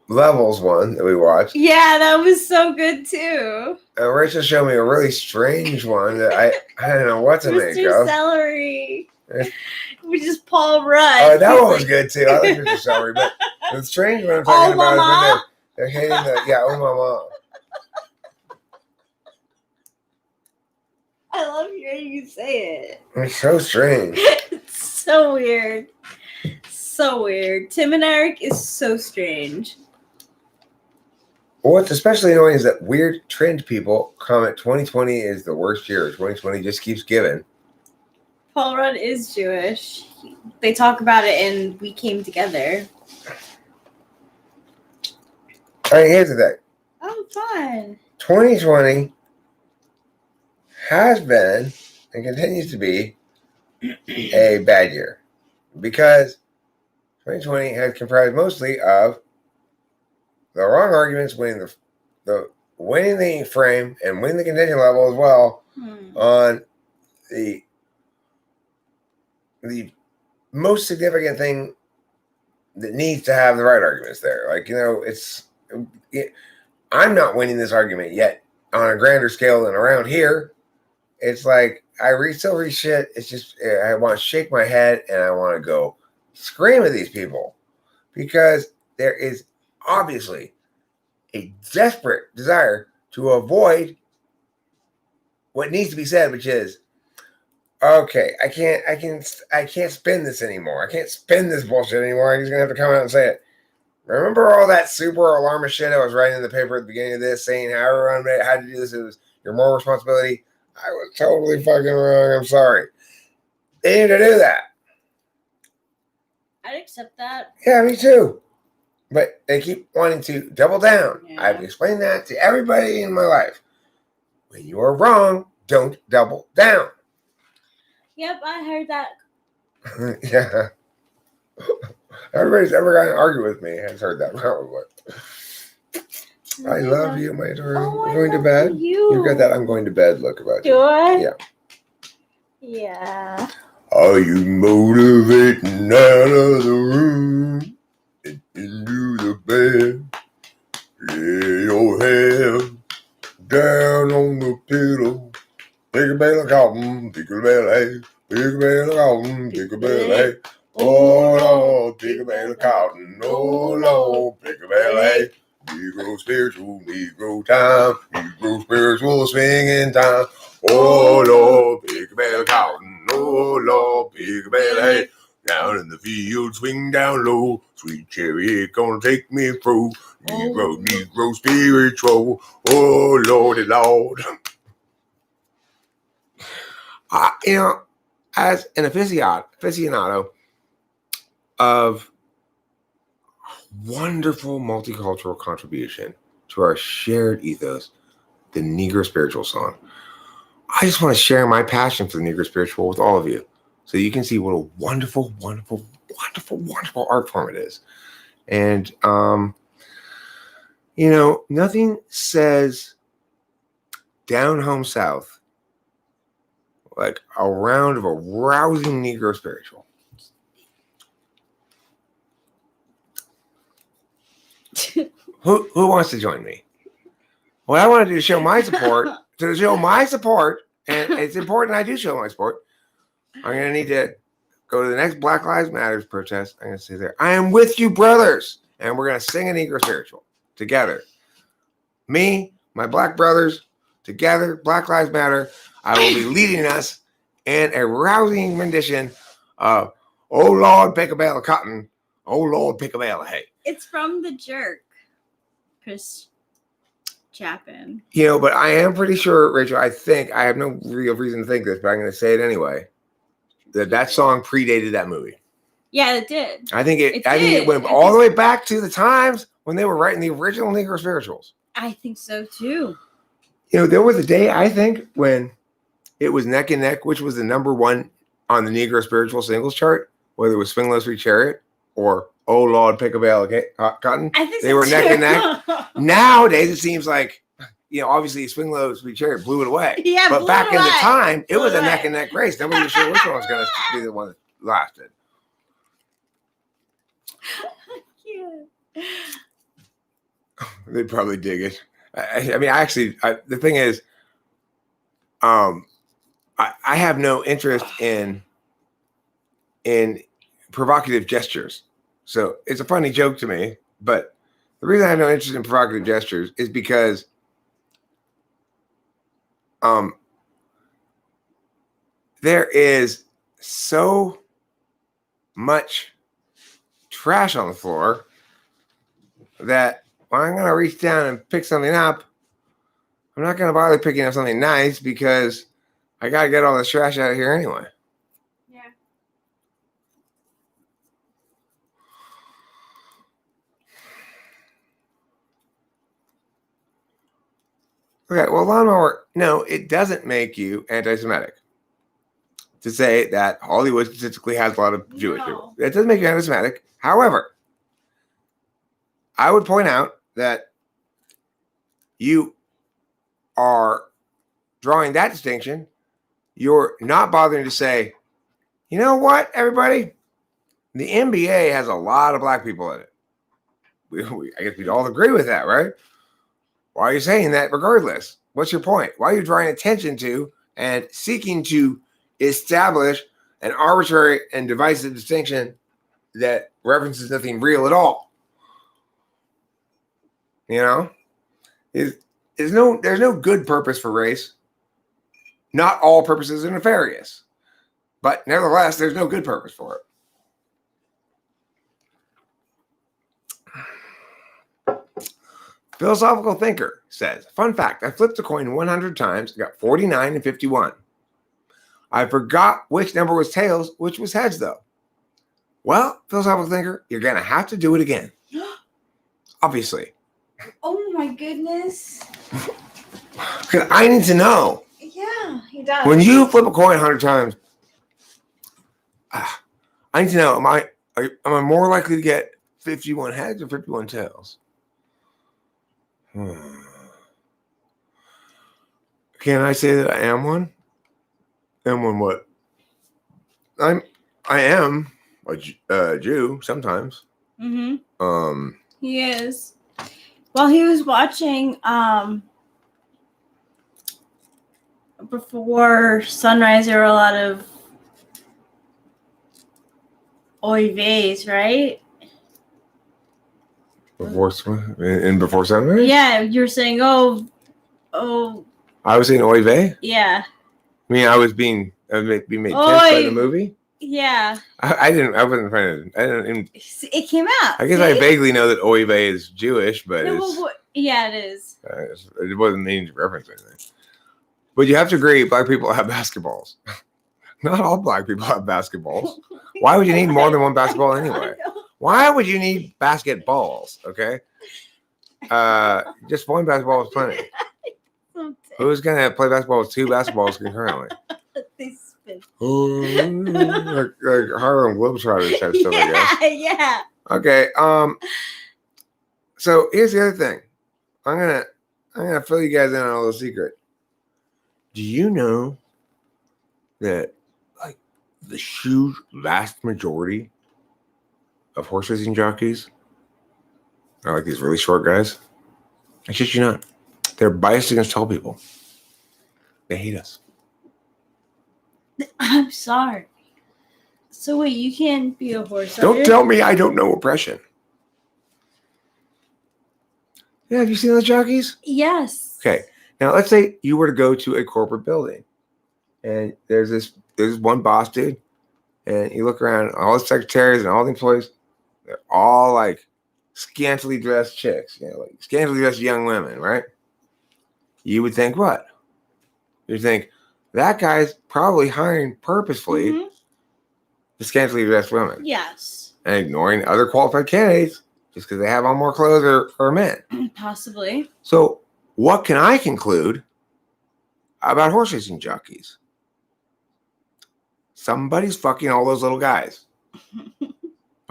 Levels one that we watched. Yeah, that was so good too. Rachel showed me a really strange one that I don't know what to make of. Mr. Celery. Which is Paul Rudd. Oh, that one was good too. I like Mr. Celery, but the strange one I'm talking about is when they're hitting oh mama. I love hearing you say it. It's so strange. It's so weird. So weird. Tim and Eric is so strange. What's especially annoying is that weird trend people comment 2020 is the worst year. 2020 just keeps giving. Paul Rudd is Jewish. They talk about it in We Came Together. All right, here's the thing. Oh, fun. 2020 has been and continues to be a bad year because 2020 has comprised mostly of the wrong arguments, winning the frame and winning the contention level as well on the most significant thing that needs to have the right arguments there. I'm not winning this argument yet on a grander scale than around here. It's like I still read shit. It's just I want to shake my head and I want to go scream at these people because there is obviously a desperate desire to avoid what needs to be said, which is, okay, I can't spin this anymore. I can't spin this bullshit anymore. I'm just gonna have to come out and say it. Remember all that super alarmist shit I was writing in the paper at the beginning of this, saying how everyone had to do this? It was your moral responsibility. I was totally fucking wrong. I'm sorry. They need to do that. I'd accept that. Yeah, me too. But they keep wanting to double down. Yeah. I've explained that to everybody in my life. When you are wrong, don't double down. Yep, I heard that. Yeah. Everybody's ever going to argue with me has heard that probably. I love you, my daughter. Oh, I'm going to bed. You've got that I'm going to bed look about you. Do I? Yeah. Yeah. Are you motivating out of the room and into the bed? Lay your head down on the pillow. Pick a bale of cotton, pick a bale of hay. Pick a bale of cotton, pick a bale of hay. Oh Lord, pick a bale of cotton. Oh Lord, pick a bale of hay. Negro spiritual, Negro time. Negro spiritual swinging time. Oh Lord, pick a bale of cotton. Oh Lord, pick a bale of hay. Down in the field, swing down low. Sweet chariot gonna take me through. Negro spiritual. Oh Lordy Lord. As an aficionado of wonderful multicultural contribution to our shared ethos, the Negro Spiritual song, I just want to share my passion for the Negro Spiritual with all of you so you can see what a wonderful, wonderful, wonderful, wonderful art form it is. And, nothing says down home south like a round of a rousing Negro Spiritual. Who wants to join me? What I want to do is show my support. And it's important I do show my support. I'm going to need to go to the next Black Lives Matters protest. I'm going to say there, I am with you, brothers. And we're going to sing a Negro Spiritual together. Me, my black brothers, together, Black Lives Matter. I will be leading us in a rousing rendition of Oh Lord, pick a bale of cotton. Oh Lord, pick a bale of hay. It's from The Jerk. Chris Chapin. But I am pretty sure, Rachel, I have no real reason to think this, but I'm going to say it anyway. That song predated that movie. Yeah, it did. I think it went all the way back to the times when they were writing the original Negro Spirituals. I think so too. There was a day, I think, when it was neck and neck, which was the number one on the Negro Spiritual singles chart, whether it was Swing Low Sweet Chariot or Oh Lord, pick a bale of cotton. I think they were neck and neck. Nowadays, it seems like, obviously Swing Low Sweet Chariot blew it away. Yeah, but back in the time, it was a neck and neck race. Nobody was sure which one was going to be the one that lasted. Yeah. They'd probably dig it. The thing is, I have no interest in provocative gestures. So it's a funny joke to me, but the reason I have no interest in provocative gestures is because there is so much trash on the floor that when I'm going to reach down and pick something up, I'm not going to bother picking up something nice because I got to get all this trash out of here anyway. Yeah. Okay, well, lawnmower, no, it doesn't make you anti-Semitic to say that Hollywood statistically has a lot of Jewish people. It doesn't make you anti-Semitic. However, I would point out that you are drawing that distinction. You're not bothering to say, you know what, everybody? The NBA has a lot of black people in it. I guess we'd all agree with that, right? Why are you saying that regardless? What's your point? Why are you drawing attention to and seeking to establish an arbitrary and divisive distinction that references nothing real at all? There's no good purpose for race. Not all purposes are nefarious, but nevertheless, there's no good purpose for it. Philosophical thinker says, fun fact, I flipped a coin 100 times, got 49 and 51. I forgot which number was tails, which was heads, though. Well, philosophical thinker, you're going to have to do it again. Obviously. Oh, my goodness. Because I need to know. Yeah, he does. When you flip a coin 100 times, I need to know, am I more likely to get 51 heads or 51 tails? Can I say that I am one? Am one what? I am a Jew sometimes. Mm-hmm. He is. Well, he was watching before sunrise. There were a lot of oy veys, right? Before sunrise? Yeah, you're saying, oh. I was saying oy vey? Yeah. I mean, I was being made tense by the movie? Yeah. I wasn't trying to, it came out. I guess I vaguely know that oy vey is Jewish, but yeah, it is. It wasn't meaning to reference anything. But you have to agree, black people have basketballs. Not all black people have basketballs. Why would you need more than one basketball anyway? Why would you need basketballs? Okay. Just one basketball is plenty. Who's gonna play basketball with two basketballs concurrently? They spin. Like Harlem Globetrotters type stuff, I guess. Yeah. Okay. So here's the other thing. I'm gonna fill you guys in on a little secret. Do you know that like the huge vast majority of horse racing jockeys are like these really short guys? I shit you not. They're biased against tall people. They hate us. I'm sorry. So wait, you can't be a horse rider? Don't tell me I don't know oppression. Yeah, have you seen those jockeys? Yes. Okay. Now let's say you were to go to a corporate building and there's this one boss dude, and you look around, all the secretaries and all the employees, they're all like scantily dressed chicks, like scantily dressed young women, right? You would think what? You think that guy's probably hiring purposefully the scantily dressed women. Yes. And ignoring other qualified candidates just because they have on more clothes or men. Possibly. So what can I conclude about horse racing jockeys? Somebody's fucking all those little guys.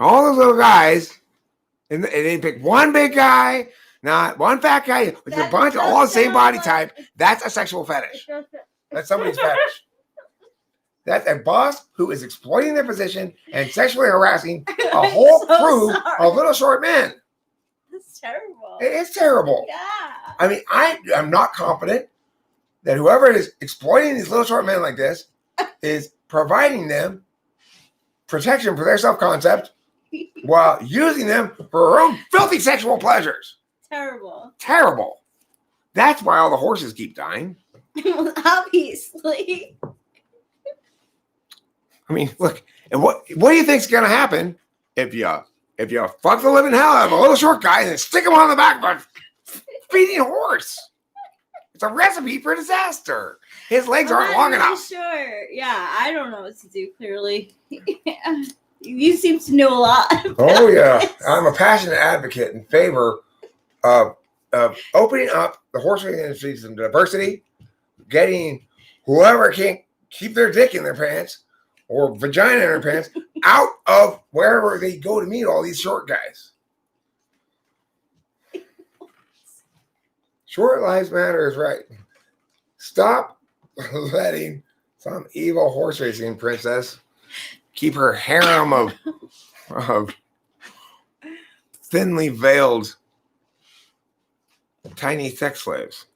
All those little guys, and they pick one big guy, not one fat guy, with a bunch of all the same body type. That's a sexual fetish. That's somebody's fetish. That's a boss who is exploiting their position and sexually harassing a whole crew of little short men. That's terrible. It is terrible. Yeah. I mean, I'm not confident that whoever is exploiting these little short men like this is providing them protection for their self-concept while using them for her own filthy sexual pleasures. Terrible. Terrible. That's why all the horses keep dying. Obviously. I mean, look, and what do you think's gonna happen if you fuck the living hell out of a little short guy and then stick him on the back of a feeding horse? It's a recipe for disaster. His legs aren't long enough. Sure. Yeah, I don't know what to do, clearly. You seem to know a lot. Oh, yeah. I'm a passionate advocate in favor of opening up the horse racing industry to some diversity, getting whoever can't keep their dick in their pants or vagina in their pants out of wherever they go to meet all these short guys. Short lives matter is right. Stop letting some evil horse racing princess keep her harem of thinly veiled tiny sex slaves.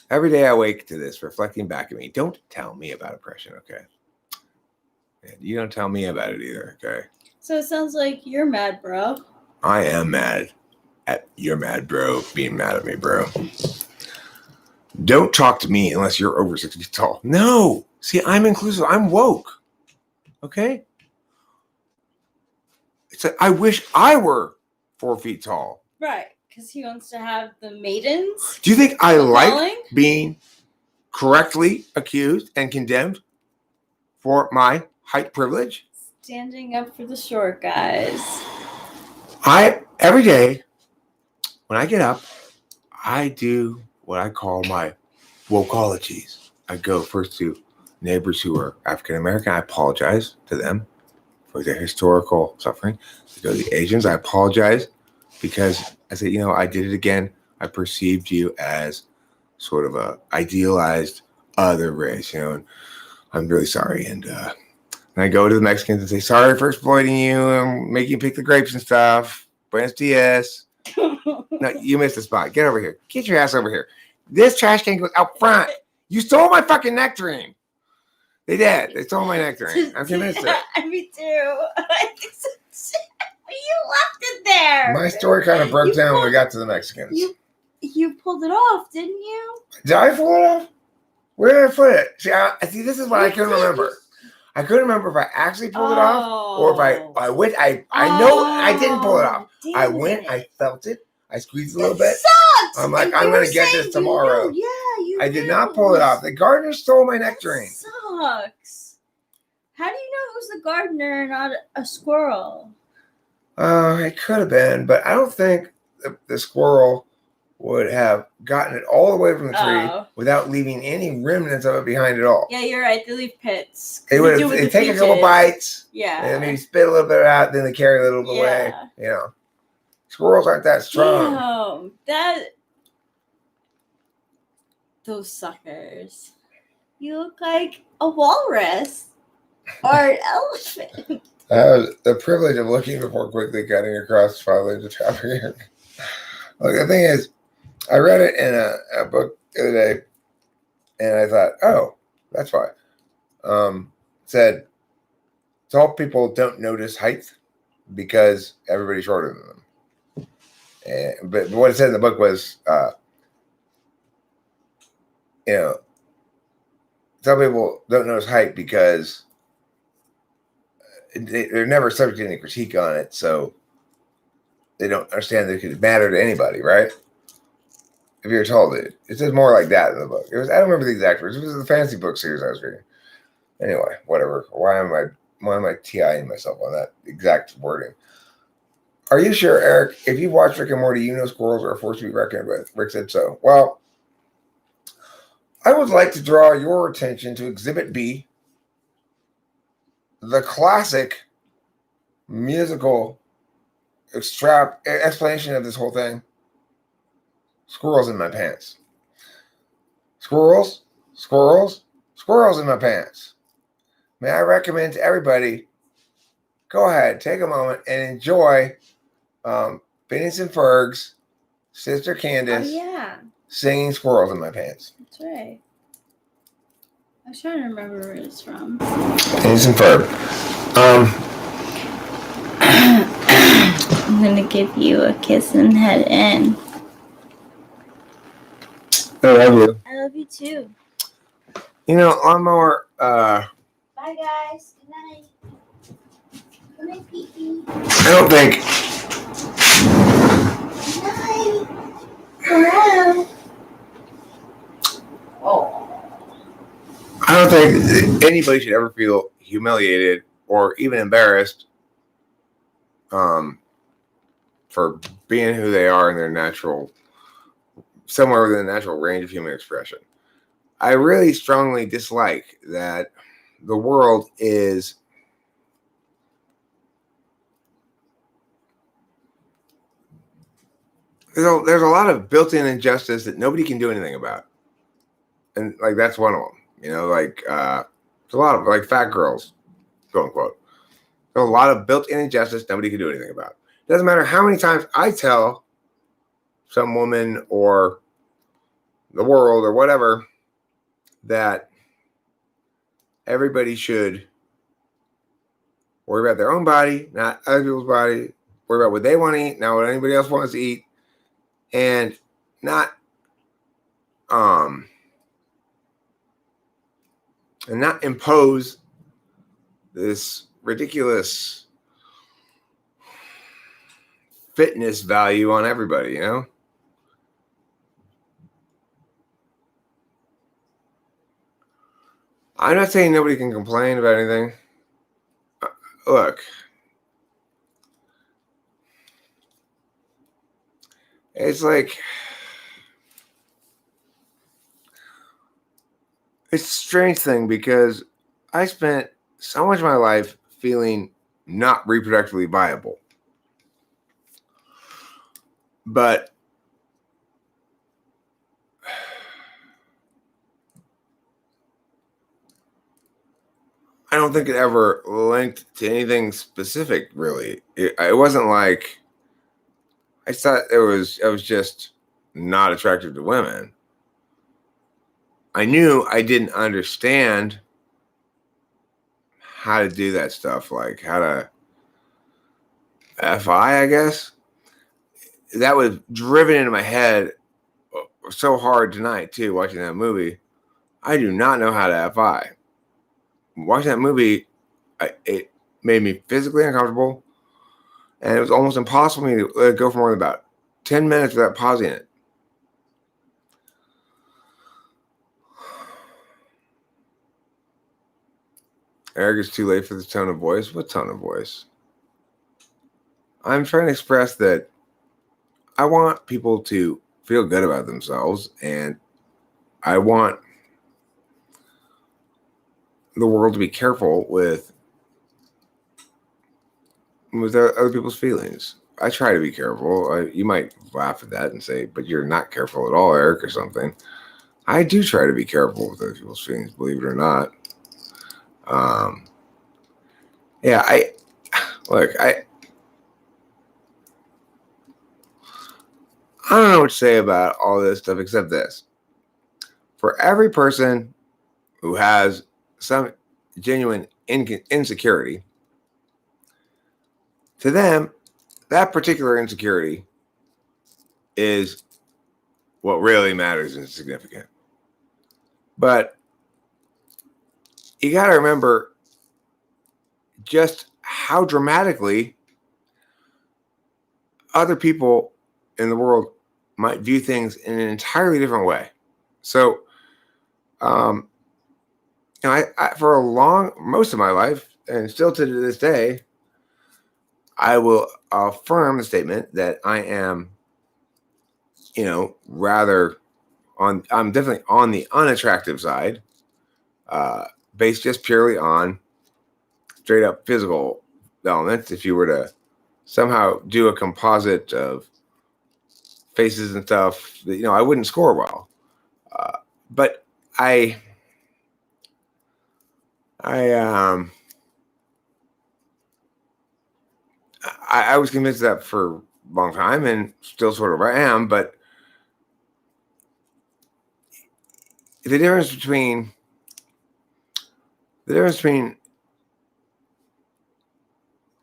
Every day I wake to this, reflecting back at me. Don't tell me about oppression, okay? And you don't tell me about it either, okay? So it sounds like you're mad, bro. I am mad at you're mad, bro, being mad at me, bro. Don't talk to me unless you're over 6 feet tall. No. See, I'm inclusive. I'm woke. Okay? It's like, I wish I were 4 feet tall. Right, because he wants to have the maidens. Do you think I like calling? being correctly accused and condemned for my height privilege? Standing up for the short guys. Every day when I get up, I do what I call my wokologies. I go first to neighbors who are African American. I apologize to them for their historical suffering. I go to the Asians. I apologize because I say, I did it again. I perceived you as sort of a idealized other race, and I'm really sorry. And I go to the Mexicans and say, sorry for exploiting you and making you pick the grapes and stuff. Buenos dias. No, you missed the spot. Get over here. Get your ass over here. This trash can goes out front. You stole my fucking nectarine. They did. They stole my nectarine. I'm convinced of it. Me too. I think so too. You left it there. My story kind of broke down when we got to the Mexicans. You pulled it off, didn't you? Did I pull it off? Where did I put it? See, this is what I couldn't remember. I couldn't remember if I actually pulled it off or if I went. I know I didn't pull it off. I went. I felt it. I squeezed a little bit. Sucks. I'm like, I'm gonna get this tomorrow. I did not pull it off. The gardener stole my nectarine. That sucks. How do you know it was the gardener and not a squirrel? It could have been, but I don't think the squirrel would have gotten it all the way from the tree without leaving any remnants of it behind at all. Yeah, you're right. They leave pits. They take a couple bites. Yeah. And maybe spit a little bit out, then they carry it a little bit away. Squirrels aren't that strong. Damn, those suckers. You look like a walrus or an elephant. I have the privilege of looking before quickly cutting across 5 lanes of traffic here. Look, the thing is, I read it in a book the other day, and I thought, oh, that's why. Said, tall people don't notice height because everybody's shorter than them. But what it said in the book was, some people don't notice height because they're never subject to any critique on it, so they don't understand that it could matter to anybody, right? If you're tall, dude. It says more like that in the book. I don't remember the exact words. It was the fantasy book series I was reading. Anyway, whatever. Why am I TIing myself on that exact wording? Are you sure, Eric? If you watch Rick and Morty, you know squirrels are a force to be reckoned with. Rick said so. Well, I would like to draw your attention to Exhibit B, the classic musical explanation of this whole thing. Squirrels in my pants. Squirrels, squirrels, squirrels in my pants. May I recommend to go ahead, take a moment and enjoy Phineas and Ferg's Sister Candace singing Squirrels in My Pants. That's right. I was trying to remember where it's from. Phineas and Ferb. I'm going to give you a kiss and head in. I love you. I love you too. Lawnmower. Bye, guys. Good night. Good night, Pee-Pee. I don't think. Good night. I don't think anybody should ever feel humiliated or even embarrassed for being who they are in their somewhere within the natural range of human expression. I really strongly dislike that the world is there's a lot of built-in injustice that nobody can do anything about. And that's one of them. There's a lot of fat girls, quote unquote. There's a lot of built-in injustice nobody can do anything about. It doesn't matter how many times I tell some woman or the world or whatever that everybody should worry about their own body, not other people's body, worry about what they want to eat, not what anybody else wants to eat, and not impose this ridiculous fitness value on everybody, you know? I'm not saying nobody can complain about anything. Look, it's like, it's a strange thing because I spent so much of my life feeling not reproductively viable. But I don't think it ever linked to anything specific, really. It wasn't like I thought I was just not attractive to women. I knew I didn't understand how to do that stuff, like how to FI, I guess. That was driven into my head so hard tonight, too, watching that movie. I do not know how to FI. Watching that movie, it made me physically uncomfortable, and it was almost impossible for me to let it go for more than about 10 minutes without pausing it. Eric, it's too late for this tone of voice. What tone of voice? I'm trying to express that I want people to feel good about themselves, and I want the world to be careful with other people's feelings. I try to be careful. You might laugh at that and say, but you're not careful at all, Eric, or something. I do try to be careful with other people's feelings, believe it or not. Yeah, I don't know what to say about all this stuff except this. For every person who has some genuine insecurity, to them, that particular insecurity is what really matters and significant. But you got to remember just how dramatically other people in the world might view things in an entirely different way. So, I for most of my life, and still to this day, I will affirm the statement that I am, rather I'm definitely on the unattractive side, based just purely on straight up physical elements. If you were to somehow do a composite of faces and stuff, I wouldn't score well. But I was convinced of that for a long time, and still sort of I am. But the difference between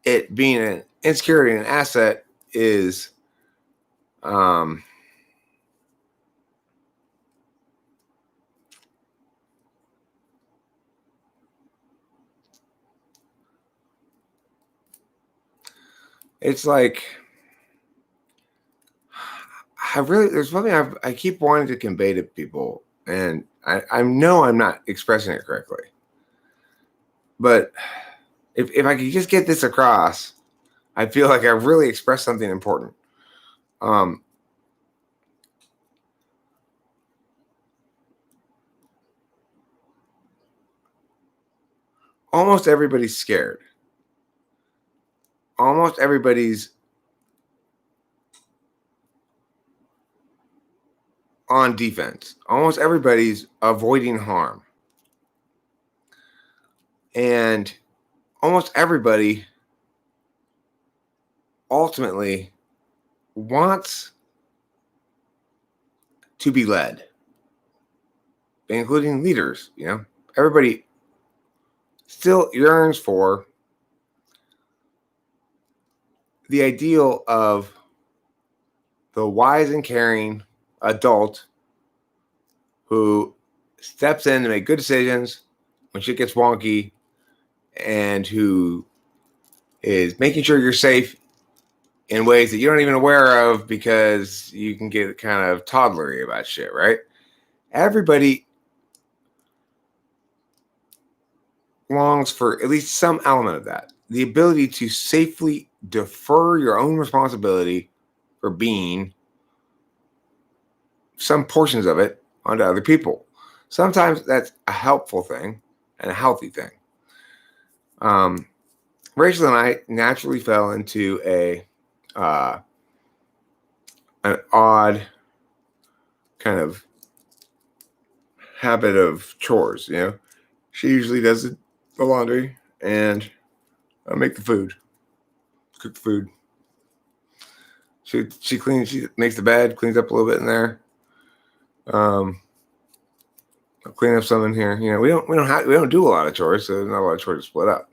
it being an insecurity and an asset is, it's like there's something I keep wanting to convey to people, and I know I'm not expressing it correctly. But if I could just get this across, I feel like I've really expressed something important. Almost everybody's scared. Almost everybody's on defense. Almost everybody's avoiding harm. And almost everybody ultimately wants to be led, including leaders. Everybody still yearns for the ideal of the wise and caring adult who steps in to make good decisions when shit gets wonky, and who is making sure you're safe in ways that you don't even aware of because you can get kind of toddlery about shit, right? Everybody longs for at least some element of that. The ability to safely defer your own responsibility for being some portions of it onto other people. Sometimes that's a helpful thing and a healthy thing. Rachel and I naturally fell into an odd kind of habit of chores. You know, she usually does the laundry, and I make the food, cook the food. She cleans. She makes the bed, cleans up a little bit in there. I'll clean up some in here. You know, we don't do a lot of chores, so there's not a lot of chores to split up.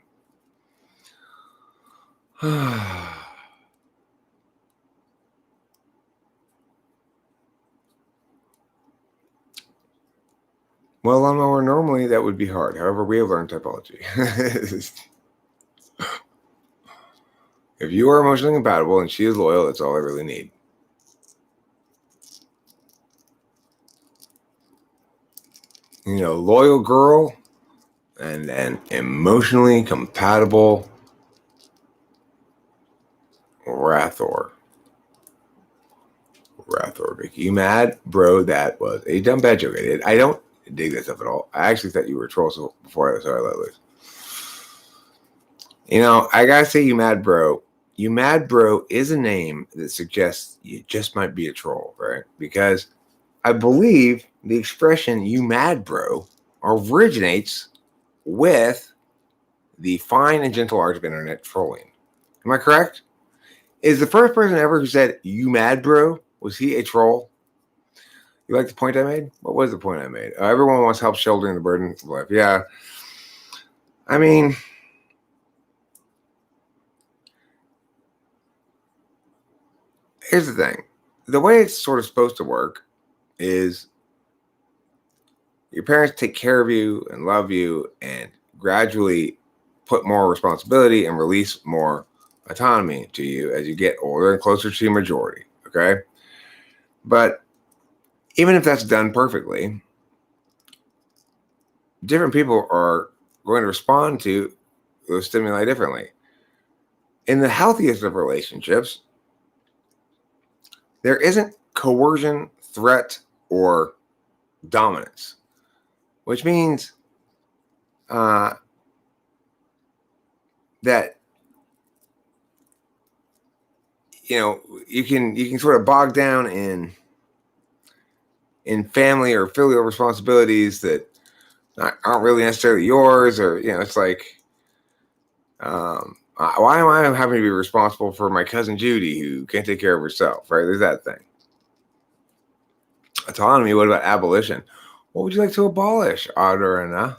Well, lawnmower, normally that would be hard. However, we have learned typology. If you are emotionally compatible and she is loyal, that's all I really need. You know, loyal girl and emotionally compatible Rathor. Vicky. You mad? Bro, that was a dumb bad joke I did. I don't dig that stuff at all. I actually thought you were a troll before I let loose. You know, I gotta say, you mad bro. You mad bro is a name that suggests you just might be a troll, right? Because I believe the expression you mad bro originates with the fine and gentle art of internet trolling. Am I correct? Is the first person ever who said you mad bro, was he a troll? You like the point I made? What was the point I made? Everyone wants help shouldering the burden of life. Yeah. I mean, here's the thing. The way it's sort of supposed to work is your parents take care of you and love you and gradually put more responsibility and release more autonomy to you as you get older and closer to your majority. Okay. But even if that's done perfectly, different people are going to respond to those stimuli differently. In the healthiest of relationships, there isn't coercion, threat, or dominance, which means that you know you can sort of bog down in family or filial responsibilities that aren't really necessarily yours, or you know, it's like why am I having to be responsible for my cousin Judy who can't take care of herself, right? There's that thing. Autonomy. What about abolition? What would you like to abolish, Audrina?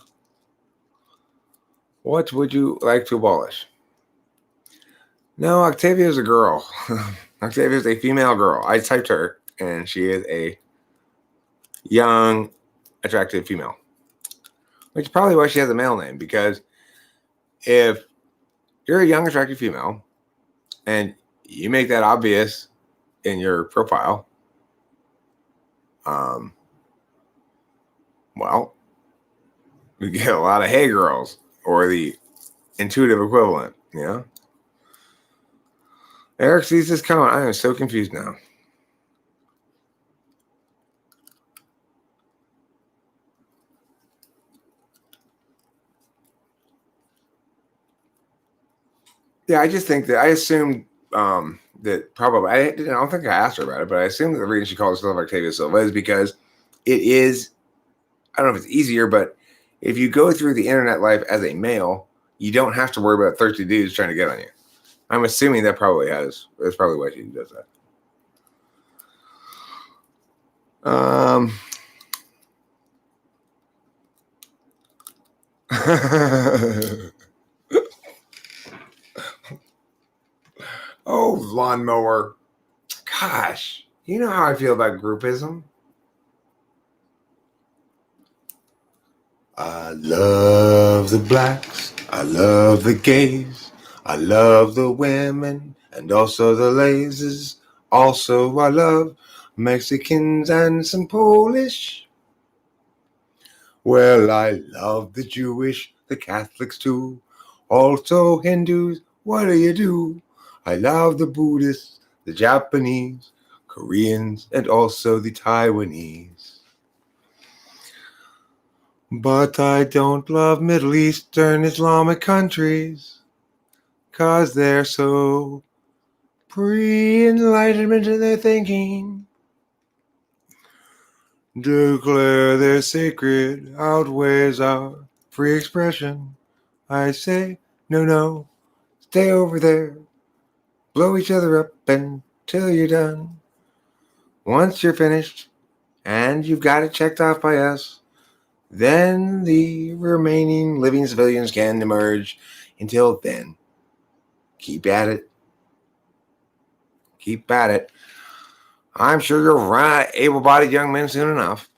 What would you like to abolish? No, Octavia's a girl. Octavia's a female girl. I typed her, and she is a young, attractive female. Which is probably why she has a male name, because if you're a young, attractive female, and you make that obvious in your profile, well, you get a lot of hey girls, or the intuitive equivalent, you know? Eric sees this comment. I am so confused now. Yeah, I just think that I assumed that probably I don't think I asked her about it, but I assumed that the reason she called herself Octavia Silva is because it is, I don't know if it's easier, but if you go through the internet life as a male, you don't have to worry about thirsty dudes trying to get on you. I'm assuming that's probably why she does that. Oh, lawnmower. Gosh, you know how I feel about groupism. I love the blacks. I love the gays. I love the women. and also the lasers. Also, I love Mexicans and some Polish. Well, I love the Jewish, the Catholics too. Also Hindus, what do you do? I love the Buddhists, the Japanese, Koreans, and also the Taiwanese. But I don't love Middle Eastern Islamic countries, 'cause they're so pre-enlightenment in their thinking. Declare their sacred outweighs our free expression. I say, no, stay over there. Blow each other up until you're done. Once you're finished, and you've got it checked off by us, then the remaining living civilians can emerge. Until then, keep at it. Keep at it. I'm sure you'll run out of able-bodied young men soon enough.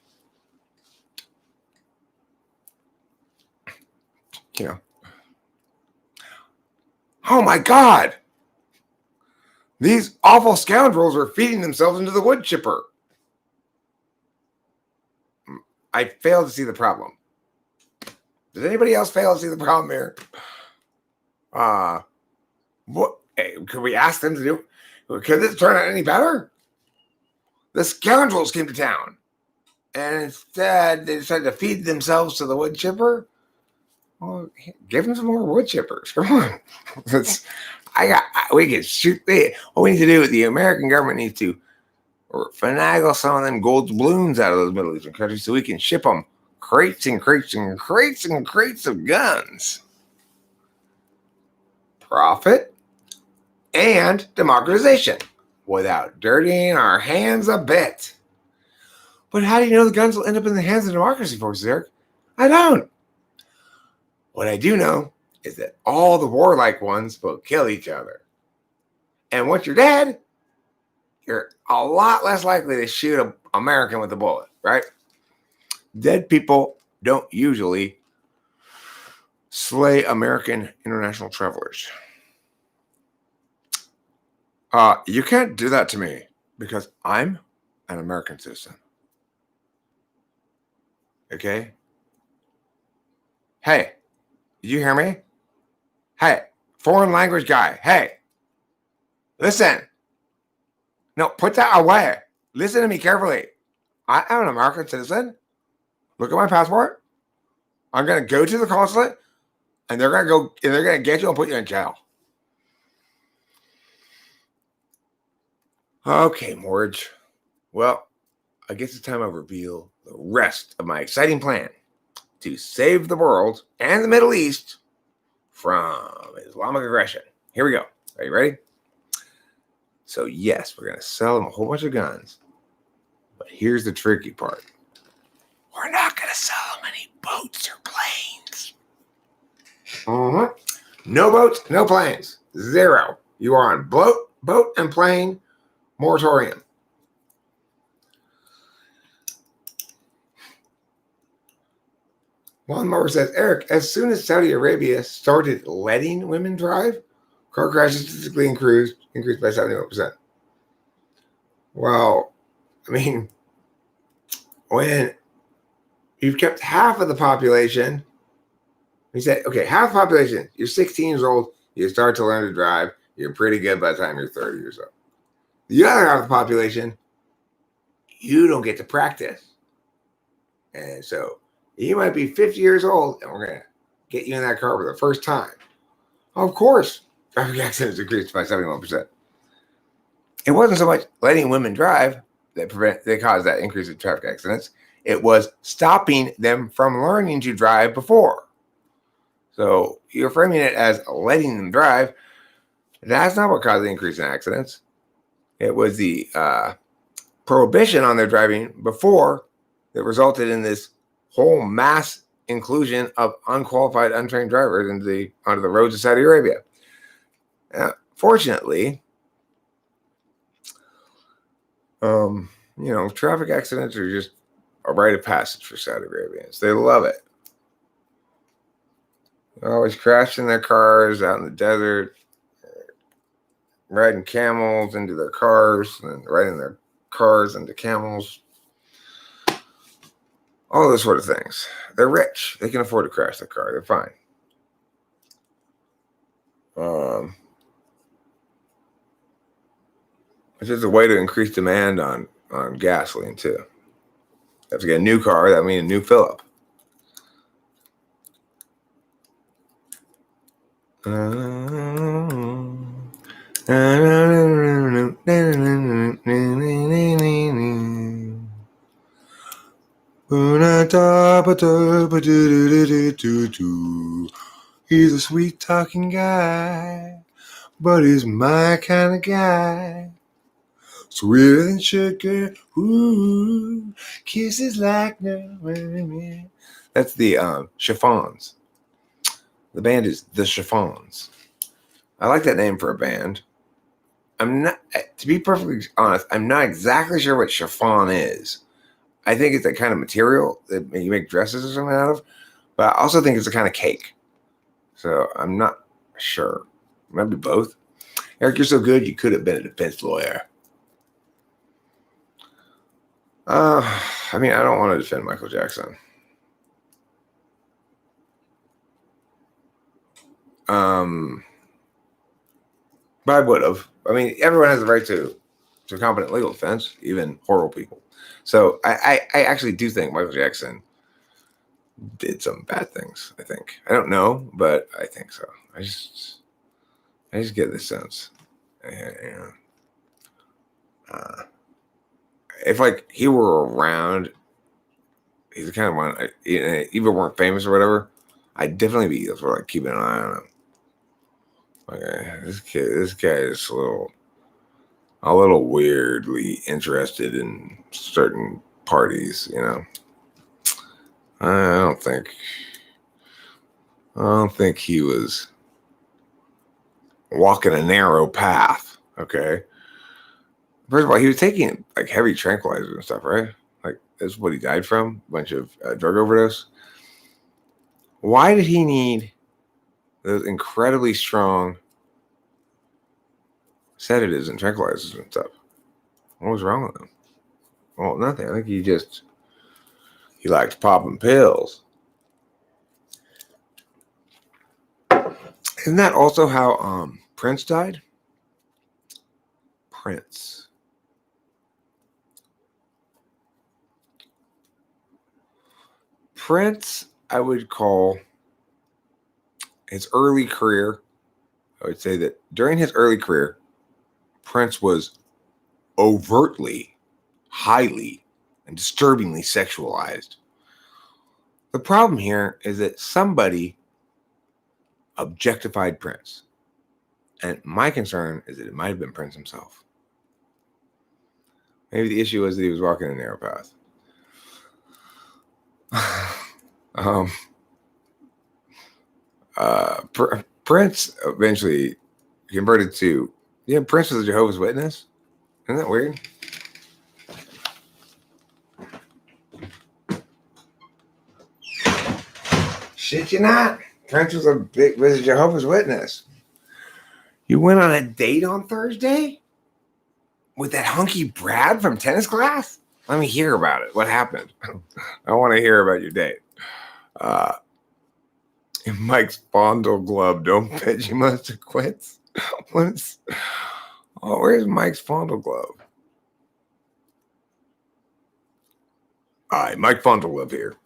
You know. Oh my God! These awful scoundrels are feeding themselves into the wood chipper. I fail to see the problem. Does anybody else fail to see the problem here? What? Hey, could we ask them to do? Could this turn out any better? The scoundrels came to town, and instead they decided to feed themselves to the wood chipper. Well, give them some more wood chippers. Come on. We can shoot. What we need to do, the American government needs to finagle some of them gold balloons out of those Middle Eastern countries so we can ship them crates and crates and crates and crates of guns. Profit and democratization without dirtying our hands a bit. But how do you know the guns will end up in the hands of democracy forces, Eric? I don't. What I do know is that all the warlike ones will kill each other. And once you're dead, you're a lot less likely to shoot an American with a bullet, right? Dead people don't usually slay American international travelers. You can't do that to me because I'm an American citizen. Okay? Hey, did you hear me? Hey, foreign language guy. Hey, listen. No, put that away. Listen to me carefully. I am an American citizen. Look at my passport. I'm going to go to the consulate, and they're going to get you and put you in jail. Okay, Morge. Well, I guess it's time I reveal the rest of my exciting plan to save the world and the Middle East from Islamic aggression. Here we go. Are you ready? So, yes, we're going to sell them a whole bunch of guns. But here's the tricky part. We're not going to sell them any boats or planes. No boats, no planes. Zero. You are on boat and plane moratorium. Lawnmower says, Eric, as soon as Saudi Arabia started letting women drive, car crashes statistically increased by 71%. Well, I mean, when you've kept half of the population, he said, okay, half the population, you're 16 years old, you start to learn to drive, you're pretty good by the time you're 30 years old. The other half of the population, you don't get to practice. And so you might be 50 years old, and we're going to get you in that car for the first time. Of course, traffic accidents increased by 71%. It wasn't so much letting women drive that caused that increase in traffic accidents. It was stopping them from learning to drive before. So you're framing it as letting them drive. That's not what caused the increase in accidents. It was the prohibition on their driving before that resulted in this whole mass inclusion of unqualified, untrained drivers onto the roads of Saudi Arabia. Fortunately, traffic accidents are just a rite of passage for Saudi Arabians. They love it. They're always crashing their cars out in the desert. riding camels into their cars and riding their cars into camels. All those sort of things. They're rich. They can afford to crash their car. They're fine. It's just a way to increase demand on gasoline too. You have to get a new car. That means a new fill up. He's a sweet talking guy, but he's my kind of guy. Sweeter than sugar, ooh, kisses like no. That's the Chiffons. The band is the Chiffons. I like that name for a band. I'm not, to be perfectly honest, I'm not exactly sure what chiffon is. I think it's a kind of material that you make dresses or something out of, but I also think it's a kind of cake. So I'm not sure. Maybe both. Eric, you're so good, you could have been a defense lawyer. I mean, I don't want to defend Michael Jackson. But I would have. I mean, everyone has the right to competent legal defense, even horrible people. So I actually do think Michael Jackson did some bad things. I think. I don't know, but I think so. I just get this sense. If like he were around, he's the kind of one. Even weren't famous or whatever, I'd definitely be sort of like keeping an eye on him. Okay, this guy is a little weirdly interested in certain parties, you know. I don't think he was walking a narrow path. Okay. First of all, he was taking like heavy tranquilizers and stuff, right? Like that's what he died from, a bunch of drug overdose. Why did he need those incredibly strong sedatives and tranquilizers and stuff? What was wrong with him? Well, nothing. I think he liked popping pills. Isn't that also how Prince died? Prince. Prince, I would call his early career. I would say that during his early career, Prince was overtly, highly, and disturbingly sexualized. The problem here is that somebody objectified Prince. And my concern is that it might have been Prince himself. Maybe the issue was that he was walking a narrow path. Prince eventually converted to, Prince was a Jehovah's Witness. Isn't that weird? Shit, you not. Prince was a Jehovah's Witness. You went on a date on Thursday with that hunky Brad from tennis class? Let me hear about it. What happened? I want to hear about your date. Mike's fondle glove. Don't bet you must have quits. Where's Mike's fondle glove? Hi, Mike Fondle glove here.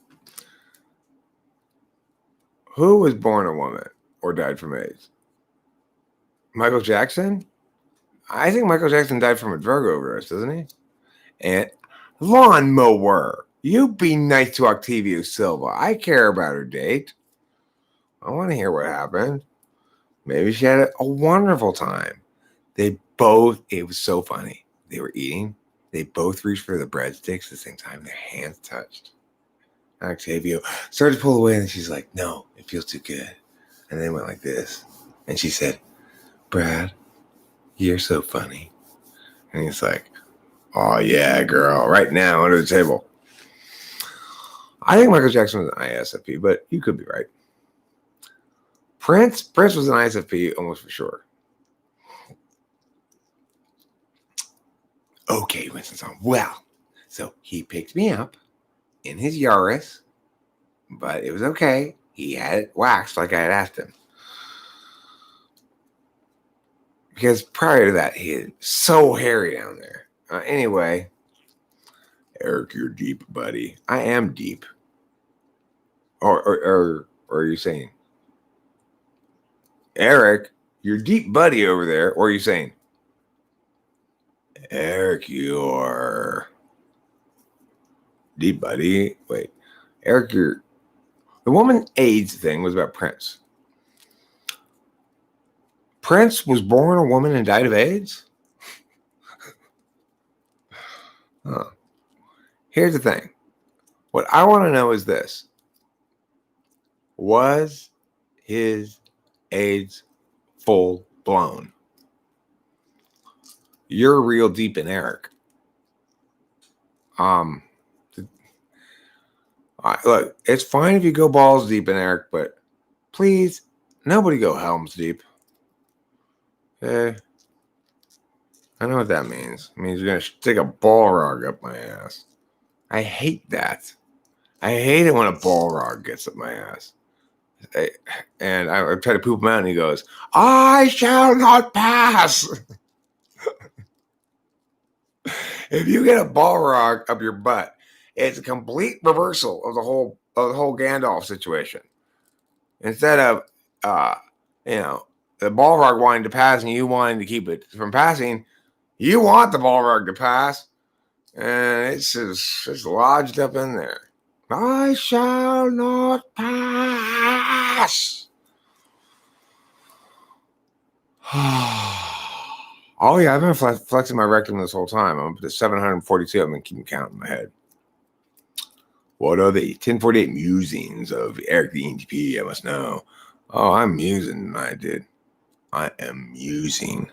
Who was born a woman or died from AIDS? Michael Jackson? I think Michael Jackson died from a drug overdose, doesn't he? And lawnmower. You be nice to Octavia Silva. I care about her date. I want to hear what happened. Maybe she had a wonderful time. It was so funny. They were eating. They both reached for the breadsticks at the same time. Their hands touched. Octavia started to pull away, and she's like, no, it feels too good. And then went like this. And she said, Brad, you're so funny. And he's like, oh, yeah, girl, right now under the table. I think Michael Jackson was an ISFP, but you could be right. Prince was an ISFP almost for sure. Okay, Winston. Well, so he picked me up in his Yaris, but it was okay. He had it waxed like I had asked him. Because prior to that, he had so hairy down there. Anyway, Eric, you're deep, buddy. I am deep. Or are you saying, Eric, you're deep, buddy, over there? Or are you saying, Eric, you're deep, buddy? Wait, Eric, you're. The woman AIDS thing was about Prince. Prince was born a woman and died of AIDS? Huh. Here's the thing. What I want to know is this. Was his AIDS full blown? You're real deep in Eric. Look, it's fine if you go balls deep in Eric, but please, nobody go helms deep. I know what that means. It means you're going to stick a Balrog up my ass. I hate that. I hate it when a Balrog gets up my ass. And I try to poop him out, and he goes, I shall not pass. If you get a Balrog up your butt, it's a complete reversal of the whole Gandalf situation. Instead of the Balrog wanting to pass and you wanting to keep it from passing, you want the Balrog to pass, and it's just lodged up in there. I shall not pass. Oh yeah, I've been flexing my rectum this whole time. I'm up to 742. I've been keeping count in my head. What are the 1048 musings of Eric the ENTP? I must know. Oh, I'm musing, I did. I am musing.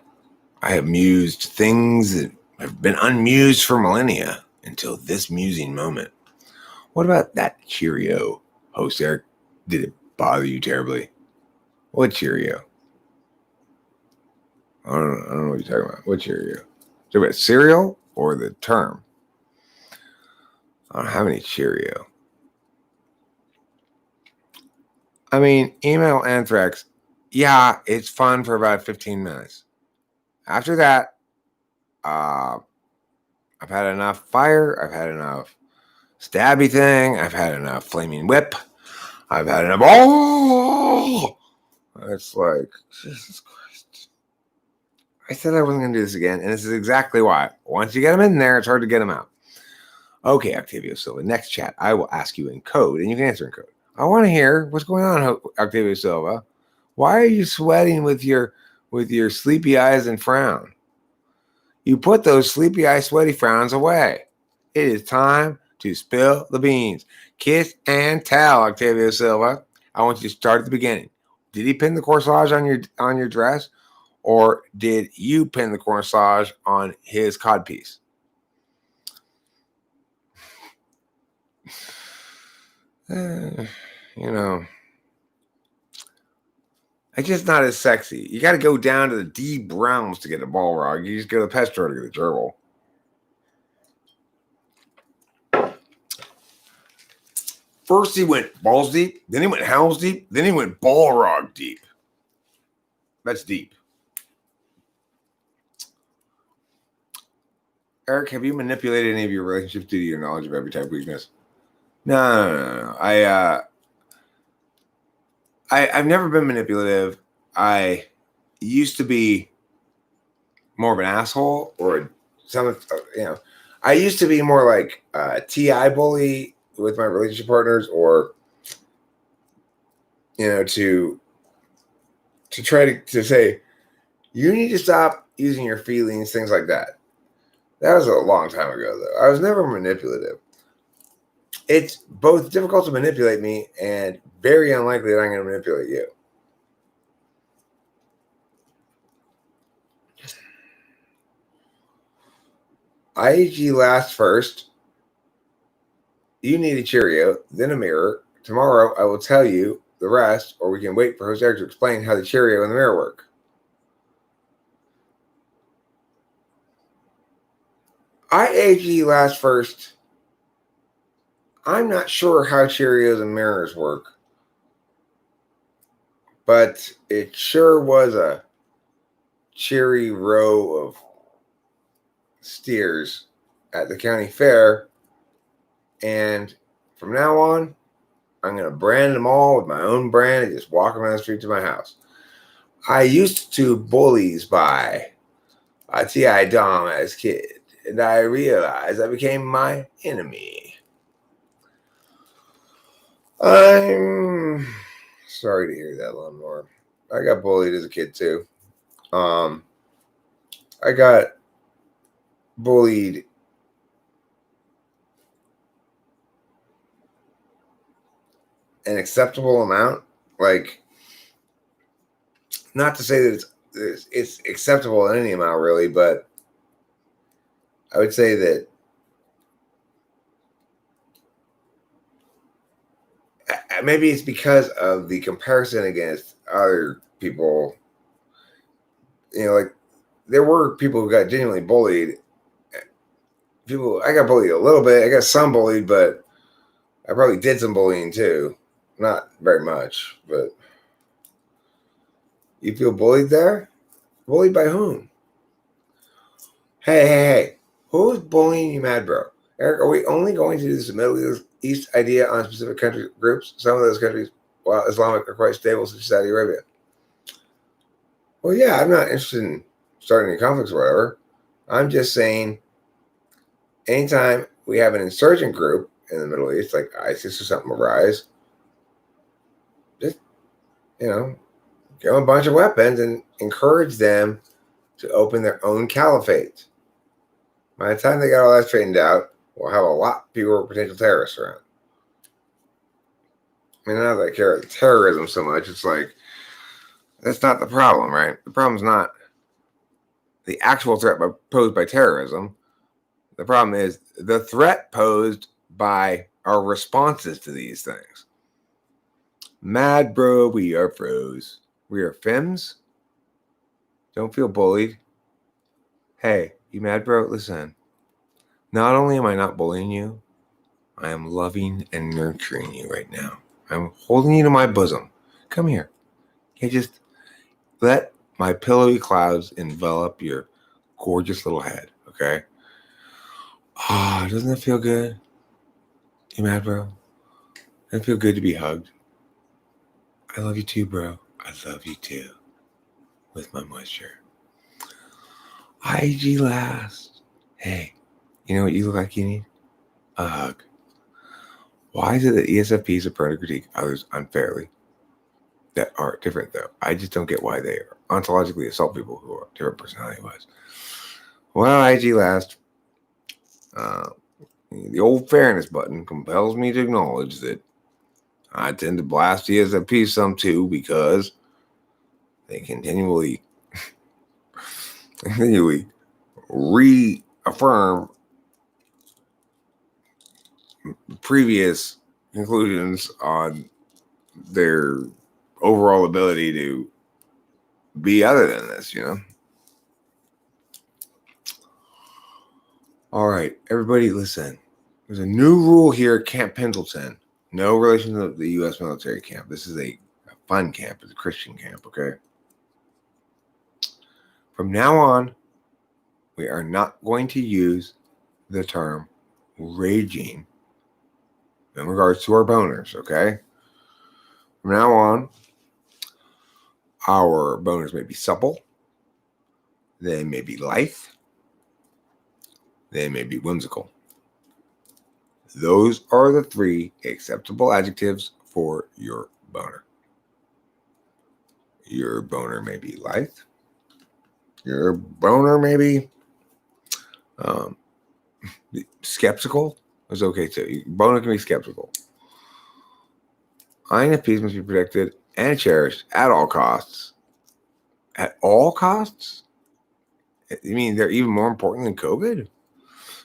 I have mused things that have been unmused for millennia until this musing moment. What about that Cheerio, host Eric? Did it bother you terribly? What Cheerio? I don't know what you're talking about. What Cheerio? Talking about cereal or the term? I don't have any Cheerio. I mean, email anthrax. Yeah, it's fun for about 15 minutes. After that, I've had enough fire. I've had enough stabby thing. I've had enough flaming whip. I've had enough. Oh! It's like, Jesus Christ. I said I wasn't going to do this again, and this is exactly why. Once you get them in there, it's hard to get them out. Okay, Octavio Silva. Next chat, I will ask you in code, and you can answer in code. I want to hear what's going on, Octavio Silva. Why are you sweating with your sleepy eyes and frown? You put those sleepy eye, sweaty frowns away. It is time to spill the beans. Kiss and tell, Octavio Silva. I want you to start at the beginning. Did he pin the corsage on your dress, or did you pin the corsage on his codpiece? It's just not as sexy. You got to go down to the deep realms to get a Balrog. You just go to the pet store to get a gerbil. First he went balls deep, then he went helms deep, then he went Balrog deep. That's deep. Eric, have you manipulated any of your relationships due to your knowledge of every type of weakness? No. I've never been manipulative. I used to be more of an asshole, or I used to be more like a TI bully with my relationship partners, or to try to say, you need to stop using your feelings, things like that. That was a long time ago, though. I was never manipulative. It's both difficult to manipulate me and very unlikely that I'm going to manipulate you. IAG lasts first. You need a Cheerio, then a mirror. Tomorrow I will tell you the rest, or we can wait for host Eric to explain how the Cheerio and the mirror work. IAG last first. I'm not sure how Cheerios and Mariners work, but it sure was a cheery row of steers at the county fair. And from now on, I'm going to brand them all with my own brand and just walk around the street to my house. I used to bullies by a T.I. Dom as kid, and I realized I became my enemy. I'm sorry to hear that, lawnmower. I got bullied as a kid too. I got bullied an acceptable amount. Like, not to say that it's acceptable in any amount, really, but I would say that maybe it's because of the comparison against other people. Like there were people who got genuinely bullied. I got bullied a little bit. I got some bullied, but I probably did some bullying too. Not very much, but you feel bullied there? Bullied by whom? Hey. Who's bullying you, mad bro? Eric, are we only going to do this Middle East idea on specific country groups? Some of those countries, while Islamic, are quite stable, such as Saudi Arabia. Well, yeah, I'm not interested in starting any conflicts or whatever. I'm just saying anytime we have an insurgent group in the Middle East, like ISIS or something, arise, just, give them a bunch of weapons and encourage them to open their own caliphate. By the time they got all that straightened out, we'll have a lot fewer potential terrorists around. I mean, not that I care about terrorism so much. It's like, that's not the problem, right? The problem's not the actual threat posed by terrorism. The problem is the threat posed by our responses to these things. Mad bro, we are froze. We are femmes. Don't feel bullied. Hey, you mad bro? Listen. Not only am I not bullying you, I am loving and nurturing you right now. I'm holding you to my bosom. Come here. Okay, just let my pillowy clouds envelop your gorgeous little head, okay? Doesn't it feel good? You mad, bro? Doesn't it feel good to be hugged? I love you too, bro. I love you too. With my moisture. IG last. Hey, you know what you look like you need? A hug. Why is it that ESFPs are prone to critique others unfairly that are different, though? I just don't get why they ontologically assault people who are different personality-wise. Well, IG last. The old fairness button compels me to acknowledge that I tend to blast ESFPs some too because they continually reaffirm previous conclusions on their overall ability to be other than this, All right, everybody listen. There's a new rule here at Camp Pendleton. No relation to the U.S. military camp. This is a fun camp. It's a Christian camp, okay? From now on, we are not going to use the term raging in regards to our boners, okay? From now on, our boners may be supple, they may be lithe, they may be whimsical. Those are the 3 acceptable adjectives for your boner. Your boner may be lithe. Your boner may be skeptical. Is okay too. Boner can be skeptical. INFPs must be protected and cherished at all costs. At all costs? You mean they're even more important than COVID?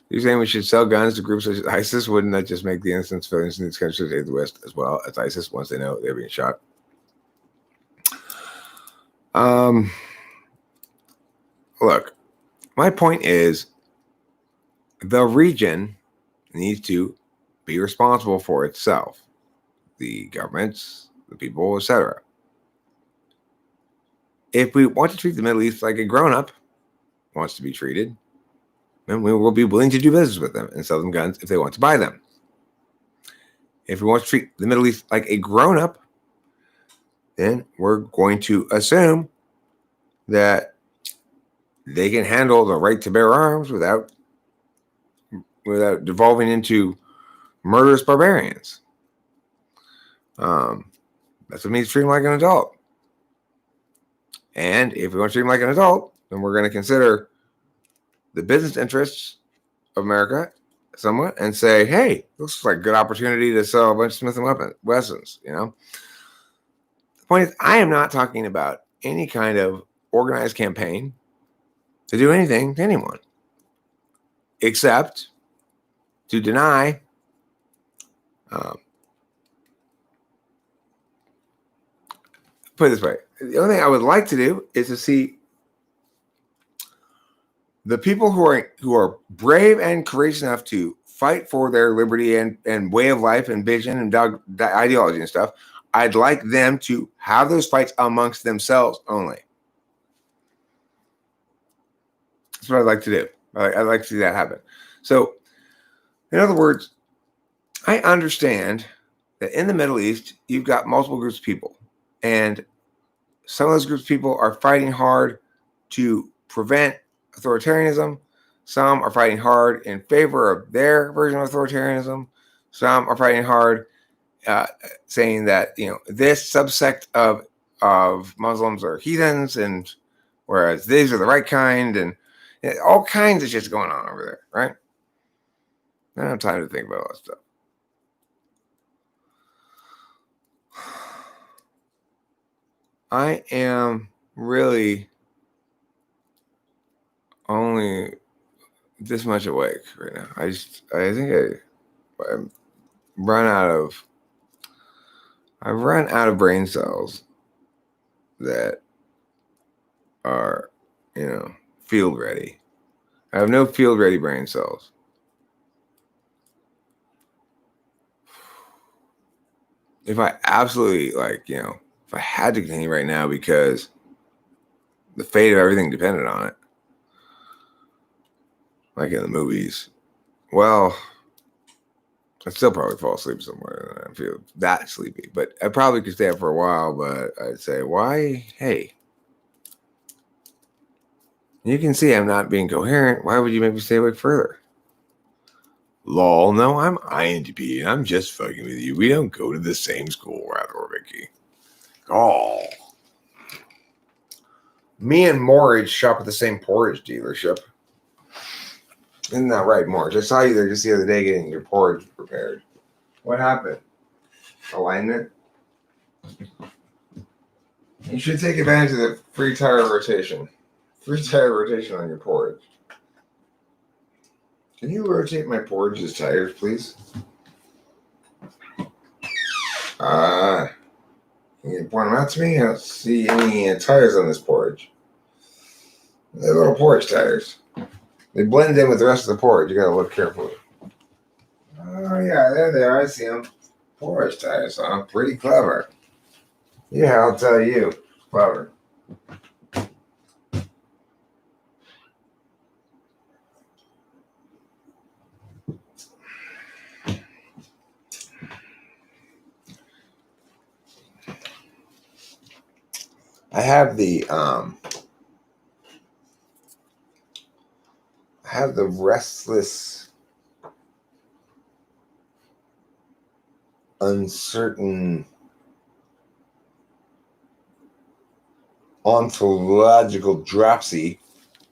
You're saying we should sell guns to groups such as ISIS? Wouldn't that just make the innocent civilians in these countries of the West as well as ISIS once they know they're being shot? Look, my point is the region needs to be responsible for itself. The governments, the people, etc. If we want to treat the Middle East like a grown-up wants to be treated, then we will be willing to do business with them and sell them guns if they want to buy them. If we want to treat the Middle East like a grown-up, then we're going to assume that they can handle the right to bear arms without devolving into murderous barbarians. That's what it means to treat them like an adult. And if we want to treat them like an adult, then we're going to consider the business interests of America somewhat and say, hey, looks like a good opportunity to sell a bunch of Smith & Wessons, you know? The point is, I am not talking about any kind of organized campaign to do anything to anyone except to deny put it this way. The only thing I would like to do is to see the people who are brave and courageous enough to fight for their liberty and way of life and vision and ideology and stuff. I'd like them to have those fights amongst themselves only. That's what I'd like to do. I'd like to see that happen. So, in other words, I understand that in the Middle East, you've got multiple groups of people. And some of those groups of people are fighting hard to prevent authoritarianism. Some are fighting hard in favor of their version of authoritarianism. Some are fighting hard saying that, you know, this subsect of Muslims are heathens, and whereas these are the right kind, and all kinds of shit's going on over there, right? I don't have time to think about all that stuff. I am really only this much awake right now. I think I've run out of brain cells that are, you know, field ready. I have no field ready brain cells. If I absolutely, like, you know, if I had to continue right now because the fate of everything depended on it, like in the movies, well, I'd still probably fall asleep somewhere and I feel that sleepy. But I probably could stay up for a while, but I'd say, why? Hey, you can see I'm not being coherent. Why would you make me stay awake further? Lol, no, I'm INTP and I'm just fucking with you. We don't go to the same school, rather, Vicky. Oh. Me and Morridge shop at the same porridge dealership. Isn't that right, Morridge? I saw you there just the other day getting your porridge prepared. What happened? Alignment? You should take advantage of the free tire rotation. Free tire rotation on your porridge. Can you rotate my porridge's tires, please? Can you point them out to me? I don't see any tires on this porridge. They're little porridge tires. They blend in with the rest of the porridge. You gotta look carefully. Oh yeah, there they are. I see them. Porridge tires, huh? Pretty clever. Yeah, I'll tell you. Clever. I have the restless, uncertain, ontological dropsy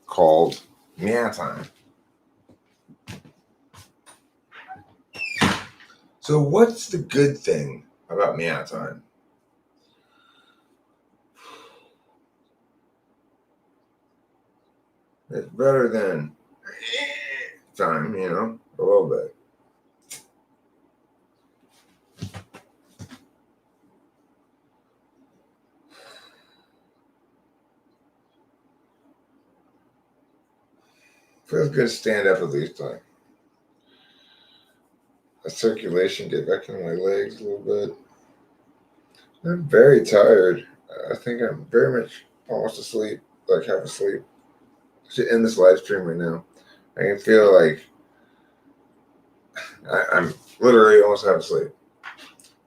called meow time. So what's the good thing about meow time? It's better than time, you know, a little bit. Feels good to stand up at least time. circulation get back into my legs a little bit. I'm very tired. I think I'm very much almost asleep, like half asleep. I should end this live stream right now. I can feel like I'm literally almost half asleep.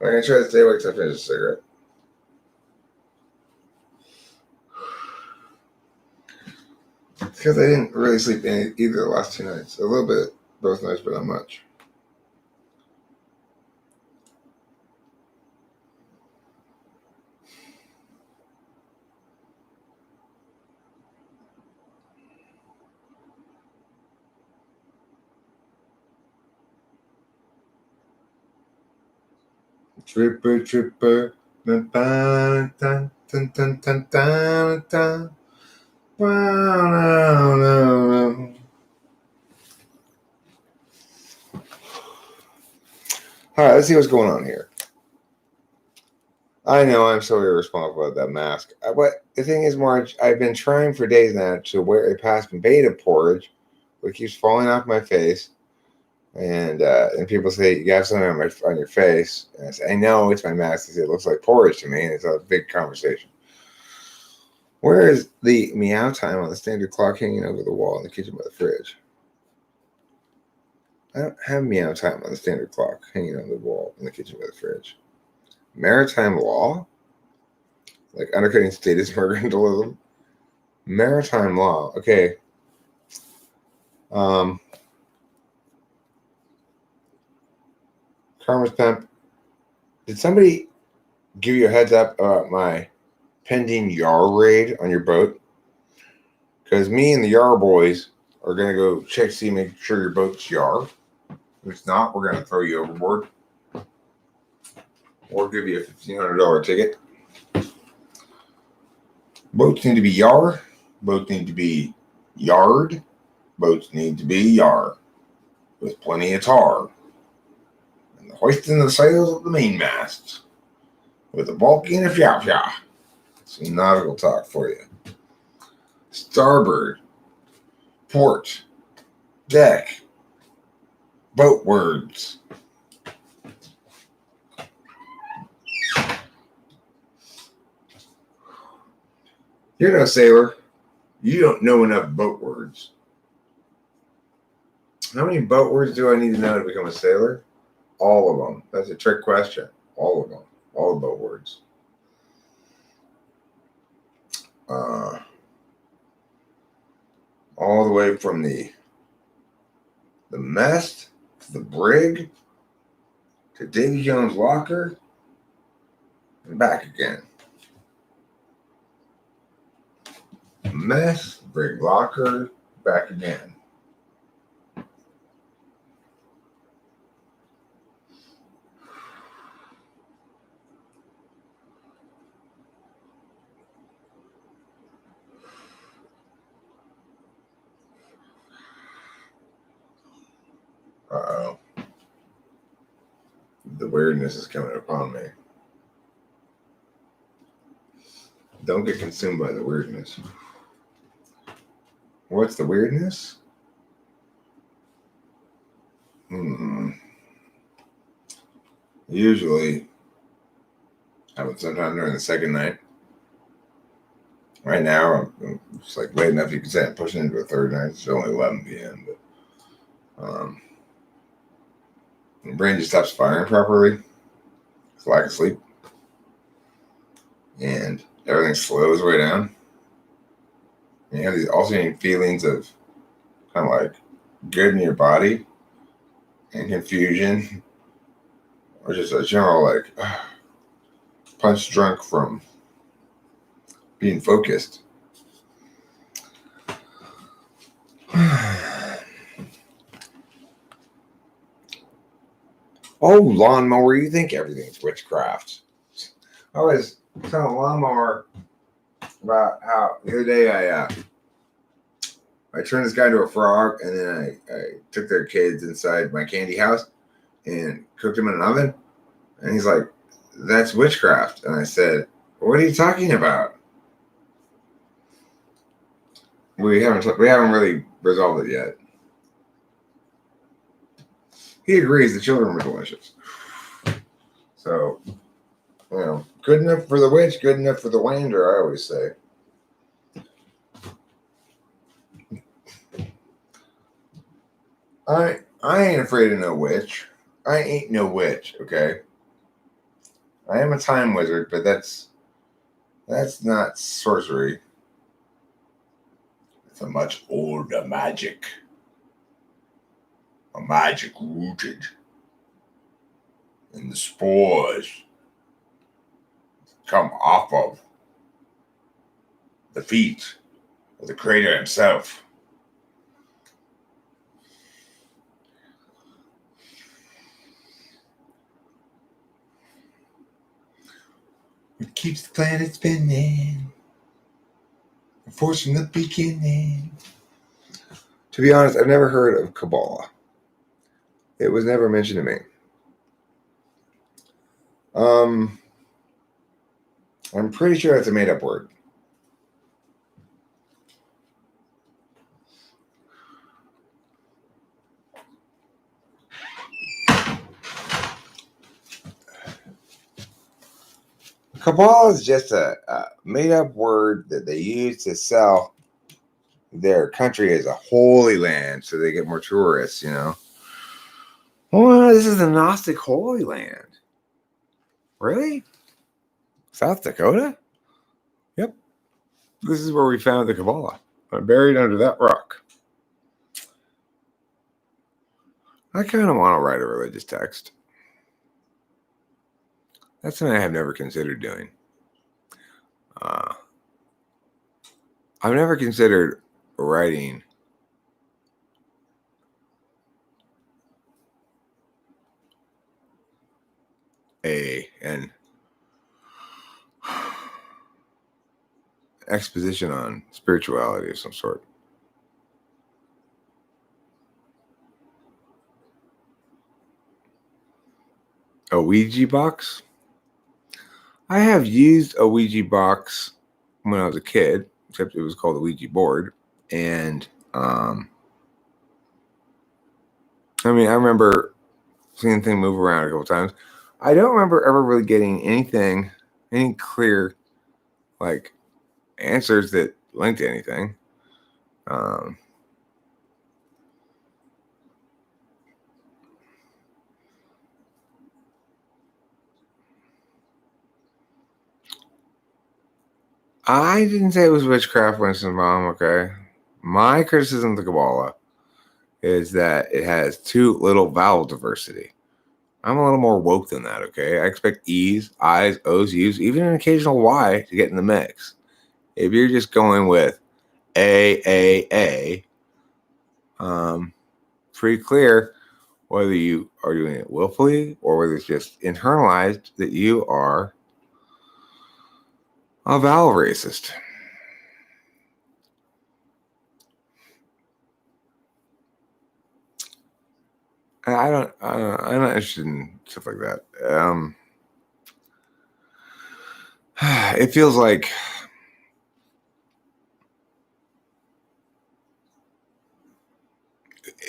I'm going to try to stay awake till I finish a cigarette. It's because I didn't really sleep either the last 2 nights. A little bit both nights, but not much. Tripper, dun, dun, dun, dun, dun, dun, dun, dun. Wow, no. All right, let's see what's going on here. I know I'm so irresponsible about that mask. But the thing is, Marge, I've been trying for days now to wear a past beta porridge, but it keeps falling off my face. And people say, you got something on your face. And I say, I know, it's my mask. They say, it looks like porridge to me. And it's a big conversation. Where is the meow time on the standard clock hanging over the wall in the kitchen by the fridge? I don't have meow time on the standard clock hanging on the wall in the kitchen by the fridge. Maritime law? Like undercutting status mercantilism? Maritime law. Okay. Karma's Pimp. Did somebody give you a heads up about my pending Yar raid on your boat? Because me and the Yar boys are going to go check to see, make sure your boat's Yar. If it's not, we're going to throw you overboard. Or give you a $1,500 ticket. Boats need to be Yar. Boats need to be Yard. Boats need to be Yar. With plenty of tar. And the hoisting the sails of the mainmast. With a bulky and a fya-fya. Some nautical talk for you. Starboard. Port. Deck. Boat words. You're no sailor. You don't know enough boat words. How many boat words do I need to know to become a sailor? All of them. That's a trick question. All of them. All the boat words. All the way from the mast to the brig to Davy Jones' locker and back again. Mess, brig, locker, back again. Uh-oh. The weirdness is coming upon me. Don't get consumed by the weirdness. What's the weirdness? Usually happens sometime during the second night. Right now, I'm just like late enough you can say I'm pushing into a third night. It's only 11 p.m. But the brain just stops firing properly. It's lack of sleep. And everything slows way down. And you have these alternating feelings of kind of like good in your body and confusion. Or just a general like punch drunk from being focused. Oh, lawnmower, you think everything's witchcraft. I was telling a lawnmower about how the other day I turned this guy into a frog, and then I took their kids inside my candy house and cooked them in an oven. And he's like, that's witchcraft. And I said, what are you talking about? We haven't really resolved it yet. He agrees the children were delicious. So, good enough for the witch, good enough for the wander, I always say. I ain't afraid of no witch. I ain't no witch, okay? I am a time wizard, but that's not sorcery. It's a much older magic. A magic rooted in the spores come off of the feet of the creator himself. It keeps the planet spinning, forcing the beginning. To be honest, I've never heard of Kabbalah. It was never mentioned to me. I'm pretty sure it's a made-up word. Kabbalah is just a made-up word that they use to sell their country as a holy land, so they get more tourists. Oh, this is the Gnostic Holy Land. Really? South Dakota? Yep. This is where we found the Kabbalah. Buried under that rock. I kind of want to write a religious text. That's something I have never considered doing. I've never considered writing an exposition on spirituality of some sort. A Ouija box? I have used a Ouija box when I was a kid, except it was called a Ouija board. And I remember seeing the thing move around a couple times. I don't remember ever really getting any clear answers that linked to anything. I didn't say it was witchcraft, Winston Mom, okay? My criticism of the Kabbalah is that it has too little vowel diversity. I'm a little more woke than that, okay? I expect E's, I's, O's, U's, even an occasional Y to get in the mix. If you're just going with A, pretty clear whether you are doing it willfully or whether it's just internalized that you are a vowel racist. I'm not interested in stuff like that. It feels like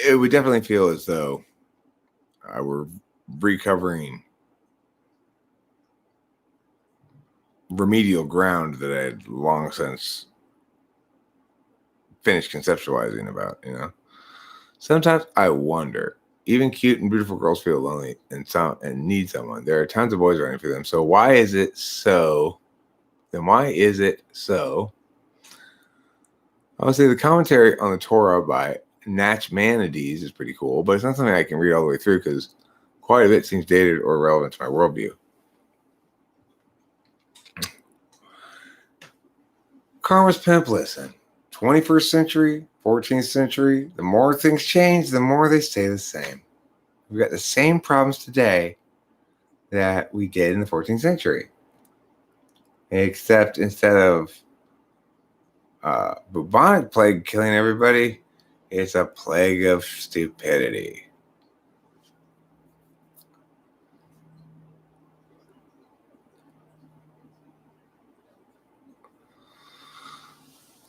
it would definitely feel as though I were recovering remedial ground that I had long since finished conceptualizing about, Sometimes I wonder, even cute and beautiful girls feel lonely and need someone. There are tons of boys running for them. So why is it so? Then why is it so? I would say the commentary on the Torah by Nachmanides is pretty cool, but it's not something I can read all the way through because quite a bit seems dated or irrelevant to my worldview. Karma's pimp, listen. 21st century, 14th century, the more things change, the more they stay the same. We've got the same problems today that we did in the 14th century. Except instead of bubonic plague killing everybody, it's a plague of stupidity.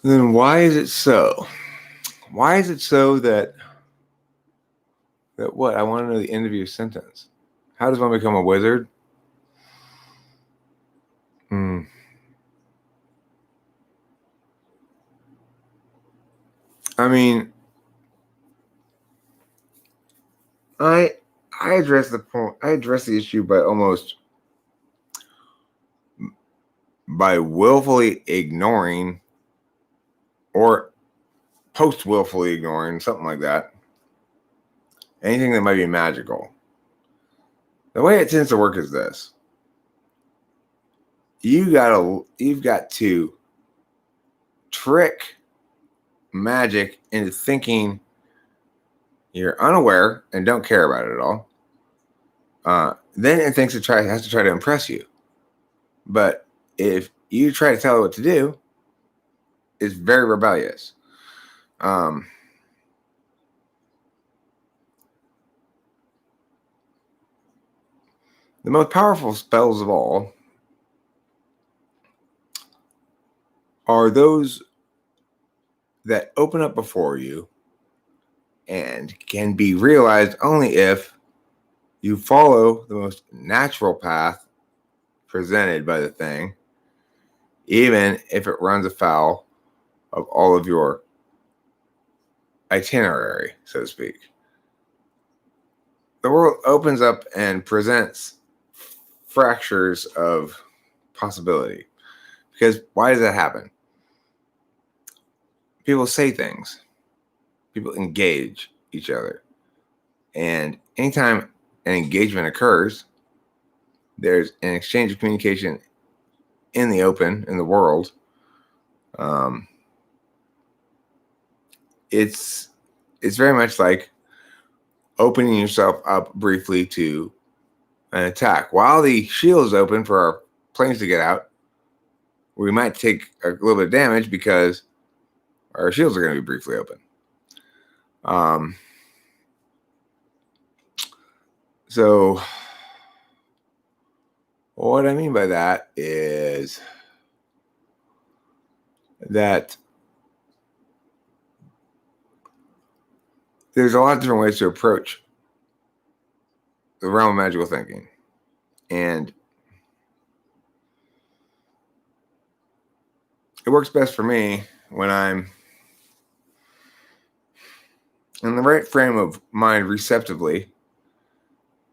Then why is it so? Why is it so that That what? I want to know the end of your sentence. How does one become a wizard? I mean, I address the point. I address the issue by willfully ignoring or post willfully ignoring something like that. Anything that might be magical. The way it tends to work is this: you've got to trick magic into thinking you're unaware and don't care about it at all. Then it thinks it has to try to impress you. But if you try to tell it what to do, it's very rebellious. The most powerful spells of all are those that open up before you and can be realized only if you follow the most natural path presented by the thing, even if it runs afoul of all of your itinerary, so to speak. The world opens up and presents fractures of possibility. Because why does that happen? People say things. People engage each other. And anytime an engagement occurs, there's an exchange of communication in the open, in the world. It's very much like opening yourself up briefly to an attack. While the shield is open for our planes to get out, we might take a little bit of damage because our shields are going to be briefly open. So what I mean by that is that there's a lot of different ways to approach the realm of magical thinking. And it works best for me when I'm in the right frame of mind receptively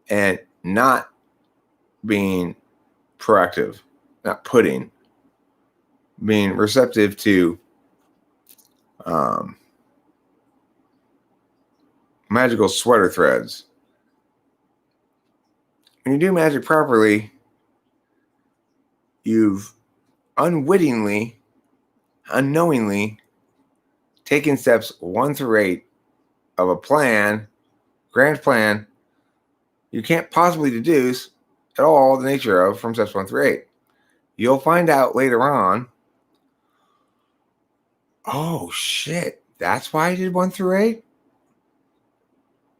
and not being proactive, not being receptive to magical sweater threads. When you do magic properly, you've unknowingly taken steps 1 through 8 of a grand plan you can't possibly deduce at all the nature of from steps 1 through 8. You'll find out later on, oh shit, that's why I did 1 through 8?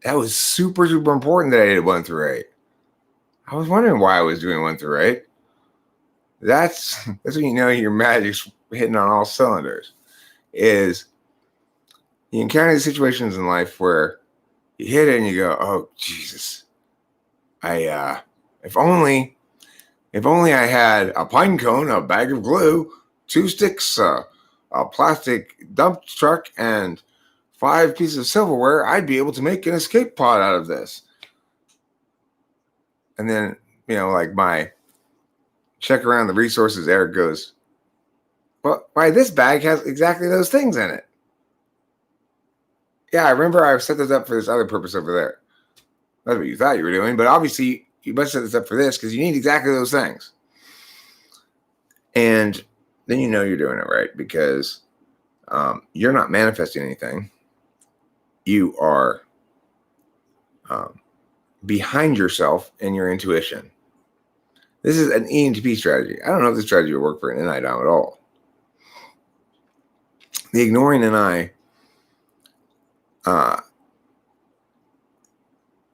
That was super, super important that I did 1 through 8. I was wondering why I was doing 1 through 8. That's when you know your magic's hitting on all cylinders. Is you encounter these situations in life where you hit it and you go, oh Jesus, if only I had a pine cone, a bag of glue, 2 sticks, a plastic dump truck, and 5 pieces of silverware, I'd be able to make an escape pod out of this. And then, like my check around the resources, Eric goes, well, why this bag has exactly those things in it. Yeah, I remember I set this up for this other purpose over there. That's what you thought you were doing, but obviously you must set this up for this because you need exactly those things. And then you know you're doing it right because you're not manifesting anything. You are behind yourself and your intuition. This is an ENTP strategy. I don't know if this strategy would work for an NI dom at all. The ignoring NI,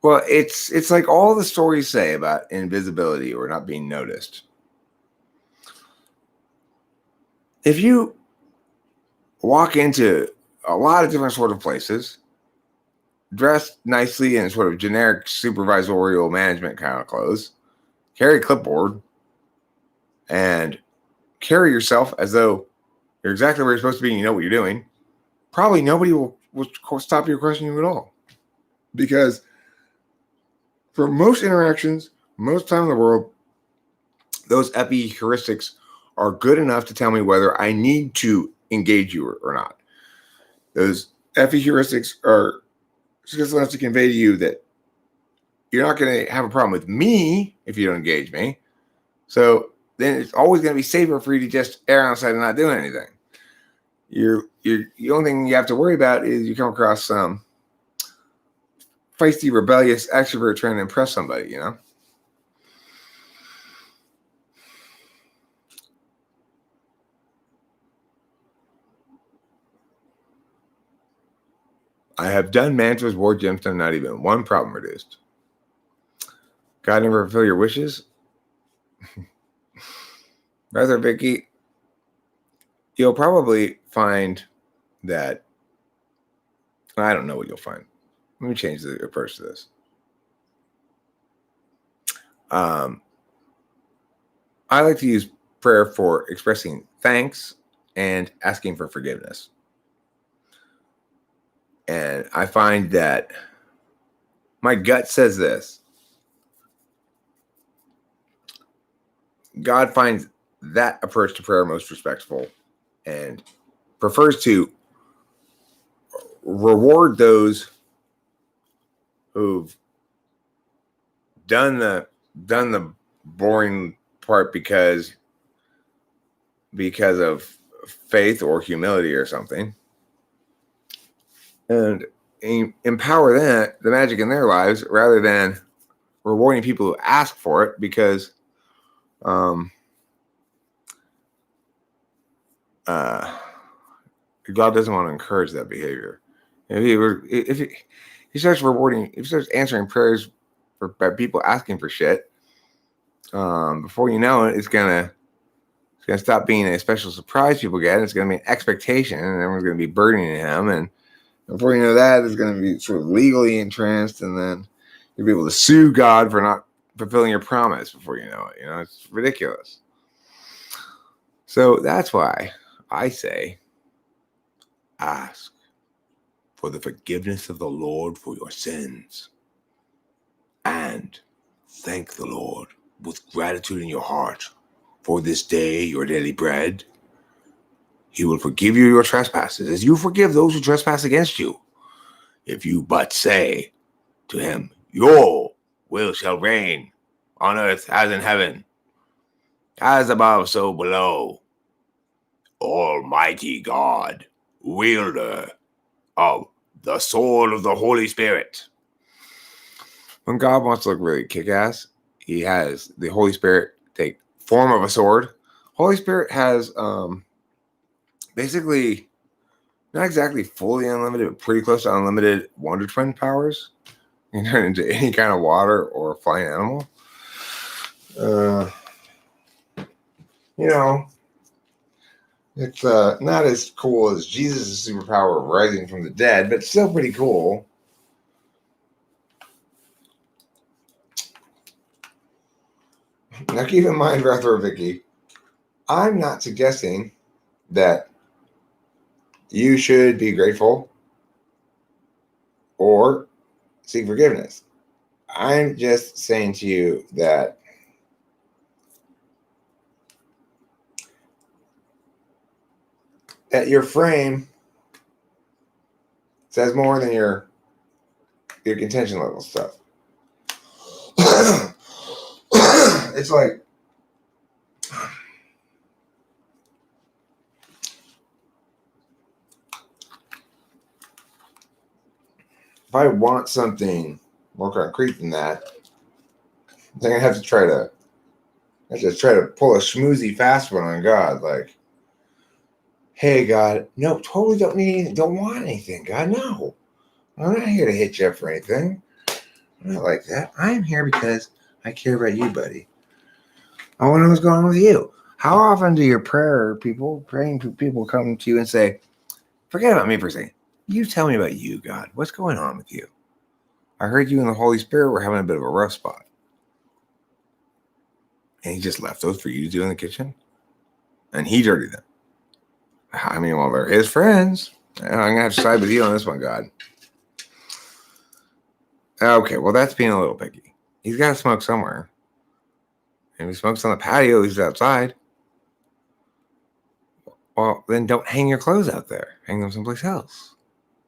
well, it's like all the stories say about invisibility or not being noticed. If you walk into a lot of different sort of places dress nicely in sort of generic supervisorial management kind of clothes, carry a clipboard, and carry yourself as though you're exactly where you're supposed to be and you know what you're doing, probably nobody will stop you or question you at all. Because for most interactions, most time in the world, those epi heuristics are good enough to tell me whether I need to engage you or not. Those epi heuristics are just enough to convey to you that you're not going to have a problem with me if you don't engage me. So then it's always going to be safer for you to just err on the side of not doing anything. The only thing you have to worry about is you come across some feisty, rebellious extrovert trying to impress somebody, you know? I have done mantras, war gemstone, not even one problem reduced. God never fulfill your wishes? Brother Vicky, you'll probably find that, I don't know what you'll find. Let me change the approach to this. I like to use prayer for expressing thanks and asking for forgiveness. And I find that my gut says this. God finds that approach to prayer most respectful and prefers to reward those who've done the boring part because of faith or humility or something, and empower the magic in their lives rather than rewarding people who ask for it, because God doesn't want to encourage that behavior. If he starts answering prayers by people asking for shit, before you know it, it's gonna stop being a special surprise people get. It's gonna be an expectation, and everyone's gonna be burdening him. And before you know that, it's gonna be sort of legally entranced, and then you'll be able to sue God for not fulfilling your promise before you know it. You know, it's ridiculous. So that's why I say, ask for the forgiveness of the Lord for your sins, and thank the Lord with gratitude in your heart for this day, your daily bread. He will forgive you your trespasses, as you forgive those who trespass against you. If you but say to him, your will shall reign on earth as in heaven, as above so below. Almighty God, wielder of the sword of the Holy Spirit. When God wants to look really kick-ass, he has the Holy Spirit take form of a sword. Holy Spirit has basically not exactly fully unlimited, but pretty close to unlimited Wonder Twin powers. You can turn into any kind of water or flying animal. You know, it's not as cool as Jesus' superpower of rising from the dead, but still pretty cool. Now keep in mind, Retro Vicky, I'm not suggesting that you should be grateful or seek forgiveness. I'm just saying to you that your frame says more than your contention level stuff. It's like, if I want something more concrete than that, then I have to try to pull a schmoozy fast one on God. Like, hey, God, no, totally don't need anything, don't want anything, God, no. I'm not here to hit you up for anything. I'm not like that. I'm here because I care about you, buddy. I want to know what's going on with you. How often do your praying people come to you and say, forget about me for a second. You tell me about you, God. What's going on with you? I heard you and the Holy Spirit were having a bit of a rough spot. And he just left those for you to do in the kitchen. And he dirtied them. I mean, well, they're his friends. I'm going to have to side with you on this one, God. Okay, well, that's being a little picky. He's got to smoke somewhere. And if he smokes on the patio, he's outside. Well, then don't hang your clothes out there. Hang them someplace else.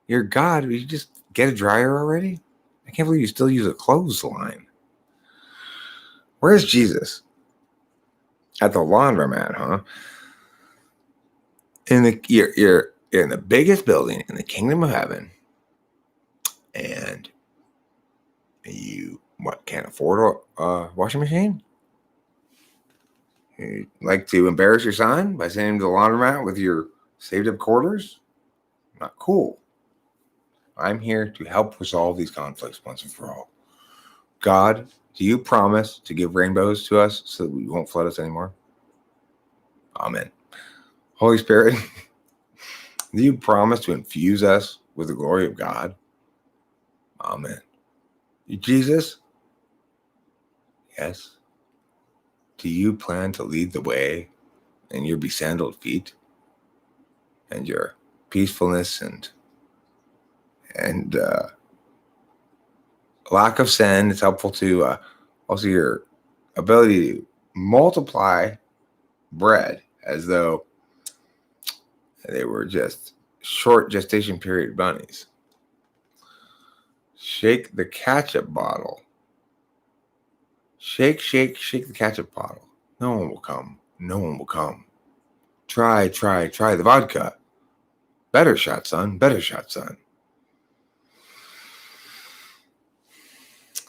You're God. Will you just get a dryer already? I can't believe you still use a clothesline. Where's Jesus? At the laundromat, huh? You're in the biggest building in the kingdom of heaven, and you can't afford a washing machine? You like to embarrass your son by sending him to the laundromat with your saved up quarters? Not cool. I'm here to help resolve these conflicts once and for all. God, do you promise to give rainbows to us so that we won't flood us anymore? Amen. Holy Spirit, do you promise to infuse us with the glory of God? Amen. Jesus, yes. Do you plan to lead the way in your besandaled feet and your peacefulness and lack of sin is helpful to also your ability to multiply bread as though they were just short gestation period bunnies. Shake the ketchup bottle. Shake the ketchup bottle. No one will come. No one will come. Try the vodka. Better shot, son. Better shot, son.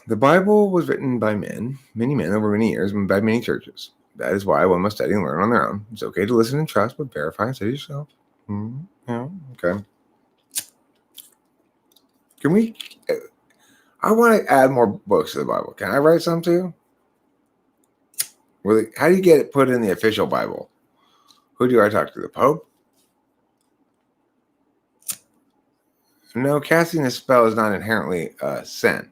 The Bible was written by many men over many years, and by many churches. That is why one must study and learn on their own. It's okay to listen and trust, but verify and study yourself. Yeah, okay. Can we? I want to add more books to the Bible. Can I write some too? Really? How do you get it put in the official Bible? Who do I talk to? The Pope? No, casting a spell is not inherently sin.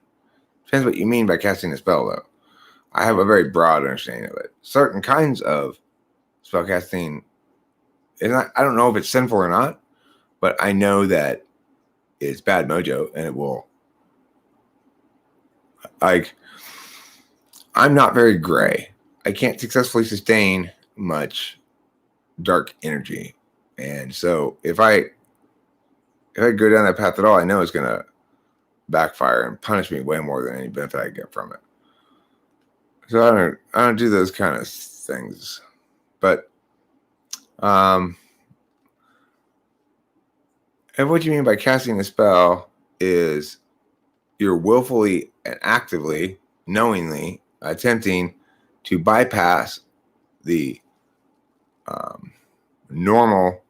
Depends what you mean by casting a spell, though. I have a very broad understanding of it. Certain kinds of spell casting, I don't know if it's sinful or not, but I know that it's bad mojo, and it will. Like, I'm not very gray. I can't successfully sustain much dark energy, and so if I go down that path at all, I know it's gonna backfire and punish me way more than any benefit I get from it. So I don't do those kind of things. But and what you mean by casting a spell is you're willfully and actively, knowingly attempting to bypass the normal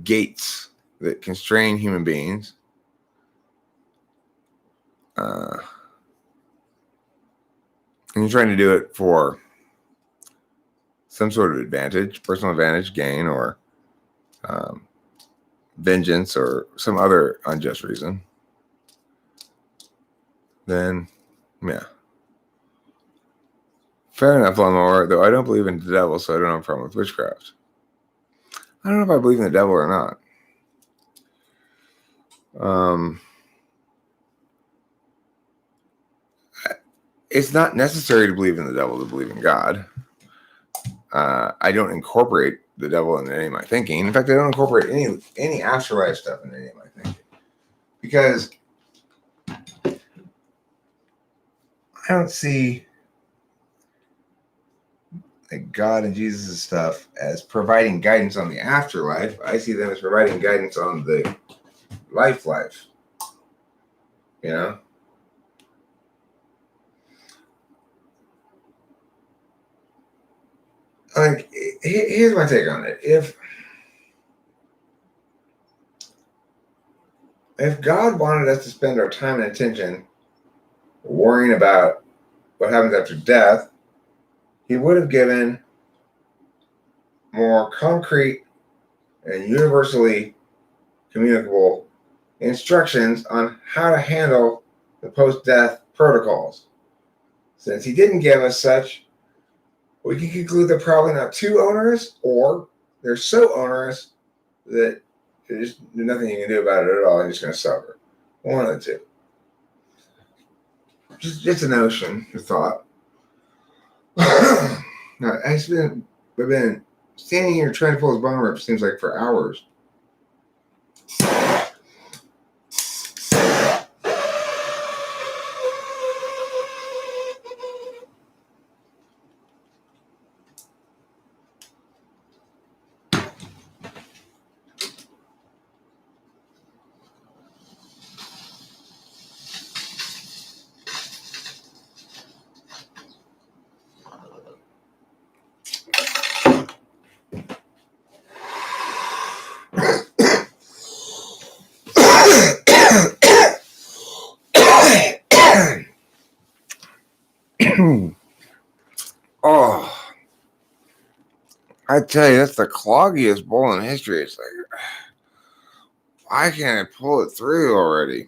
gates that constrain human beings. And you're trying to do it for some sort of advantage, personal advantage, gain, or vengeance, or some other unjust reason. Then, yeah. Fair enough, Lawnmower, though I don't believe in the devil, so I don't have a problem with witchcraft. I don't know if I believe in the devil or not. It's not necessary to believe in the devil to believe in God. I don't incorporate the devil into any of my thinking. In fact, I don't incorporate any afterlife stuff in any of my thinking. Because I don't see like God and Jesus' stuff as providing guidance on the afterlife. I see them as providing guidance on the life. You know? Like, here's my take on it. If God wanted us to spend our time and attention worrying about what happens after death, he would have given more concrete and universally communicable instructions on how to handle the post-death protocols. Since he didn't give us such, we can conclude they're probably not too onerous, or they're so onerous that there's nothing you can do about it at all. You're just going to suffer. One of the two. Just a notion, a thought. Now, I've been standing here trying to pull his bone rip, seems like for hours. Oh, I tell you, that's the cloggiest bowl in history. It's like, why can't I pull it through already?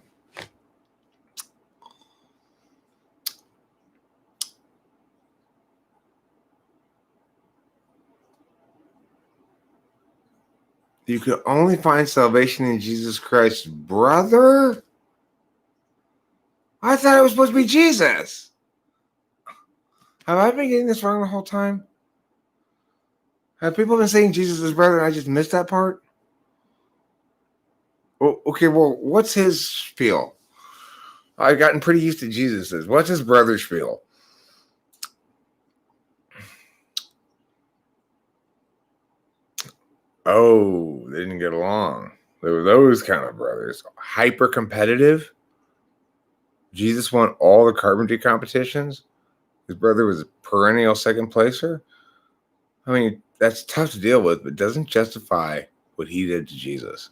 You could only find salvation in Jesus Christ, brother? I thought it was supposed to be Jesus. Have I been getting this wrong the whole time? Have people been saying Jesus is brother and I just missed that part? Well, okay, well, what's his spiel? I've gotten pretty used to Jesus's. What's his brother's spiel? Oh, they didn't get along. They were those kind of brothers. Hyper competitive. Jesus won all the carpentry competitions. His brother was a perennial second placer. I mean, that's tough to deal with, but doesn't justify what he did to Jesus.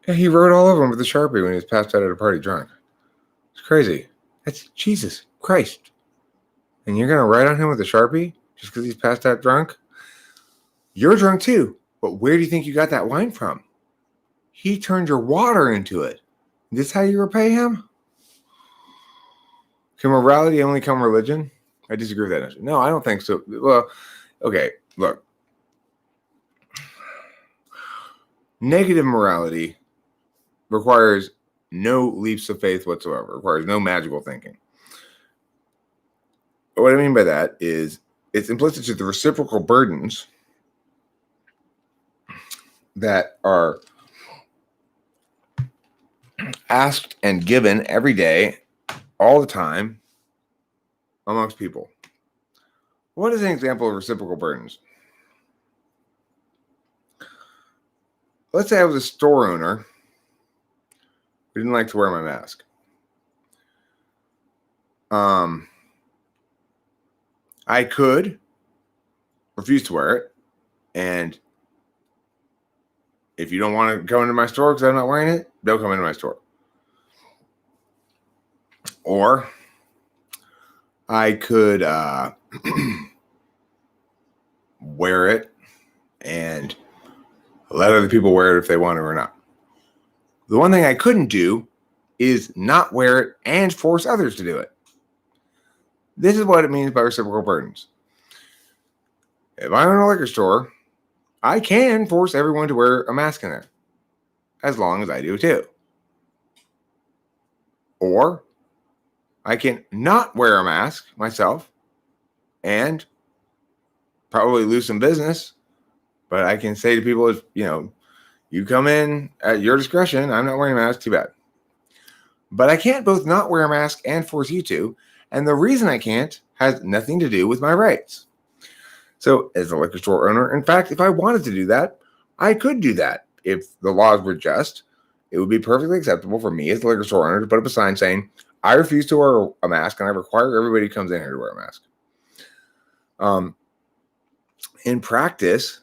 Yeah, he wrote all over him with a Sharpie when he was passed out at a party drunk. It's crazy. That's Jesus Christ. And you're going to write on him with a Sharpie just because he's passed out drunk? You're drunk too, but where do you think you got that wine from? He turned your water into it. Is this how you repay him? Can morality only come religion? I disagree with that. No, I don't think so. Well, okay, look. Negative morality requires no leaps of faith whatsoever, requires no magical thinking. What I mean by that is it's implicit to the reciprocal burdens that are asked and given every day, all the time, amongst people. What is an example of reciprocal burdens? Let's say I was a store owner who didn't like to wear my mask. I could refuse to wear it, and if you don't want to go into my store because I'm not wearing it, don't come into my store. Or I could wear it and let other people wear it if they want to or not. The one thing I couldn't do is not wear it and force others to do it. This is what it means by reciprocal burdens. If I'm in a liquor store, I can force everyone to wear a mask in there, as long as I do too. Or I can not wear a mask myself and probably lose some business, but I can say to people, you come in at your discretion. I'm not wearing a mask, too bad. But I can't both not wear a mask and force you to. And the reason I can't has nothing to do with my rights. So as a liquor store owner, in fact, if I wanted to do that, I could do that. If the laws were just, it would be perfectly acceptable for me as the liquor store owner to put up a sign saying, I refuse to wear a mask and I require everybody who comes in here to wear a mask. In practice,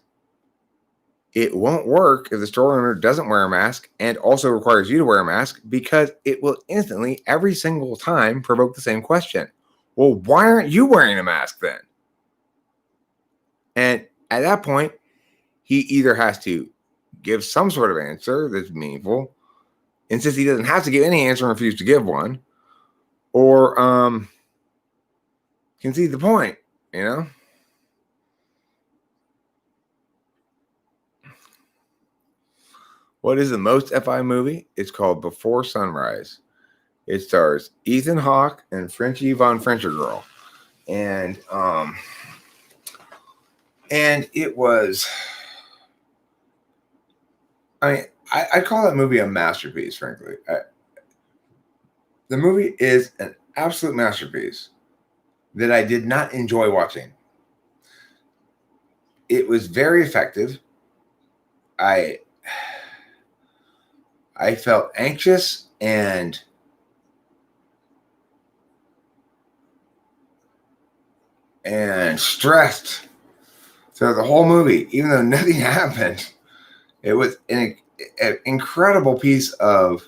it won't work if the store owner doesn't wear a mask and also requires you to wear a mask, because it will instantly, every single time, provoke the same question. Well, why aren't you wearing a mask then? And at that point, he either has to give some sort of answer that's meaningful, and since he doesn't have to give any answer and refuse to give one, or concede the point, you know? What is the most FI movie? It's called Before Sunrise. It stars Ethan Hawke and Frenchie Von Frencher Girl. And it was, I mean, I call that movie a masterpiece, frankly. The movie is an absolute masterpiece that I did not enjoy watching. It was very effective. I felt anxious and stressed throughout the whole movie, even though nothing happened. It was an incredible piece of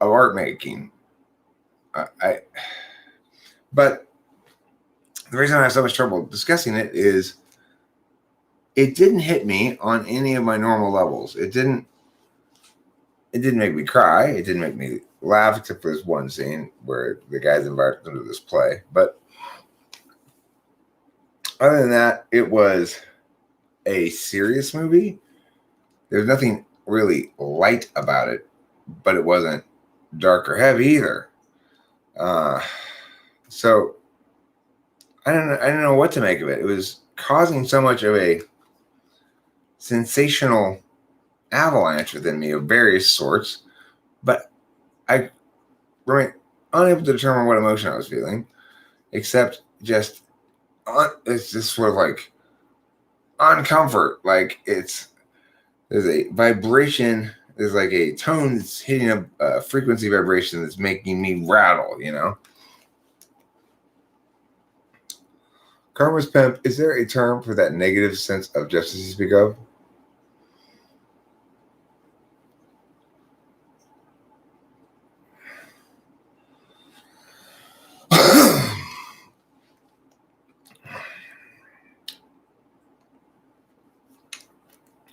art making. But the reason I have so much trouble discussing it is it didn't hit me on any of my normal levels. It didn't make me cry. It didn't make me laugh, except for this one scene where the guy's invited them to this play. But other than that, it was a serious movie. There's nothing really light about it, but it wasn't dark or heavy either. So I don't know what to make of it. It was causing so much of a sensational avalanche within me of various sorts, but I remain unable to determine what emotion I was feeling, except it's just sort of like uncomfort. Like there's a vibration, there's like a tone that's hitting a frequency vibration that's making me rattle, you know? Karma's Pimp, is there a term for that negative sense of justice you speak of?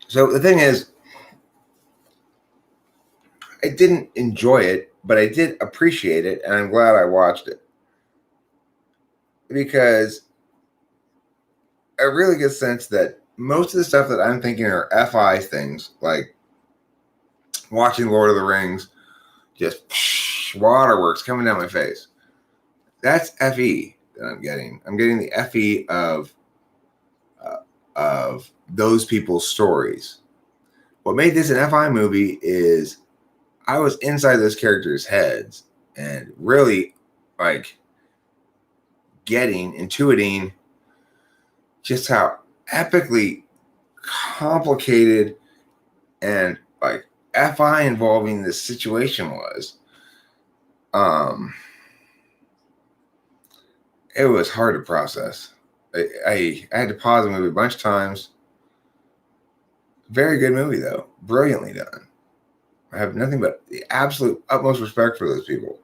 So the thing is, I didn't enjoy it, but I did appreciate it, and I'm glad I watched it. Because I really get a sense that most of the stuff that I'm thinking are FI things, like watching Lord of the Rings, just waterworks coming down my face. That's FE that I'm getting. I'm getting the FE of those people's stories. What made this an FI movie is I was inside those characters' heads and really like intuiting just how epically complicated and like FI involving this situation was. It was hard to process. I had to pause the movie a bunch of times. Very good movie though, brilliantly done. I have nothing but the absolute utmost respect for those people.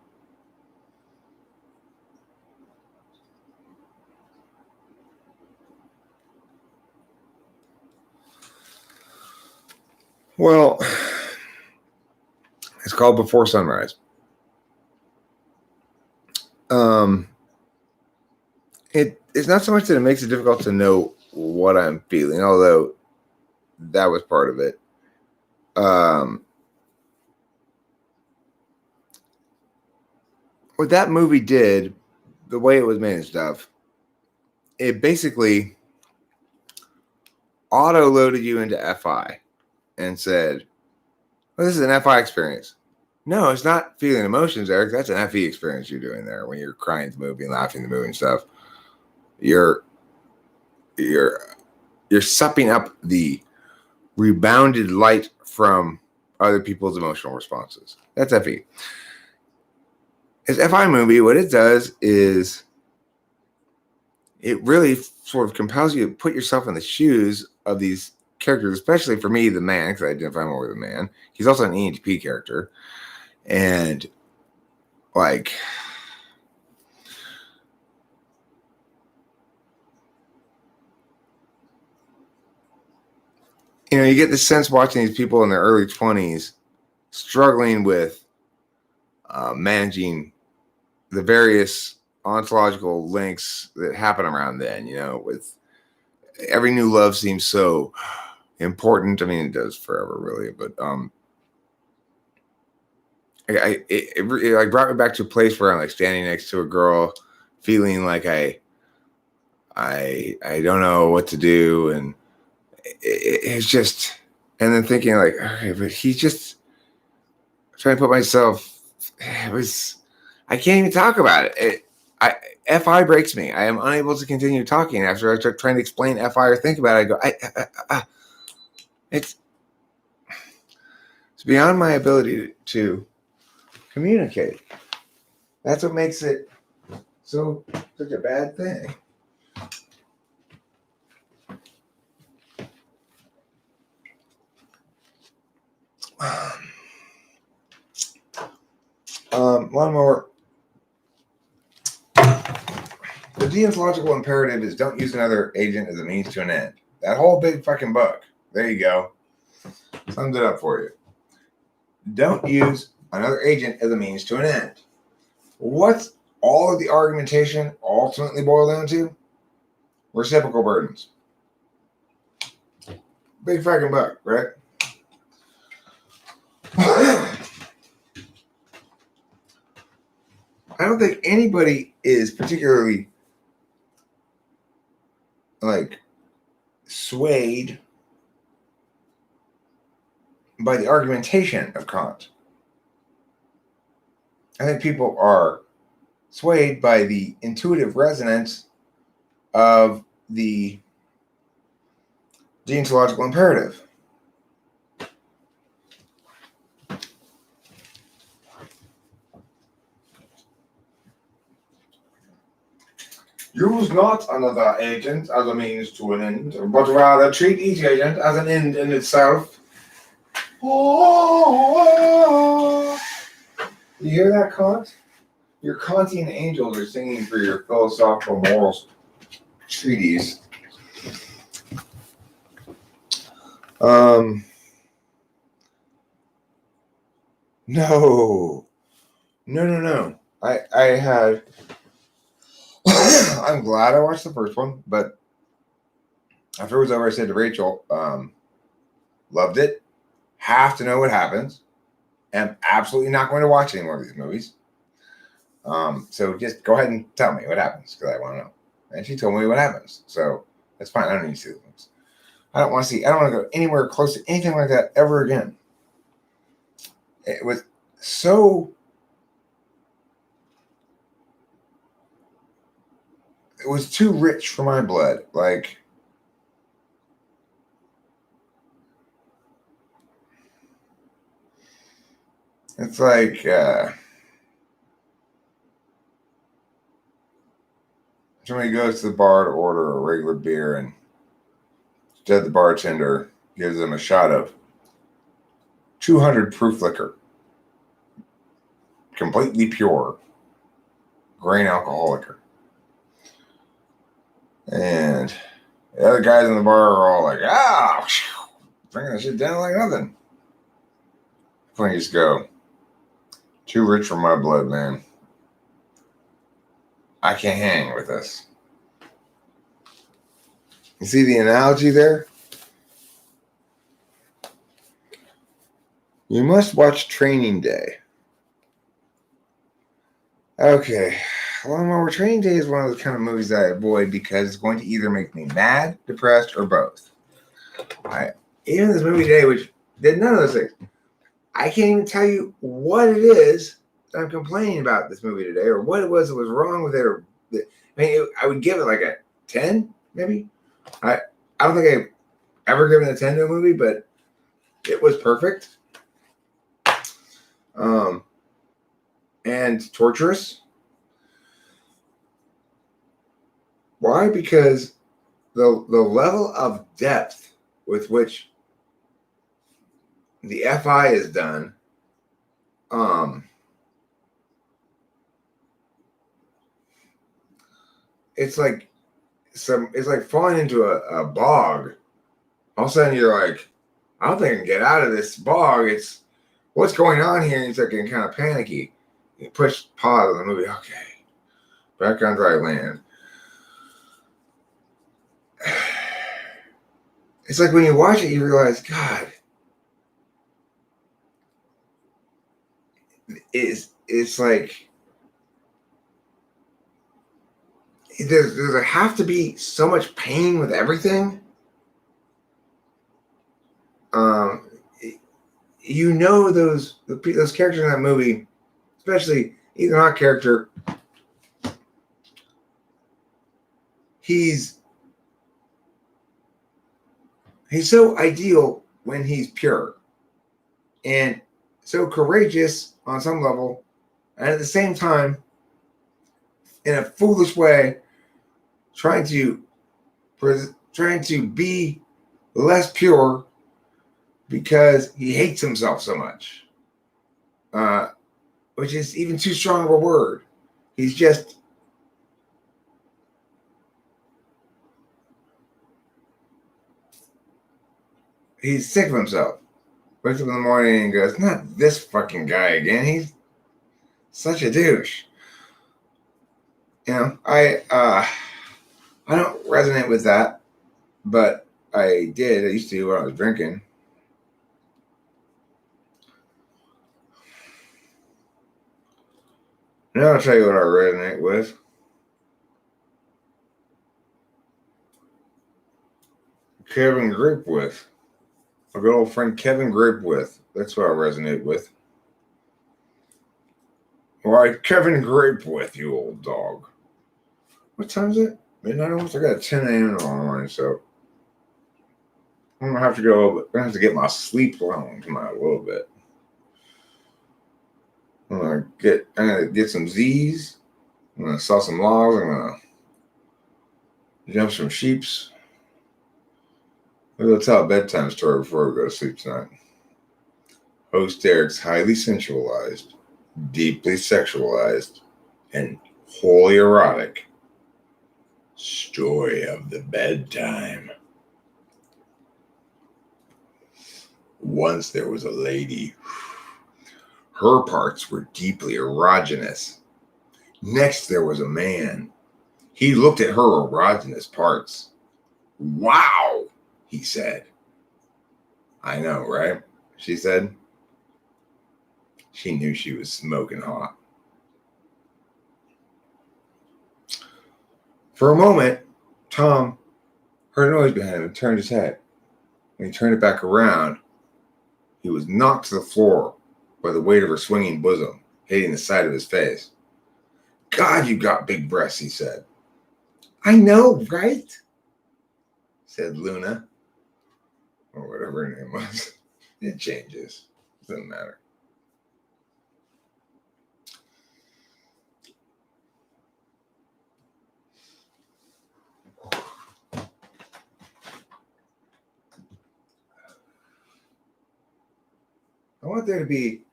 Well, it's called Before Sunrise. It's not so much that it makes it difficult to know what I'm feeling, although that was part of it. What that movie did, the way it was made and stuff, it basically auto-loaded you into FI and said, well, this is an FI experience. No, it's not feeling emotions, Eric. That's an FE experience you're doing there when you're crying the movie and laughing the movie and stuff. You're supping up the rebounded light from other people's emotional responses. That's FE. It's FI movie. What it does is it really sort of compels you to put yourself in the shoes of these characters, especially for me, the man, because I identify more with the man. He's also an ENTP character. And like, you get the sense watching these people in their early 20s struggling with managing the various ontological links that happen around then, with every new love seems so important. I mean, it does forever, really, but it like brought me back to a place where I'm like standing next to a girl, feeling like I don't know what to do, and it's just, and then thinking like, okay, but he's just trying to put myself. It was, I can't even talk about it. FI breaks me. I am unable to continue talking after I start trying to explain FI or think about it. I go, it's beyond my ability to communicate. That's what makes it such a bad thing. One more. The deontological imperative is don't use another agent as a means to an end. That whole big fucking book. There you go. Sums it up for you. Don't use another agent as a means to an end. What's all of the argumentation ultimately boil down to? Reciprocal burdens. Big fucking book, right? I don't think anybody is particularly like swayed by the argumentation of Kant. I think people are swayed by the intuitive resonance of the deontological imperative. Use not another agent as a means to an end, but rather treat each agent as an end in itself. Oh, you hear that, Kant? Your Kantian angels are singing for your philosophical morals treatise. No. I had. I'm glad I watched the first one, but after it was over, I said to Rachel, loved it. Have to know what happens. Am absolutely not going to watch any more of these movies. So just go ahead and tell me what happens, because I want to know. And she told me what happens. So that's fine. I don't need to see the movies. I don't want to go anywhere close to anything like that ever again. It was so. It was too rich for my blood. Like, it's like somebody goes to the bar to order a regular beer, and instead the bartender gives them a shot of 200 proof liquor, completely pure grain alcohol liquor. And the other guys in the bar are all like, drinking that shit down like nothing. Please go. Too rich for my blood, man. I can't hang with this. You see the analogy there? You must watch Training Day. Okay. Lawnmower Training Day is one of those kind of movies that I avoid because it's going to either make me mad, depressed, or both. Even this movie today, which did none of those things, I can't even tell you what it is that I'm complaining about this movie today, or what it was that was wrong with it. I would give it like a 10, maybe. I don't think I've ever given a 10 to a movie, but it was perfect. And torturous. Why? Because the level of depth with which the FI is done, it's like falling into a bog. All of a sudden you're like, I don't think I can get out of this bog. It's what's going on here. And he's like getting kind of panicky. He pushed pause on the movie. Okay, back on dry land. It's like when you watch it, you realize, God, it's like does there have to be so much pain with everything? You know those characters in that movie, especially Ethan Hawke character. He's so ideal when he's pure and so courageous on some level, and at the same time, in a foolish way, trying to be less pure because he hates himself so much, which is even too strong of a word. He's sick of himself. Wakes up in the morning and goes, not this fucking guy again. He's such a douche. You know, I don't resonate with that, but I did. I used to when I was drinking. Now I'll tell you what I resonate with. Kevin Grape with. A good old friend Kevin Grape with. That's what I resonate with. All right, Kevin Grape with, you old dog. What time is it? Midnight almost? I got a 10 a.m. tomorrow morning, so I'm gonna have to go. I'm gonna have to get my sleep on tonight a little bit. I'm gonna get some Z's. I'm gonna saw some logs. I'm gonna jump some sheeps. We'll tell a bedtime story before we go to sleep tonight. Host Eric's highly sensualized, deeply sexualized, and wholly erotic story of the bedtime. Once there was a lady. Her parts were deeply erogenous. Next there was a man. He looked at her erogenous parts. Wow, he said. I know, right? She said. She knew she was smoking hot. For a moment, Tom heard a noise behind him and turned his head. When he turned it back around, he was knocked to the floor by the weight of her swinging bosom, hitting the side of his face. God, you got big breasts, he said. I know, right? Said Luna, or whatever her name was. It changes. Doesn't matter. I want there to be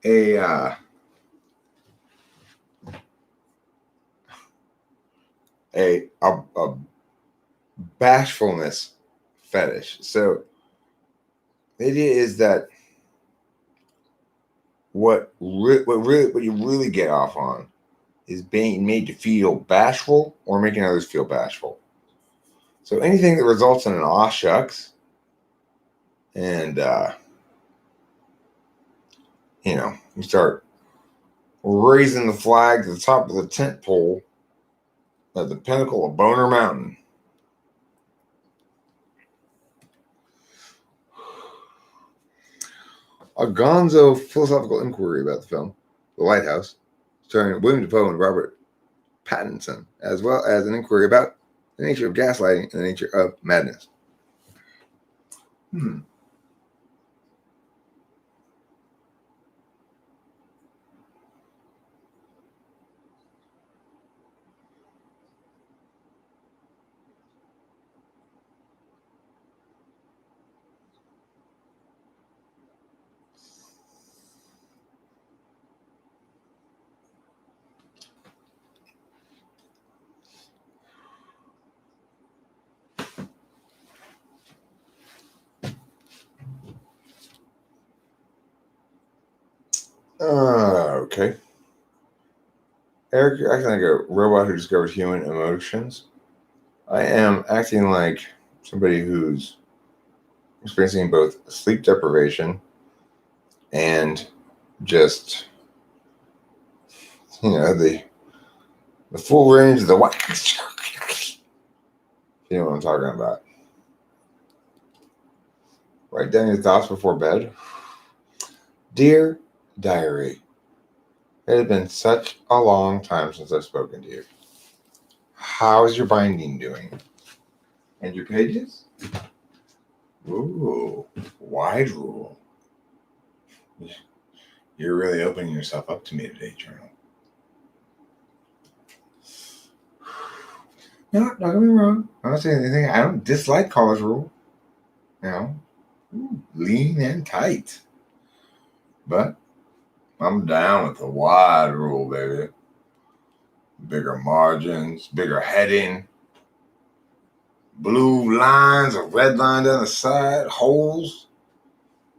a bashfulness fetish. So the idea is that what you really get off on is being made to feel bashful or making others feel bashful. So anything that results in an aw shucks and you start raising the flag to the top of the tent pole at the pinnacle of Boner Mountain. A gonzo philosophical inquiry about the film, The Lighthouse, starring William Dafoe and Robert Pattinson, as well as an inquiry about the nature of gaslighting and the nature of madness. Okay. Eric, you're acting like a robot who discovers human emotions. I am acting like somebody who's experiencing both sleep deprivation and just, the full range of the what. You know what I'm talking about. Write down your thoughts before bed. Dear Diary, it has been such a long time since I've spoken to you. How is your binding doing? And your pages? Ooh, wide rule. You're really opening yourself up to me today, Journal. No, don't get me wrong. I'm not saying anything. I don't dislike college rule. Lean and tight. But I'm down with the wide rule, baby. Bigger margins, bigger heading, blue lines, a red line down the side, holes.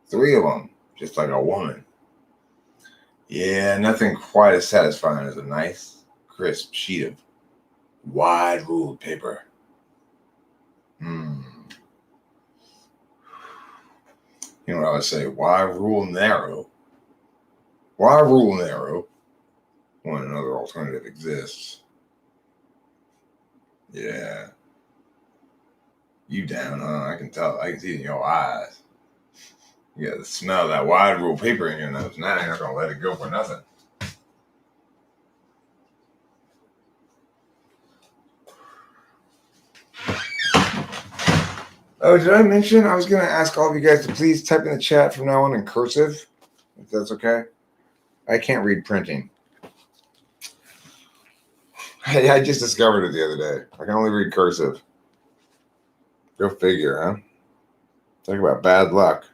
3 of them, just like a woman. Yeah, nothing quite as satisfying as a nice, crisp sheet of wide ruled paper. You know what I would say? Why rule narrow? Why rule narrow when another alternative exists? Yeah. You down, huh? I can tell. I can see it in your eyes. You got the smell of that wide rule paper in your nose. Now you're not going to let it go for nothing. Oh, did I mention I was going to ask all of you guys to please type in the chat from now on in cursive, if that's okay? I can't read printing. I just discovered it the other day. I can only read cursive. Go figure, huh? Talk about bad luck.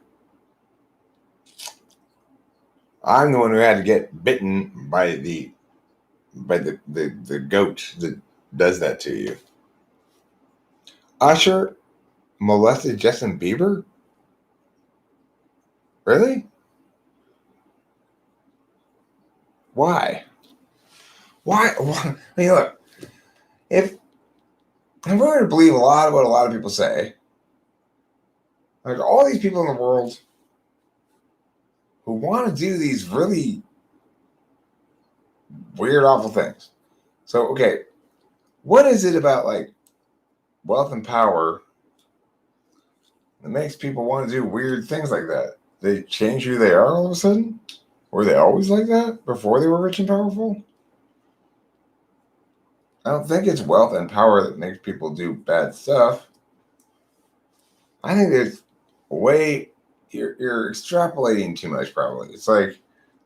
I'm the one who had to get bitten by the goat that does that to you. Usher molested Justin Bieber? Really? Why? Why? I mean, look, if we're going to believe a lot of what a lot of people say, like all these people in the world who want to do these really weird, awful things. So, okay, what is it about like wealth and power that makes people want to do weird things like that? They change who they are all of a sudden? Were they always like that before they were rich and powerful? I don't think it's wealth and power that makes people do bad stuff. I think there's you're extrapolating too much. Probably it's like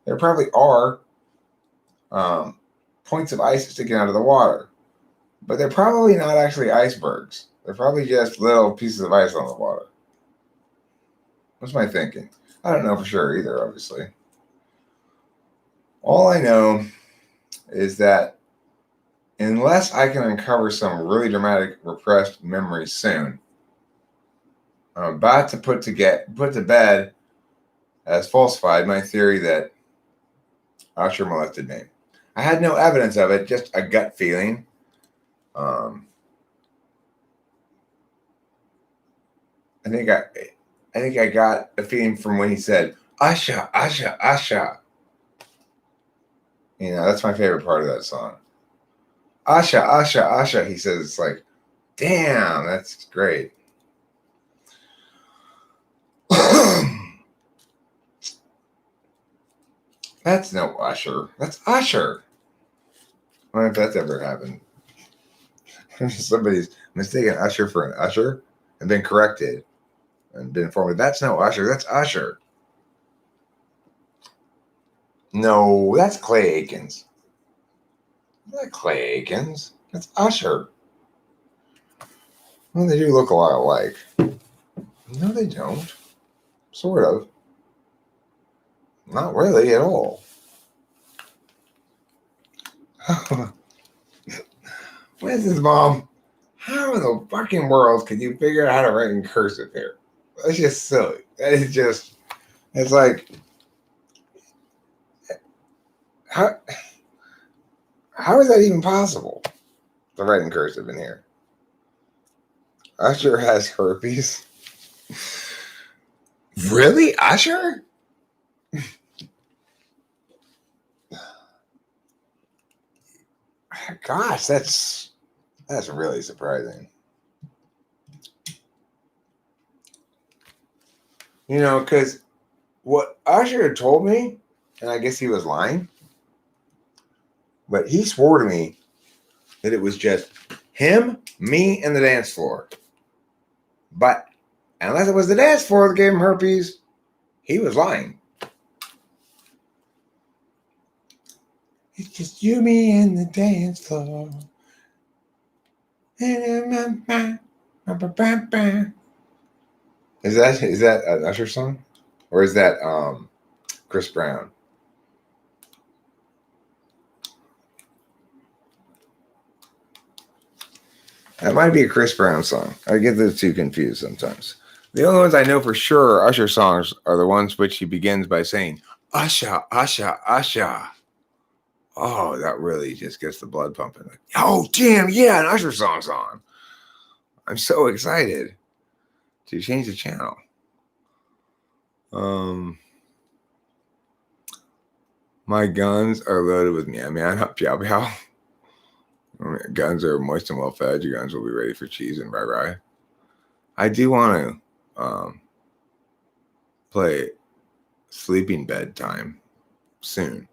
there probably are points of ice sticking out of the water, but they're probably not actually icebergs. They're probably just little pieces of ice on the water. What's my thinking? I don't know for sure either, obviously. All I know is that unless I can uncover some really dramatic repressed memory soon, I'm about to put to bed as falsified my theory that Usher molested me. I had no evidence of it, just a gut feeling. I think I got a feeling from when he said Usher, Usher, Usher. That's my favorite part of that song. Usher, Usher, Usher. He says, it's like, damn, that's great. That's no Usher. That's Usher. I wonder if that's ever happened. Somebody's mistaken Usher for an Usher and been corrected and been informed that's no Usher. That's Usher. No, that's Clay Aikens. Not Clay Aikens. That's Usher. Well, they do look a lot alike. No, they don't. Sort of. Not really at all. What is this, Mom? How in the fucking world can you figure out how to write in cursive here? That's just silly. That is just, it's like, How is that even possible? The writing cursive in here. Usher has herpes. Really? Usher? Gosh, that's really surprising. You know, because what Usher had told me, and I guess he was lying, but he swore to me that it was just him, me, and the dance floor. But unless it was the dance floor that gave him herpes, he was lying. It's just you, me, and the dance floor. Is that an Usher song? Or is that Chris Brown? That might be a Chris Brown song. I get those two confused sometimes. The only ones I know for sure Usher songs are the ones which he begins by saying, Usher, Usher, Usher. Oh, that really just gets the blood pumping. Like, oh, damn, yeah, an Usher song's on. I'm so excited to change the channel. My guns are loaded with meow meow, not pew pew. Guns are moist and well fed. Your guns will be ready for cheese and rye. I do want to play Sleeping Bedtime soon,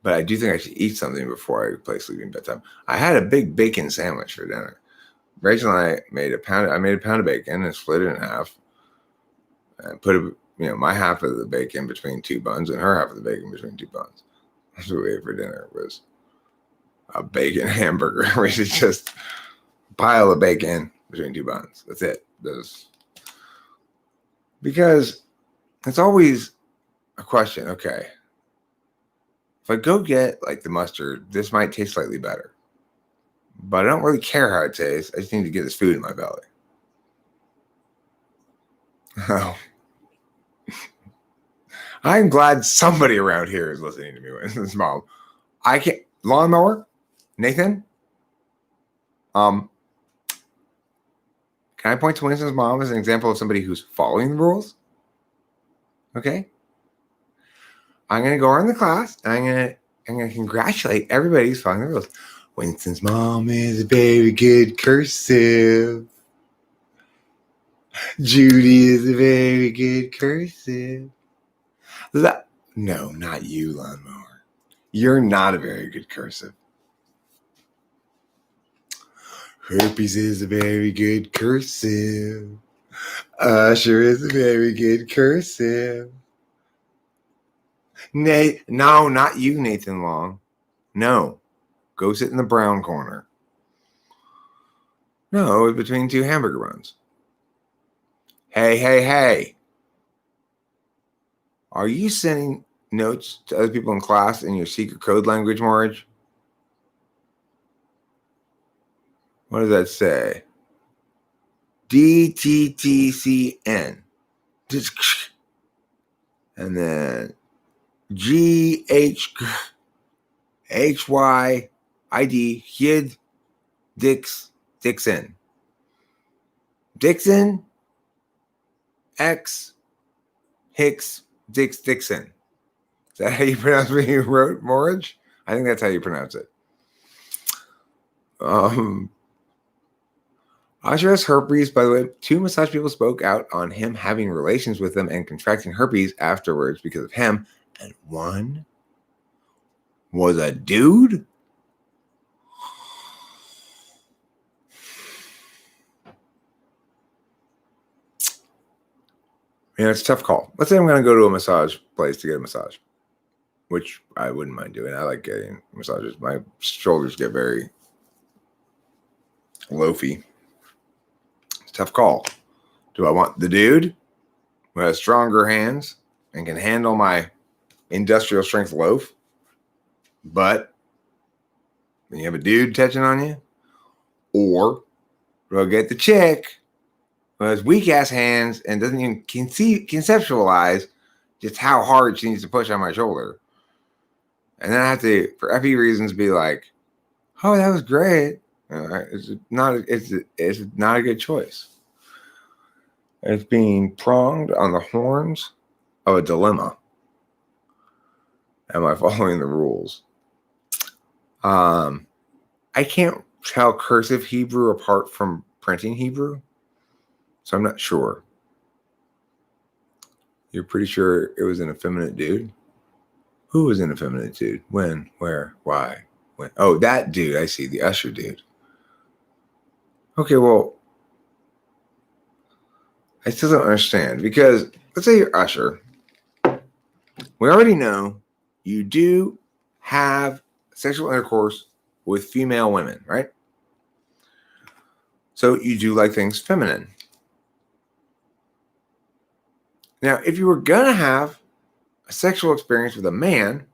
but I do think I should eat something before I play Sleeping Bedtime. I had a big bacon sandwich for dinner. Rachel and I made a pound of bacon and split it in half, and put my half of the bacon between two buns and her half of the bacon between two buns. That's what we ate for dinner. Was a bacon hamburger, which is just a pile of bacon between two buns. That's it. Because it's always a question. Okay, if I go get like the mustard, this might taste slightly better, but I don't really care how it tastes. I just need to get this food in my belly. Oh, I'm glad somebody around here is listening to me with this mom. I can't lawnmower, Nathan. Can I point to Winston's mom as an example of somebody who's following the rules? Okay. I'm gonna go around the class and I'm gonna congratulate everybody who's following the rules. Winston's mom is a very good cursive. Judy is a very good cursive. No, not you, lawnmower. You're not a very good cursive. Herpes is a very good cursive. Usher is a very good cursive. No, not you, Nathan Long. No. Go sit in the brown corner. No, it's between two hamburger buns. Hey. Are you sending notes to other people in class in your secret code language, Marge? What does that say? DTTCN. And then GHYID Hid Dixon. Dixon X Hicks Dixon. Is that how you pronounce what you wrote, Morridge? I think that's how you pronounce it. Usher has herpes, by the way. 2 massage people spoke out on him having relations with them and contracting herpes afterwards because of him. And one was a dude. It's a tough call. Let's say I'm going to go to a massage place to get a massage, which I wouldn't mind doing. I like getting massages. My shoulders get very loafy. It's a tough call. Do I want the dude who has stronger hands and can handle my industrial strength loaf, but then you have a dude touching on you? Or do I get the chick who has weak ass hands and doesn't even conceptualize just how hard she needs to push on my shoulder? And then I have to, for FE reasons, be like, Oh, that was great. It's not a good choice. It's being pronged on the horns of a dilemma. Am I following the rules? I can't tell cursive Hebrew apart from printing Hebrew, so I'm not sure. You're pretty sure it was an effeminate dude? Who was an effeminate dude? When? Where? Why? When? Oh, that dude. I see. The usher dude. Okay, well, I still don't understand because let's say you're usher. We already know you do have sexual intercourse with female women, right? So you do like things feminine. Now, if you were going to have a sexual experience with a man,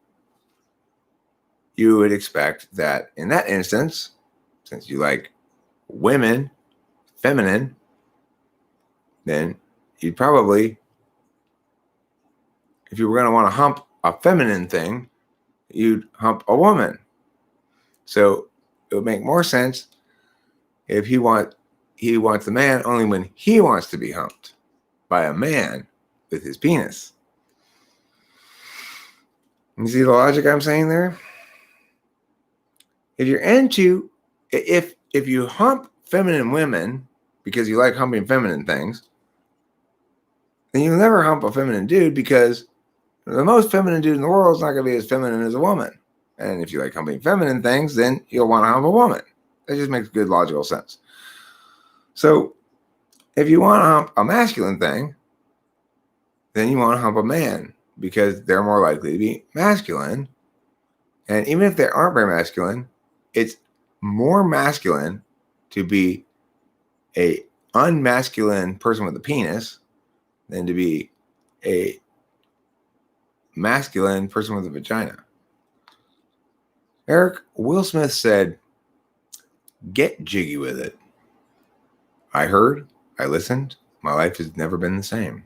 you would expect that in that instance, since you like women, feminine, then you'd probably, if you were going to want to hump a feminine thing, you'd hump a woman. So it would make more sense if he wants the man only when he wants to be humped by a man with his penis. You see the logic I'm saying there? If you're into, if you hump feminine women because you like humping feminine things, then you'll never hump a feminine dude because the most feminine dude in the world is not going to be as feminine as a woman. And if you like humping feminine things, then you'll want to hump a woman. That just makes good logical sense. So if you want to hump a masculine thing, then you want to hump a man because they're more likely to be masculine. And even if they aren't very masculine, it's more masculine to be a unmasculine person with a penis than to be a masculine person with a vagina. Eric, Will Smith said, "Get jiggy with it." I heard, I listened, my life has never been the same.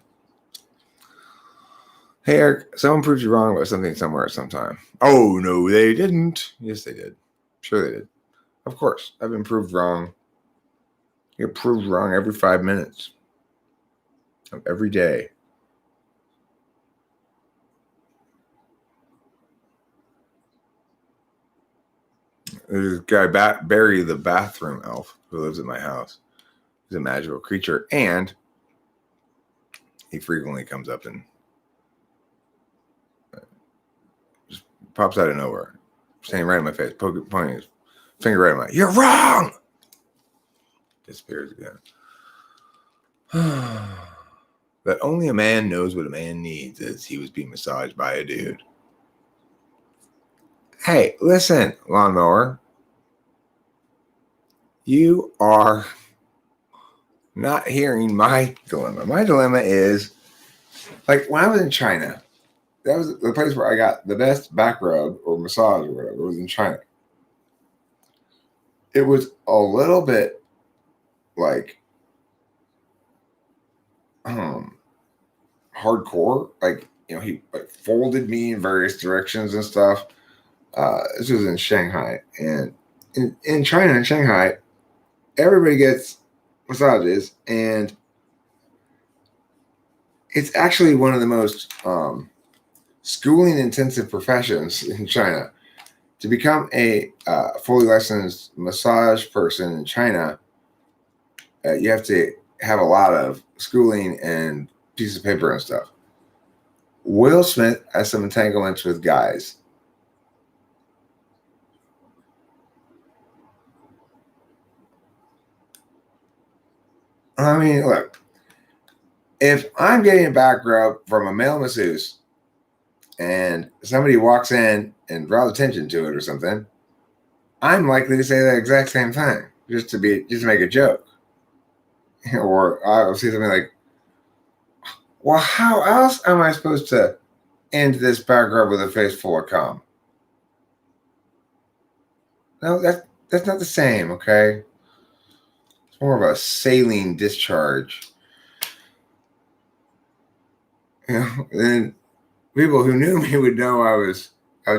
Hey, Eric, someone proved you wrong about something somewhere sometime. Oh, no, they didn't. Yes, they did. Sure they did. Of course, I've been proved wrong. You get proved wrong every 5 minutes of every day. There's this guy, Barry the bathroom elf, who lives at my house. He's a magical creature, and he frequently comes up and just pops out of nowhere, standing right in my face, pointing his finger right at my, "You're wrong!" Disappears again. That only a man knows what a man needs as he was being massaged by a dude. Hey, listen, lawnmower. You are not hearing my dilemma. My dilemma is, like, when I was in China, that was the place where I got the best back rub or massage or whatever. It was in China. It was a little bit like hardcore. Like, he like folded me in various directions and stuff. This was in Shanghai, and in China and Shanghai, everybody gets massages, and it's actually one of the most schooling intensive professions in China. To become a fully licensed massage person in China, you have to have a lot of schooling and pieces of paper and stuff. Will Smith has some entanglements with guys. I mean, look, if I'm getting a back rub from a male masseuse and somebody walks in and draws attention to it or something, I'm likely to say the exact same thing just to make a joke. Or I'll say something like, "Well, how else am I supposed to end this back rub with a face full of cum?" No, that's not the same, okay? It's more of a saline discharge. And people who knew me would know I was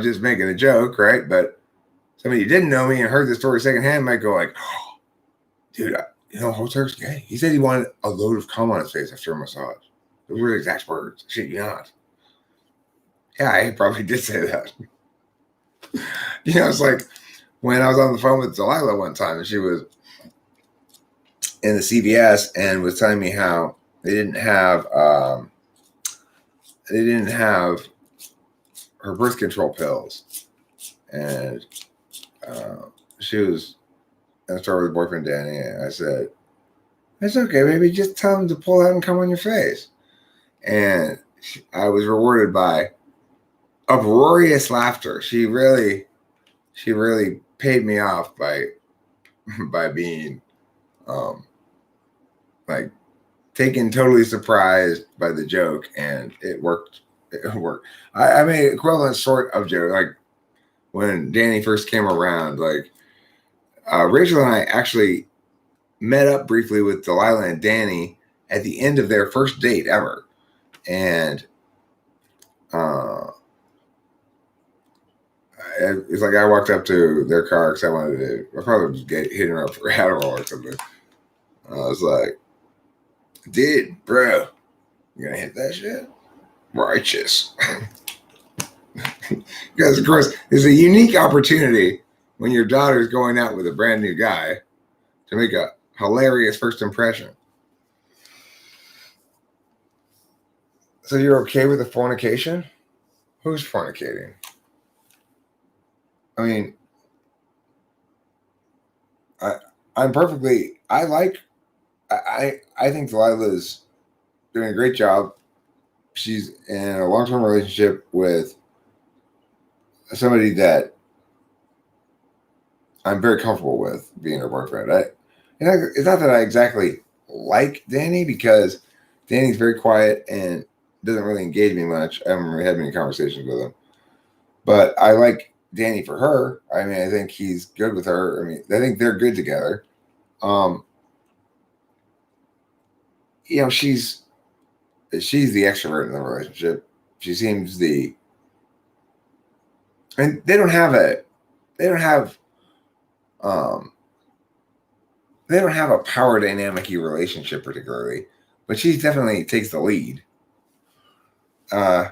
just making a joke, right? But somebody who didn't know me and heard the story secondhand might go like, oh, dude, Hozark's gay. He said he wanted a load of cum on his face after a massage. Those were the exact words. Shit, you not. Yeah, I probably did say that. It's like when I was on the phone with Delilah one time and she was in the CVS and was telling me how they didn't have her birth control pills, and she was in a store with her boyfriend Danny, and I said, "It's okay, baby. Just tell him to pull out and come on your face." And I was rewarded by uproarious laughter. She really paid me off by being like taken totally surprised by the joke, and it worked. It worked. I made an equivalent sort of joke, like when Danny first came around. Like Rachel and I actually met up briefly with Delilah and Danny at the end of their first date ever, and it's like I walked up to their car because I probably was hitting her up for Adderall or something. I was like, dude, bro, you gonna hit that shit? Righteous. Because, of course, it's a unique opportunity when your daughter's going out with a brand new guy to make a hilarious first impression. So you're okay with the fornication? Who's fornicating? I mean, I think Delilah's doing a great job. She's in a long-term relationship with somebody that I'm very comfortable with being her boyfriend. It's not that I exactly like Danny, because Danny's very quiet and doesn't really engage me much. I haven't really had many conversations with him. But I like Danny for her. I mean, I think he's good with her. I mean, I think they're good together. She's the extrovert in the relationship. She seems and they don't have a power dynamic-y relationship particularly, but she definitely takes the lead. Am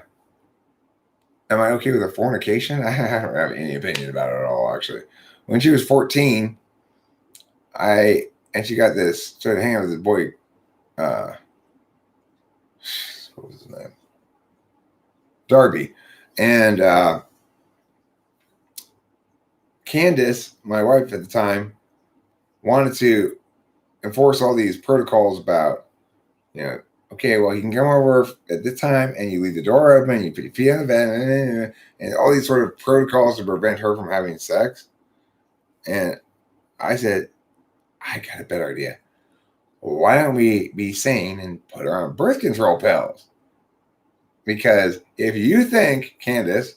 I okay with her fornication? I don't have any opinion about it at all, actually. When she was 14, she got started hanging out with this boy, what was his name? Darby. And Candace, my wife at the time, wanted to enforce all these protocols about, okay, well, you can come over at this time and you leave the door open and you put your feet on the bed and all these sort of protocols to prevent her from having sex. And I said, I got a better idea. Why don't we be sane and put her on birth control pills? Because if you think, Candace,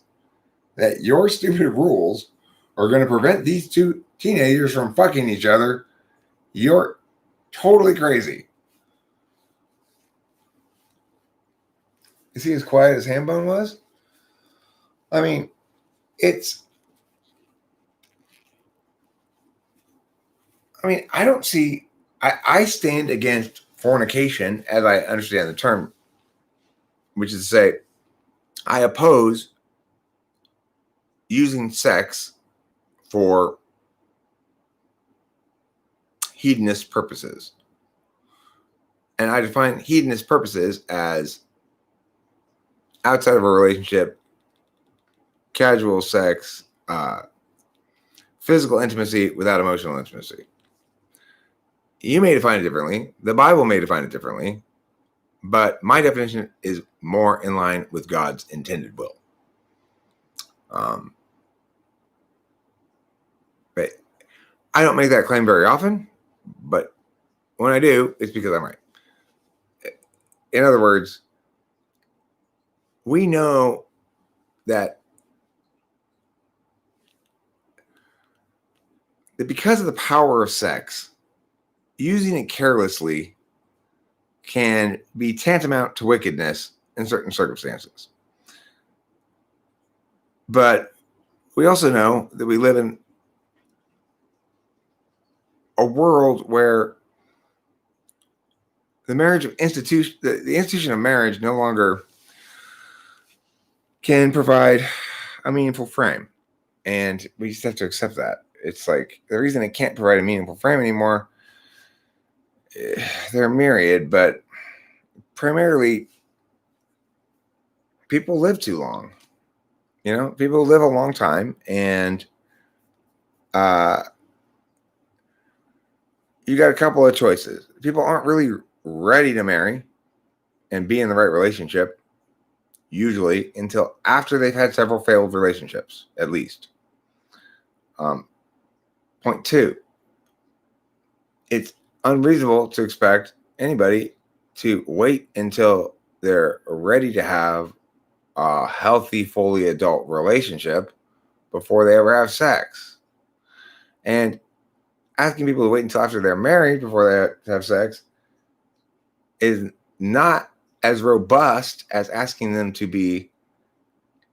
that your stupid rules are going to prevent these two teenagers from fucking each other, you're totally crazy. You see as quiet as Hambone was? I mean, I don't see, I stand against fornication as I understand the term, which is to say, I oppose using sex for hedonist purposes. And I define hedonist purposes as outside of a relationship, casual sex, physical intimacy without emotional intimacy. You may define it differently. The Bible may define it differently. But my definition is more in line with God's intended will. But I don't make that claim very often. But when I do, it's because I'm right. In other words, we know that because of the power of sex, using it carelessly can be tantamount to wickedness in certain circumstances. But we also know that we live in a world where the institution of marriage no longer can provide a meaningful frame. And we just have to accept that. It's like the reason it can't provide a meaningful frame anymore, they're myriad, but primarily people live too long. People live a long time, and you got a couple of choices. People aren't really ready to marry and be in the right relationship, usually, until after they've had several failed relationships, at least. Point two, it's unreasonable to expect anybody to wait until they're ready to have a healthy, fully adult relationship before they ever have sex. And asking people to wait until after they're married before they have sex is not as robust as asking them to be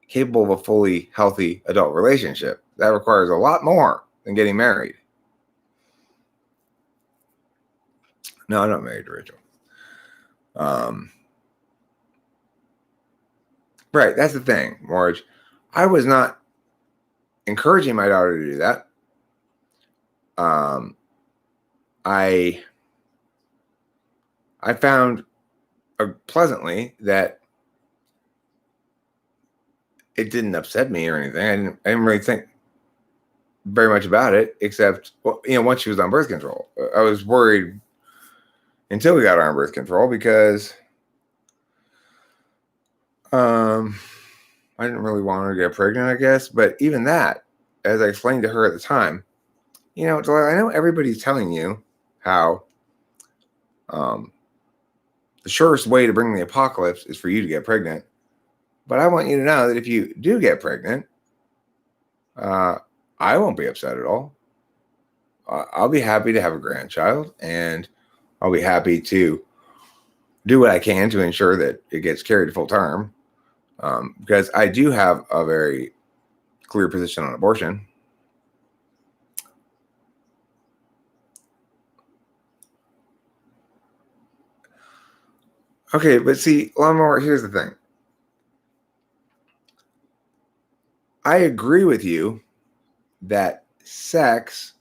capable of a fully healthy adult relationship. That requires a lot more than getting married. No, I'm not married to Rachel. Right, that's the thing, Marge. I was not encouraging my daughter to do that. I found pleasantly that it didn't upset me or anything. I didn't really think very much about it, except once she was on birth control. I was worried until we got her on birth control because I didn't really want her to get pregnant, I guess. But even that, as I explained to her at the time, Delilah, I know everybody's telling you how the surest way to bring the apocalypse is for you to get pregnant. But I want you to know that if you do get pregnant, I won't be upset at all. I'll be happy to have a grandchild, and I'll be happy to do what I can to ensure that it gets carried to full term, because I do have a very clear position on abortion. Okay, but see, Lawnmower, here's the thing. I agree with you that sex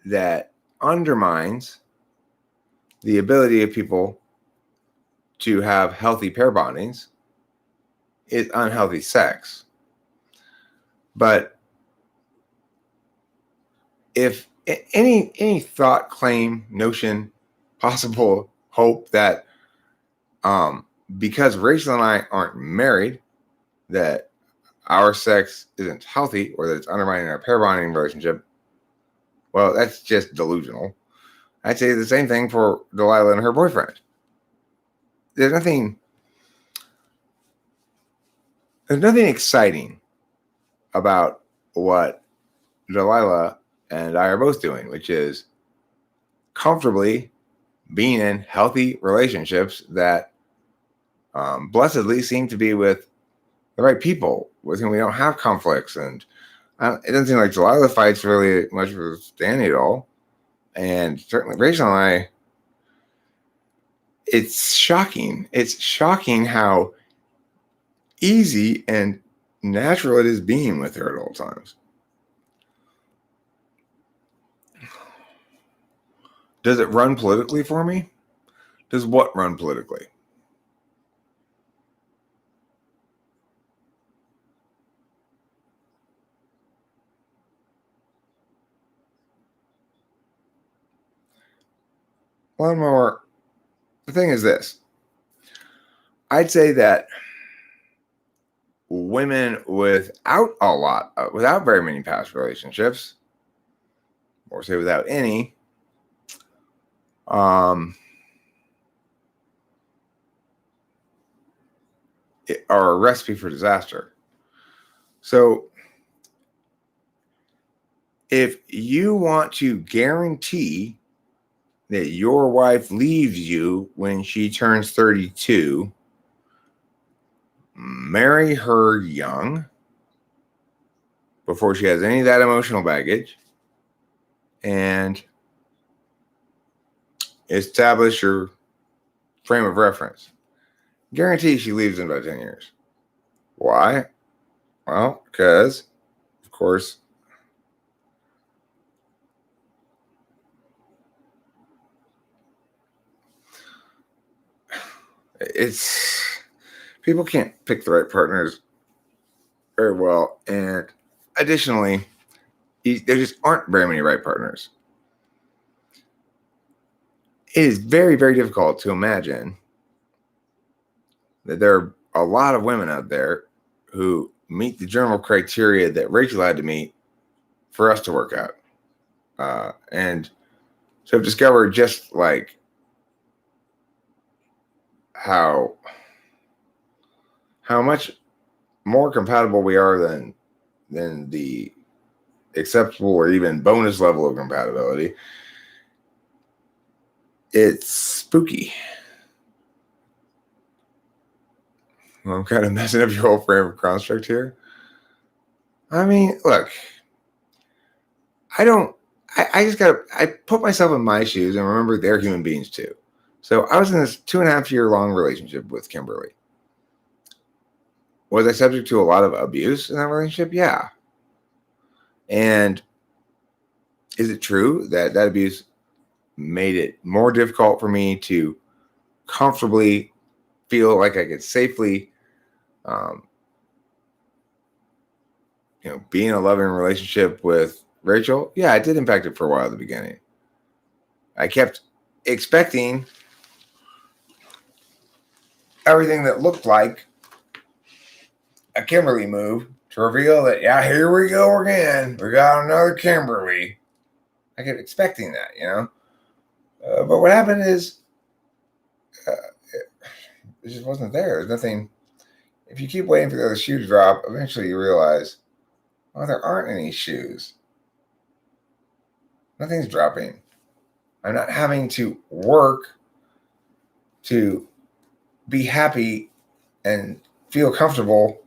that undermines the ability of people to have healthy pair bondings is unhealthy sex. But if any thought, claim, notion, possible hope that because Rachel and I aren't married, that our sex isn't healthy or that it's undermining our pair bonding relationship, well, that's just delusional. I'd say the same thing for Delilah and her boyfriend. There's nothing exciting about what Delilah and I are both doing, which is comfortably being in healthy relationships that blessedly seem to be with the right people with whom we don't have conflicts. And it doesn't seem like Delilah fights really much with Danny at all. And certainly Rachel and I, it's shocking. It's shocking how easy and natural it is being with her at all times. Does it run politically for me? Does what run politically? Lawnmower, the thing is this. I'd say that women without very many past relationships, or say without any, are a recipe for disaster. So if you want to guarantee that your wife leaves you when she turns 32, marry her young before she has any of that emotional baggage, and establish your frame of reference. Guarantee she leaves in about 10 years. Why? Well, because, of course, it's people can't pick the right partners very well, and additionally, there just aren't very many right partners. It is very, very difficult to imagine that there are a lot of women out there who meet the general criteria that Rachel had to meet for us to work out. And so I've discovered just like how much more compatible we are than the acceptable or even bonus level of compatibility. It's spooky. I'm kind of messing up your whole frame of construct here. I mean, look, I put myself in my shoes and remember they're human beings too. So I was in this 2.5-year long relationship with Kimberly. Was I subject to a lot of abuse in that relationship? Yeah. And is it true that abuse made it more difficult for me to comfortably feel like I could safely, be in a loving relationship with Rachel? Yeah, it did impact it for a while at the beginning. I kept expecting everything that looked like a Kimberly move to reveal that, yeah, here we go again. We got another Kimberly. I kept expecting that, but what happened is it just wasn't there. There's nothing. If you keep waiting for the other shoe to drop, eventually you realize, well, there aren't any shoes. Nothing's dropping. I'm not having to work to be happy and feel comfortable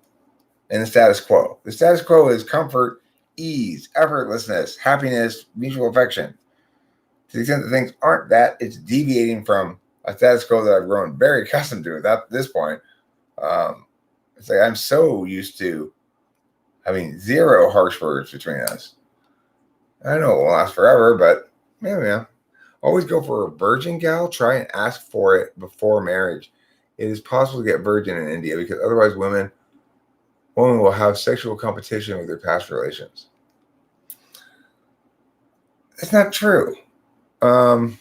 in the status quo. The status quo is comfort, ease, effortlessness, happiness, mutual affection. To the extent that things aren't that, it's deviating from a status quo that I've grown very accustomed to at this point. It's like I'm so used to having zero harsh words between us. I know it won't last forever, but yeah. Always go for a virgin gal. Try and ask for it before marriage. It is possible to get virgin in India because otherwise women will have sexual competition with their past relations. That's not true. Well,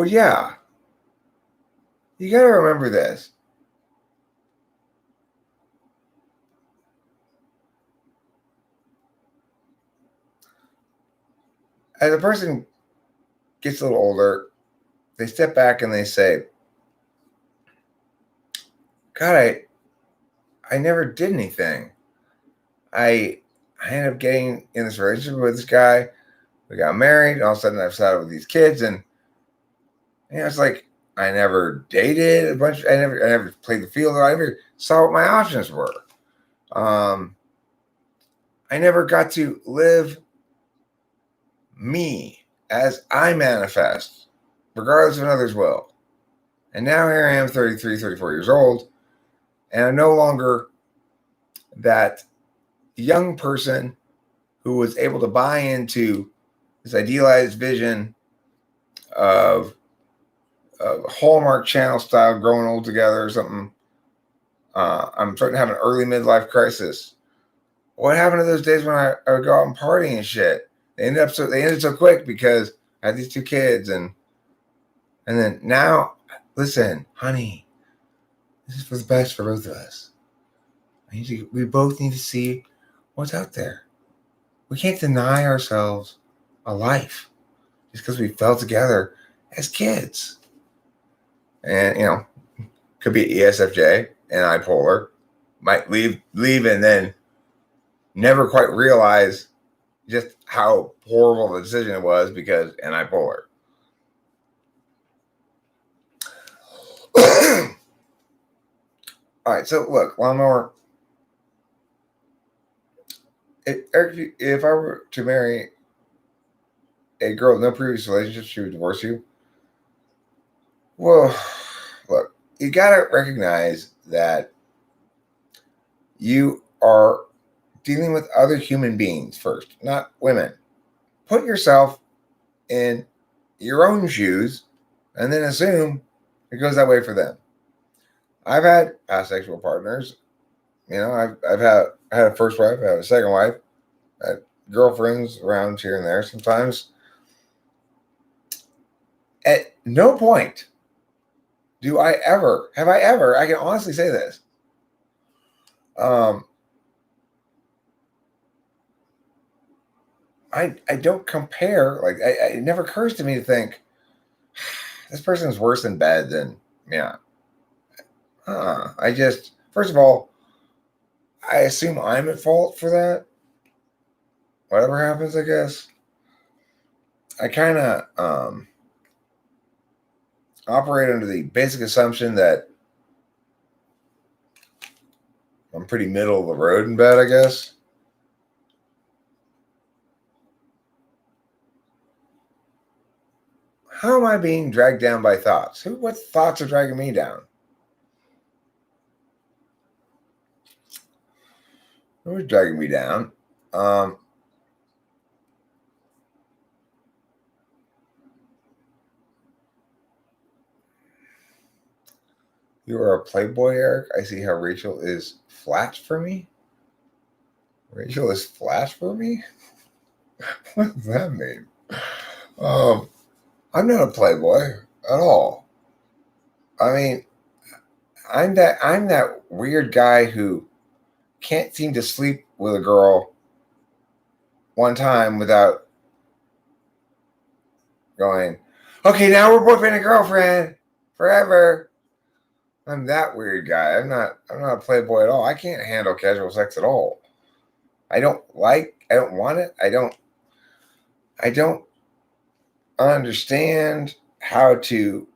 yeah. You got to remember this. As a person gets a little older, they step back and they say, God, I never did anything. I ended up getting in this relationship with this guy. We got married. And all of a sudden, I've sat with these kids, and it's like I never dated a bunch. I never played the field. I never saw what my options were. I never got to live me as I manifest, regardless of another's will. And now here I am, 33, 34 years old, and I'm no longer that young person who was able to buy into this idealized vision of Hallmark Channel style growing old together or something. I'm starting to have an early midlife crisis. What happened to those days when I would go out and party and shit? They ended so quick because I had these two kids and then now, listen, honey, this is for the best for both of us. We both need to see what's out there. We can't deny ourselves a life just because we fell together as kids. And could be ESFJ and bipolar, might leave and then never quite realize just how horrible the decision it was because and bipolar. All right, so look, one more. If I were to marry a girl with no previous relationship, she would divorce you. Well, look, you gotta recognize that you are dealing with other human beings first, not women. Put yourself in your own shoes and then assume it goes that way for them. I've had past sexual partners. I've had a first wife, I had a second wife, I had girlfriends around here and there sometimes. At no point I can honestly say this. I don't compare. Like, it never occurs to me to think this person's worse in bed than, yeah. I just, first of all, I assume I'm at fault for that. Whatever happens, I guess. I kind of operate under the basic assumption that I'm pretty middle of the road in bed, I guess. How am I being dragged down by thoughts? What thoughts are dragging me down? Who's dragging me down? You are a playboy, Eric. I see how Rachel is flat for me. Rachel is flat for me? What does that mean? I'm not a playboy at all. I mean, I'm that weird guy who can't seem to sleep with a girl one time without going, okay, now we're boyfriend and girlfriend forever. I'm that weird guy. I'm not a playboy at all. I can't handle casual sex at all. I don't want it. I don't understand how to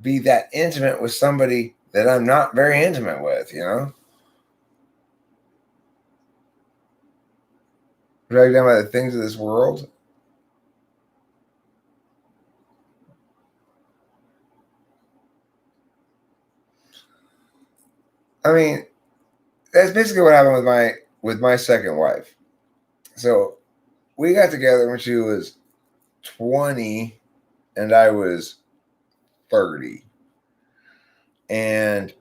be that intimate with somebody that I'm not very intimate with, Dragged down by the things of this world. I mean, that's basically what happened with my second wife. So we got together when she was 20 and I was 30. And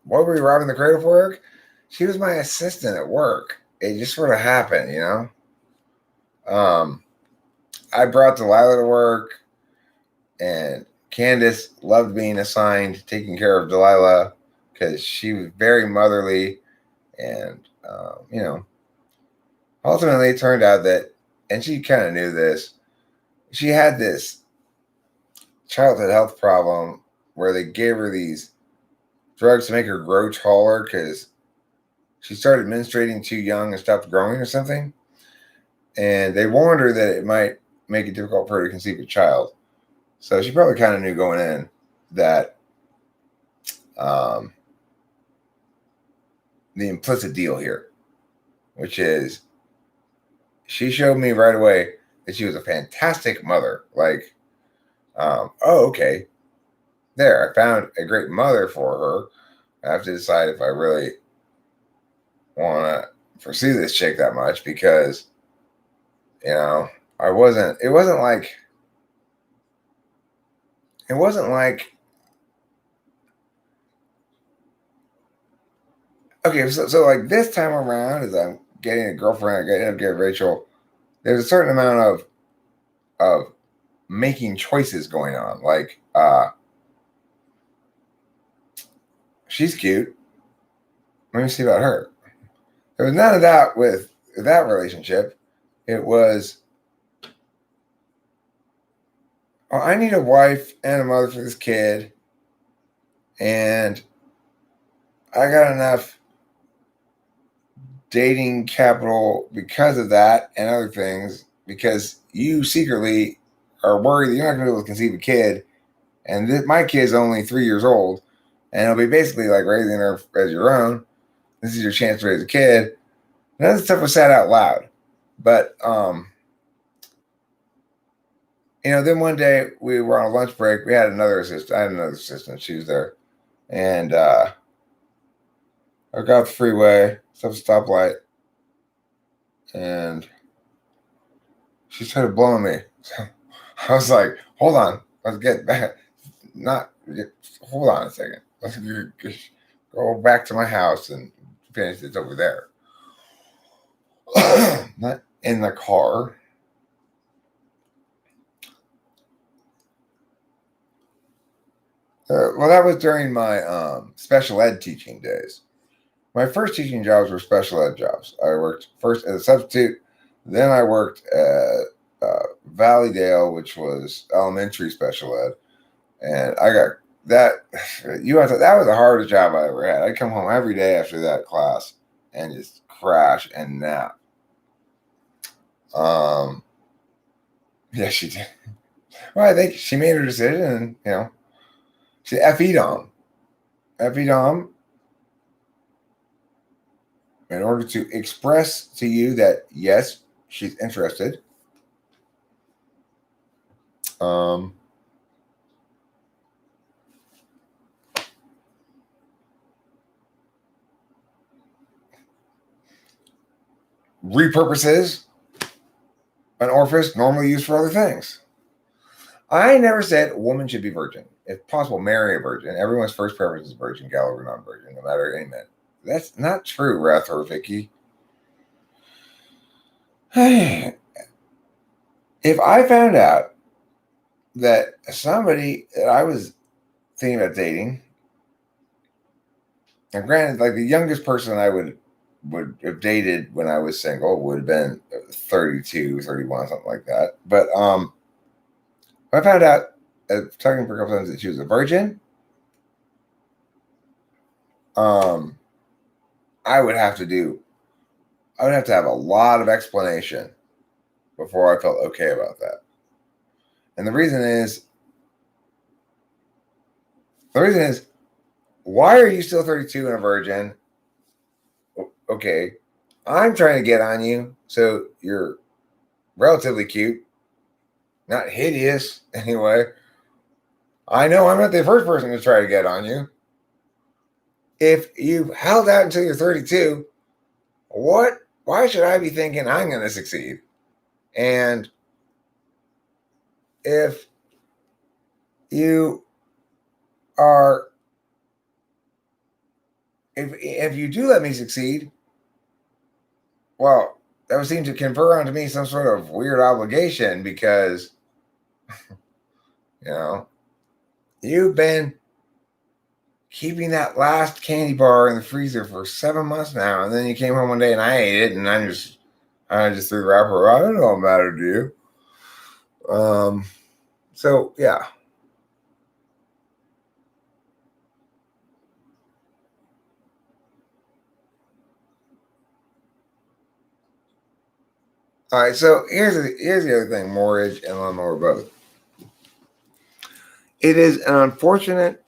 what were we robbing the cradle for, Eric? She was my assistant at work. It just sort of happened, I brought Delilah to work, and Candace loved being assigned taking care of Delilah because she was very motherly. And, ultimately it turned out that, and she kind of knew this, she had this childhood health problem where they gave her these drugs to make her grow taller because she started menstruating too young and stopped growing or something. And they warned her that it might make it difficult for her to conceive a child. So she probably kind of knew going in that the implicit deal here, which is she showed me right away that she was a fantastic mother. Like, oh, okay. There, I found a great mother for her. I have to decide if I really want to pursue this chick that much because, it wasn't like, okay, so like this time around, as I'm getting a girlfriend, I end up getting Rachel, there's a certain amount of making choices going on. Like, she's cute. Let me see about her. There was none of that with that relationship. It was, oh, I need a wife and a mother for this kid. And I got enough dating capital because of that and other things, because you secretly are worried that you're not going to be able to conceive a kid. And my kid's only 3 years old. And it'll be basically like raising her as your own. This is your chance to raise a kid. None of this stuff was said out loud. But, then one day we were on a lunch break. We had another assistant. I had another assistant. She was there. And I got the freeway, stopped the stoplight, and she started blowing me. So I was like, hold on. Let's get back. Hold on a second. Let's go back to my house and finish this over there. Not in the car. Well, that was during my special ed teaching days. My first teaching jobs were special ed jobs. I worked first as a substitute. Then I worked at Valleydale, which was elementary special ed. And I got that. That was the hardest job I ever had. I'd come home every day after that class and just crash and nap. Yeah, she did. Well, I think she made her decision, and she FE'd on. FE'd on in order to express to you that yes, she's interested. Repurposes an orifice normally used for other things. I never said a woman should be virgin. If possible, marry a virgin. Everyone's first preference is virgin, gal or non-virgin, no matter any man. That's not true, Rathor Vicky. If I found out that somebody that I was thinking about dating, and granted, like the youngest person I would have dated when I was single would have been 32, 31, something like that. But I found out, talking for a couple times, that she was a virgin. I would have to have a lot of explanation before I felt okay about that. And the reason is, why are you still 32 and a virgin? Okay, I'm trying to get on you, so you're relatively cute, not hideous anyway. I know I'm not the first person to try to get on you. If you held out until you're 32, why should I be thinking I'm going to succeed? And if you are, if you do let me succeed, well, that would seem to confer onto me some sort of weird obligation because, you've been keeping that last candy bar in the freezer for 7 months now, and then you came home one day and I ate it, and I just threw the wrapper. I don't know what mattered to you. So yeah. All right, so here's the other thing: mortgage and lawnmower both. It is an unfortunate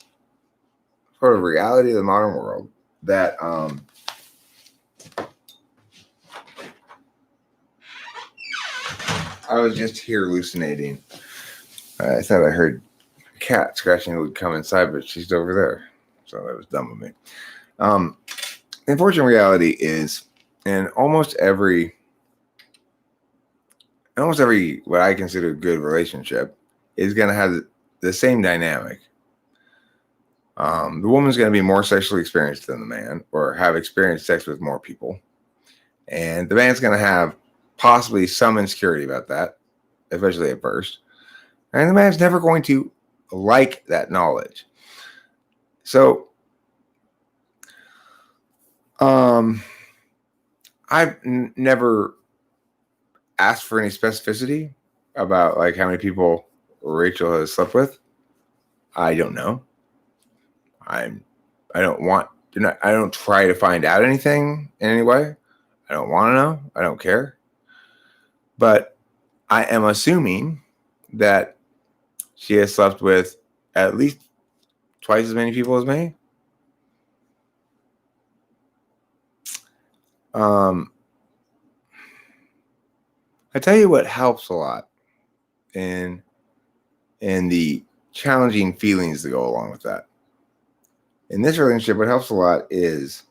sort of reality of the modern world that I was just here hallucinating. I thought I heard a cat scratching would come inside, but she's over there, so that was dumb of me. The unfortunate reality is, in almost every what I consider good relationship is going to have the same dynamic. The woman's going to be more sexually experienced than the man, or have experienced sex with more people. And the man's going to have possibly some insecurity about that, especially at first. And the man's never going to like that knowledge. So, I've never asked for any specificity about like how many people Rachel has slept with. I don't know. I don't try to find out anything in any way. I don't want to know. I don't care. But I am assuming that she has slept with at least twice as many people as me. I tell you what helps a lot in the challenging feelings that go along with that. In this relationship, what helps a lot is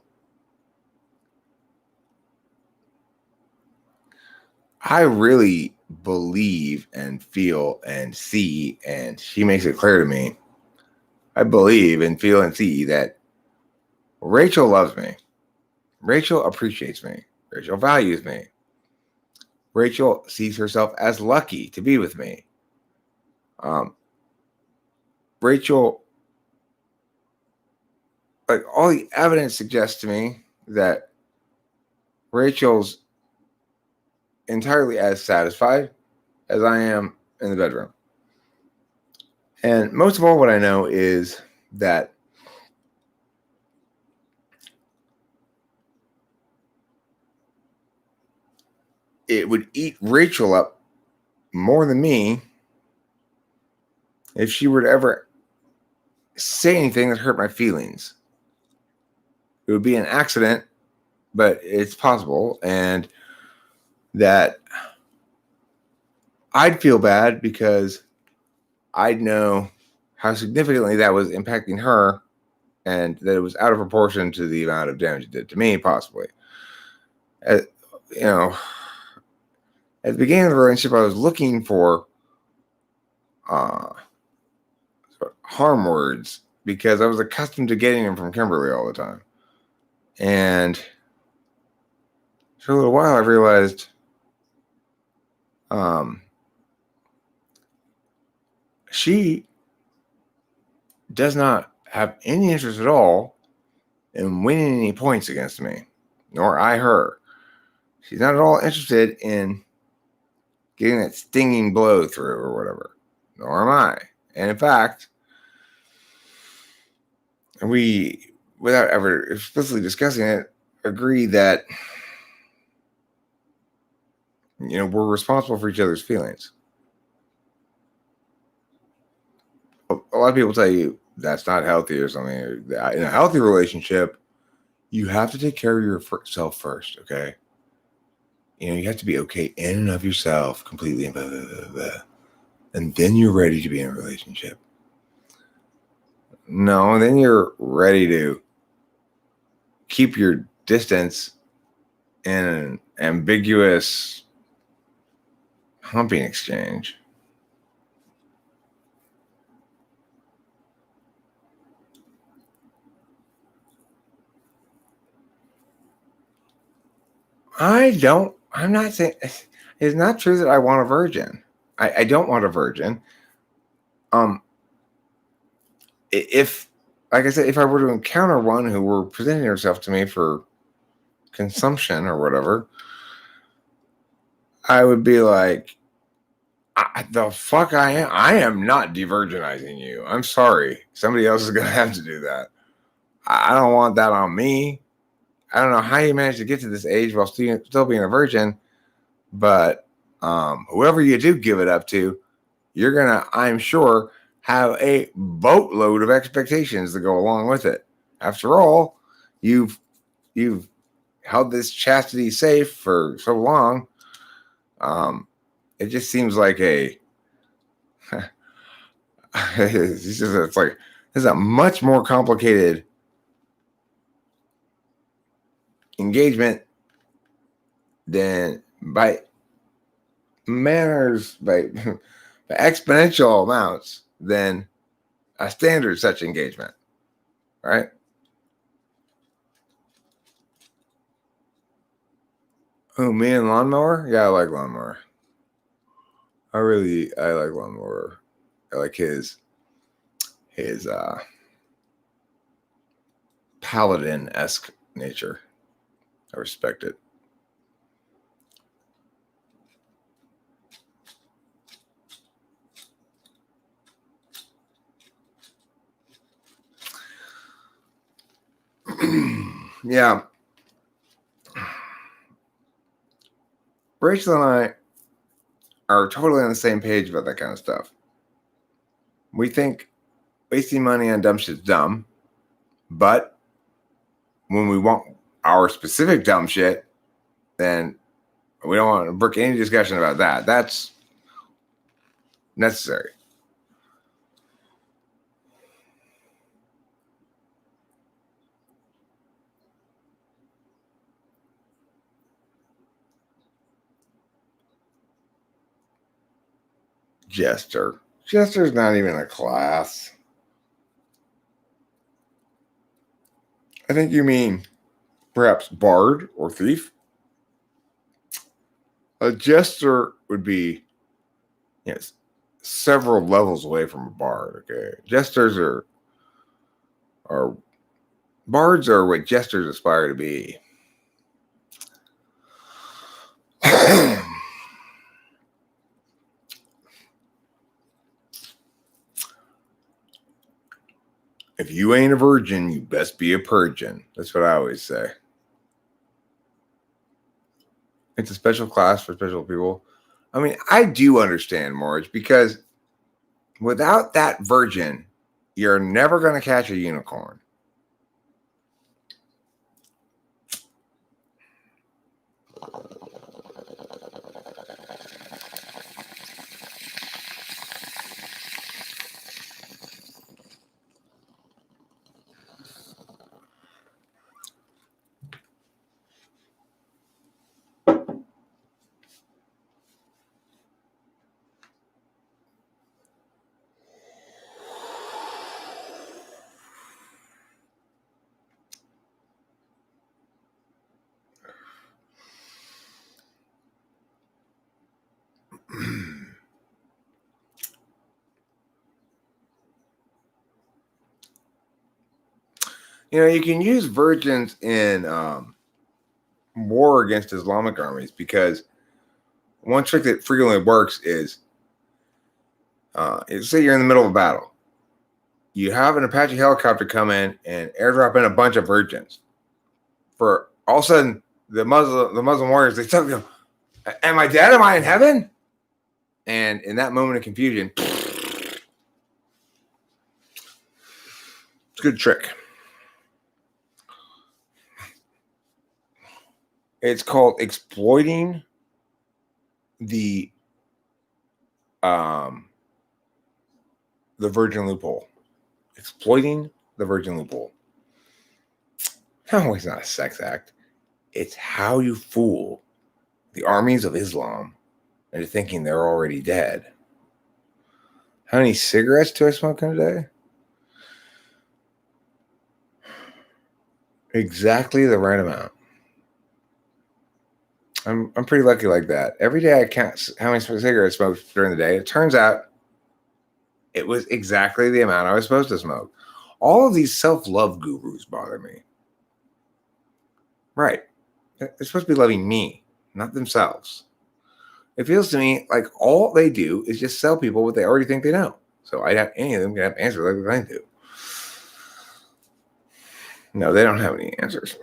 I really believe and feel and see, and she makes it clear to me, I believe and feel and see that Rachel loves me. Rachel appreciates me. Rachel values me. Rachel sees herself as lucky to be with me. Rachel, like all the evidence suggests to me that Rachel's entirely as satisfied as I am in the bedroom. And most of all, what I know is that it would eat Rachel up more than me if she were to ever say anything that hurt my feelings. It would be an accident, but it's possible. And that I'd feel bad because I'd know how significantly that was impacting her and that it was out of proportion to the amount of damage it did to me, possibly. At the beginning of the relationship, I was looking for harm words because I was accustomed to getting them from Kimberly all the time. And for a little while, I realized she does not have any interest at all in winning any points against me, nor I her. She's not at all interested in getting that stinging blow through or whatever, nor am I. And in fact, we, without ever explicitly discussing it, agree that we're responsible for each other's feelings. A lot of people tell you that's not healthy or something. In a healthy relationship, you have to take care of yourself first, okay? You have to be okay in and of yourself completely, blah, blah, blah, blah, and then you're ready to be in a relationship. No, then you're ready to keep your distance in an ambiguous humping exchange. I'm not saying it's not true that I want a virgin. I don't want a virgin. If, like I said, if I were to encounter one who were presenting herself to me for consumption or whatever, I would be like, the fuck I am? I am not de-virginizing you. I'm sorry. Somebody else is going to have to do that. I don't want that on me. I don't know how you managed to get to this age while still being a virgin, but whoever you do give it up to, you're going to, I'm sure, have a boatload of expectations that go along with it. After all, you've held this chastity safe for so long. It just seems like it's like this is a much more complicated engagement than by manners by exponential amounts than a standard such engagement, right? Oh, me and lawnmower? Yeah, I like lawnmower. I like lawnmower. I like his paladin-esque nature. I respect it. Yeah. Rachel and I are totally on the same page about that kind of stuff. We think wasting money on dumb shit's dumb, but when we want our specific dumb shit, then we don't want to brook any discussion about that. That's necessary. Jester. Jester's not even a class. I think you mean perhaps bard or thief. A jester would be, yes, several levels away from a bard. Okay, jesters are bards are what jesters aspire to be. If you ain't a virgin, you best be a purgin. That's what I always say. It's a special class for special people. I mean, I do understand Morge, because without that virgin, you're never going to catch a unicorn. You can use virgins in war against Islamic armies, because one trick that frequently works is, say you're in the middle of a battle. You have an Apache helicopter come in and airdrop in a bunch of virgins. For all of a sudden, the Muslim warriors, they tell you, "Am I dead? Am I in heaven?" And in that moment of confusion, it's a good trick. It's called exploiting the virgin loophole. Exploiting the virgin loophole. No, it's not a sex act. It's how you fool the armies of Islam into thinking they're already dead. How many cigarettes do I smoke in a day? Exactly the right amount. I'm pretty lucky like that. Every day I count how many cigarettes I smoked during the day. It turns out it was exactly the amount I was supposed to smoke. All of these self-love gurus bother me. Right. They're supposed to be loving me, not themselves. It feels to me like all they do is just sell people what they already think they know. So I doubt any of them can have answers like I do. No, they don't have any answers.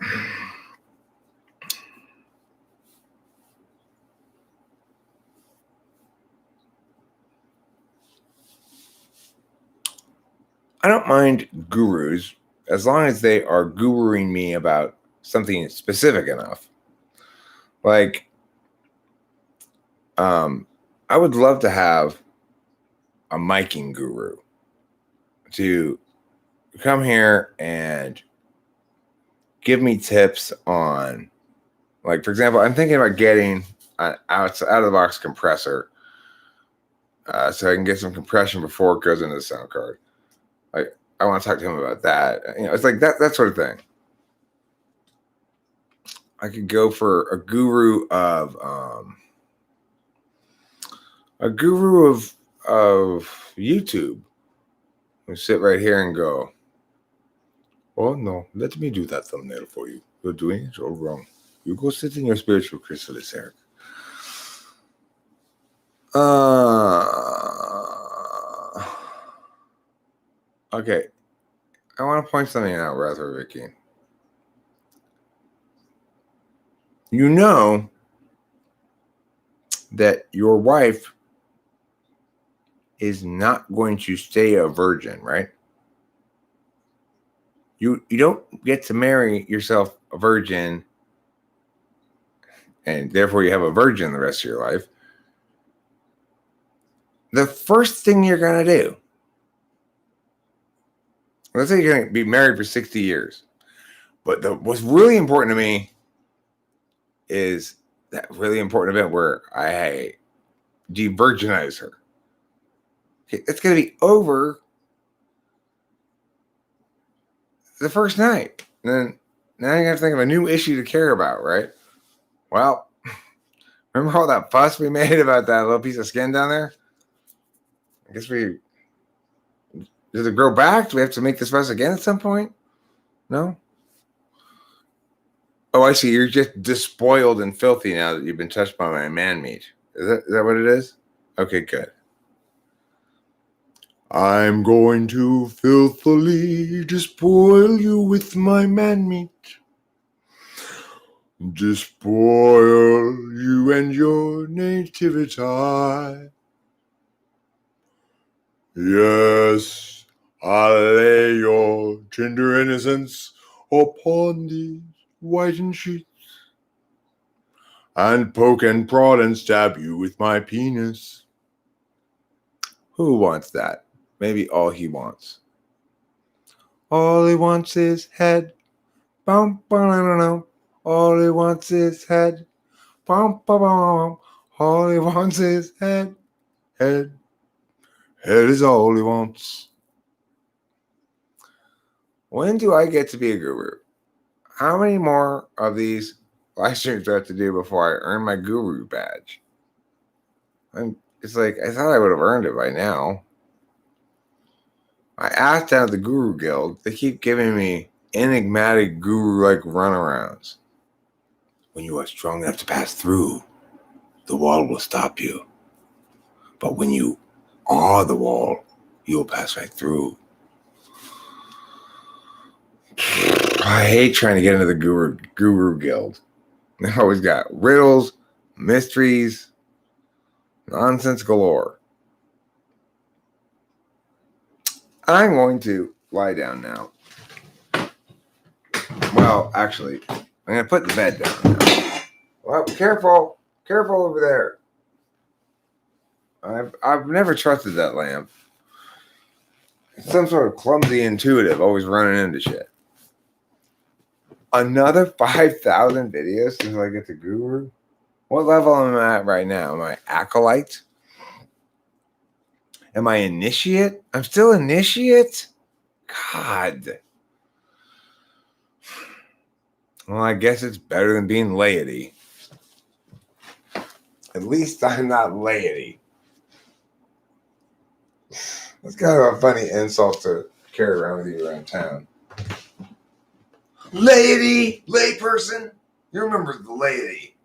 I don't mind gurus as long as they are guruing me about something specific enough. Like, I would love to have a miking guru to come here and give me tips on, like, for example, I'm thinking about getting an out of the box compressor, so I can get some compression before it goes into the sound card. I want to talk to him about that. It's like that sort of thing. I could go for a guru of YouTube. We sit right here and go, "Oh no, let me do that thumbnail for you. You're doing it all wrong. You go sit in your spiritual chrysalis, Eric." Okay. I want to point something out, rather, Vicky. You know that your wife is not going to stay a virgin, right? You don't get to marry yourself a virgin and therefore you have a virgin the rest of your life, the first thing you're going to do, let's say you're going to be married for 60 years, but what's really important to me is that really important event where I de-virginize her. Okay, it's going to be over the first night. And then now you have to think of a new issue to care about, right? Well, remember all that fuss we made about that little piece of skin down there? I guess does it grow back? Do we have to make this fuss again at some point? No? Oh, I see. You're just despoiled and filthy now that you've been touched by my man meat. Is that what it is? Okay, good. I'm going to filthily despoil you with my man meat. Despoil you and your nativity. Yes, I'll lay your tender innocence upon these whitened sheets, and poke and prod and stab you with my penis. Who wants that? Maybe all he wants. All he wants is head. Bum, ba-da-da-da. All he wants is head. Bum, ba-ba-bum. All he wants is head. Head. Head is all he wants. When do I get to be a guru? How many more of these live streams do I have to do before I earn my guru badge? It's like, I thought I would have earned it by now. I asked out of the Guru Guild. They keep giving me enigmatic guru-like runarounds. When you are strong enough to pass through, the wall will stop you. But when you are the wall, you'll pass right through. I hate trying to get into the Guru Guild. They always got riddles, mysteries, nonsense galore. I'm going to lie down now. Well, actually, I'm going to put the bed down now. Well, careful over there. I've never trusted that lamp. It's some sort of clumsy intuitive, always running into shit. Another 5,000 videos until I get to Guru? What level am I at right now? Am I acolyte? Am I initiate? I'm still initiate? God. Well, I guess it's better than being laity. At least I'm not laity. That's kind of a funny insult to carry around with you around town. Laity! Layperson! You remember the laity.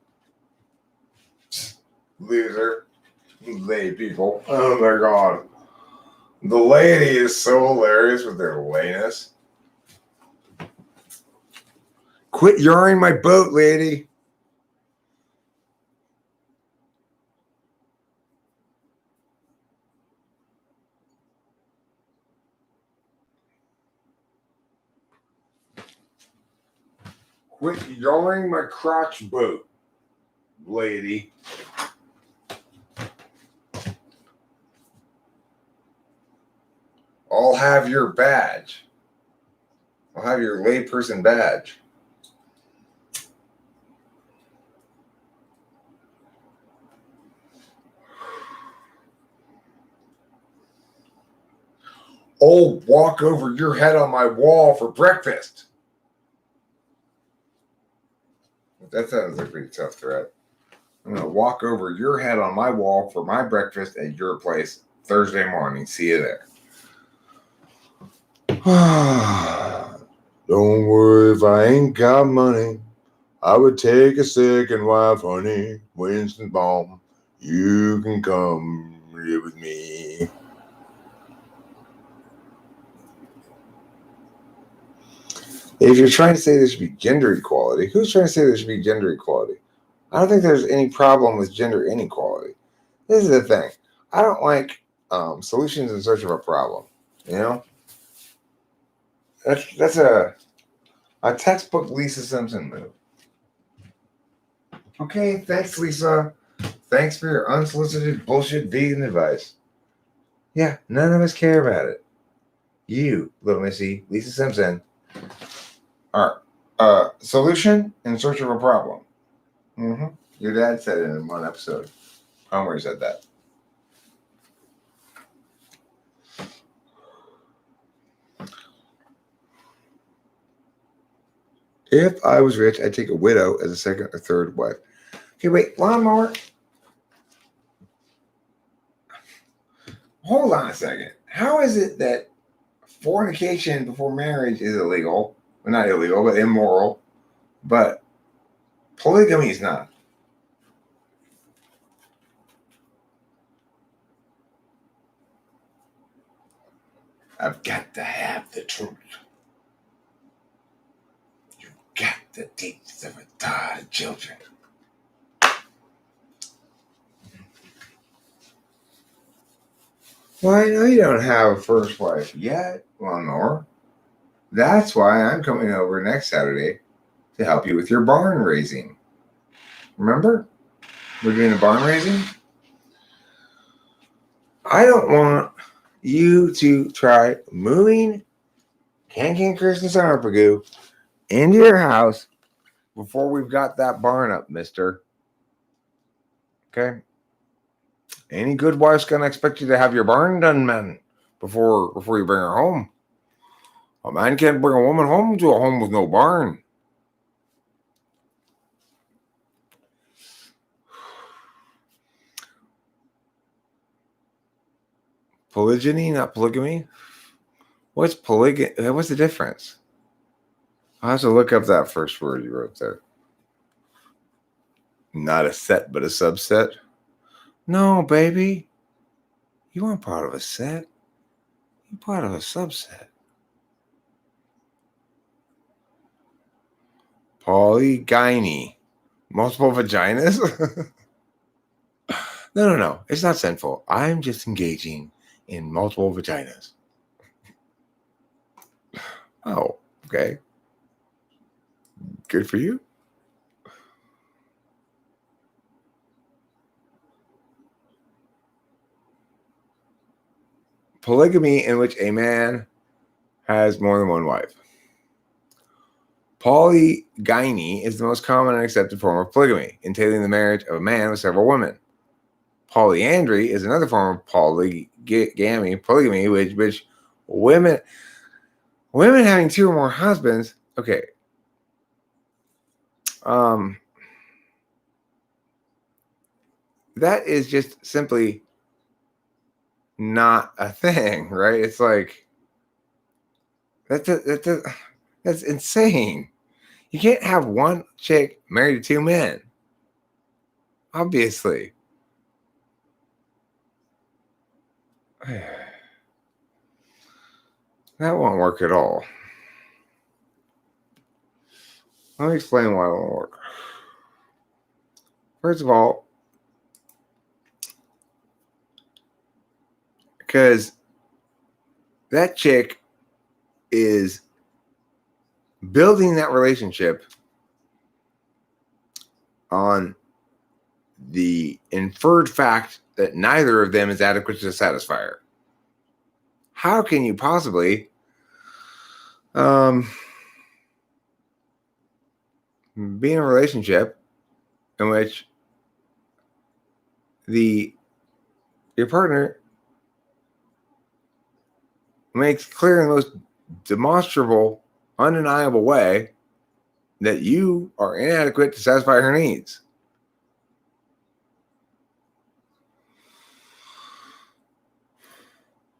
Loser. Lay people. Oh my god. The laity is so hilarious with their layness. Quit yarring my boat, lady. Quit yarring my crotch boat, lady. I'll have your badge. I'll have your layperson badge. I'll walk over your head on my wall for breakfast. That sounds like a pretty tough threat. I'm going to walk over your head on my wall for my breakfast at your place Thursday morning. See you there. Don't worry if I ain't got money. I would take a second wife, honey. Winston Baum, you can come live with me. If you're trying to say there should be gender equality, who's trying to say there should be gender equality? I don't think there's any problem with gender inequality. This is the thing. I don't like solutions in search of a problem. You know? That's a textbook Lisa Simpson move. Okay, thanks, Lisa. Thanks for your unsolicited bullshit vegan advice. Yeah, none of us care about it. You, little Missy, Lisa Simpson, are a solution in search of a problem. Mm-hmm. Your dad said it in one episode. Homer said that. If I was rich, I'd take a widow as a second or third wife. Okay, wait, lawnmower. Hold on a second. How is it that fornication before marriage is illegal? Well, not illegal, but immoral. But polygamy is not. I've got to have the truth. You've got to teach the retarded children. Well, I know you don't have a first wife yet, lawnmower. That's why I'm coming over next Saturday to help you with your barn raising. Remember? We're doing a barn raising? I don't want you to try moving Can Kirsten Summerpagoo into your house before we've got that barn up, mister. Okay? Any good wife's gonna expect you to have your barn done, man, before you bring her home. A man can't bring a woman home to a home with no barn. Polygyny, not polygamy? What's polygamy? What's the difference? I'll have to look up that first word you wrote there. Not a set, but a subset? No, baby. You aren't part of a set. You're part of a subset. Polygyny. Multiple vaginas? No. It's not sinful. I'm just engaging in multiple vaginas. Oh, okay. Good for you. Polygamy in which a man has more than one wife. Polygyny is the most common and accepted form of polygamy, entailing the marriage of a man with several women. Polyandry is another form of polygamy, which women having two or more husbands. Okay. That is just simply not a thing, right? It's like that's insane. You can't have one chick married to two men. Obviously. That won't work at all. Let me explain why it won't work. First of all, because that chick is building that relationship on the inferred fact that neither of them is adequate to satisfy her. How can you possibly be in a relationship in which your partner makes clear in the most demonstrable, undeniable way that you are inadequate to satisfy her needs?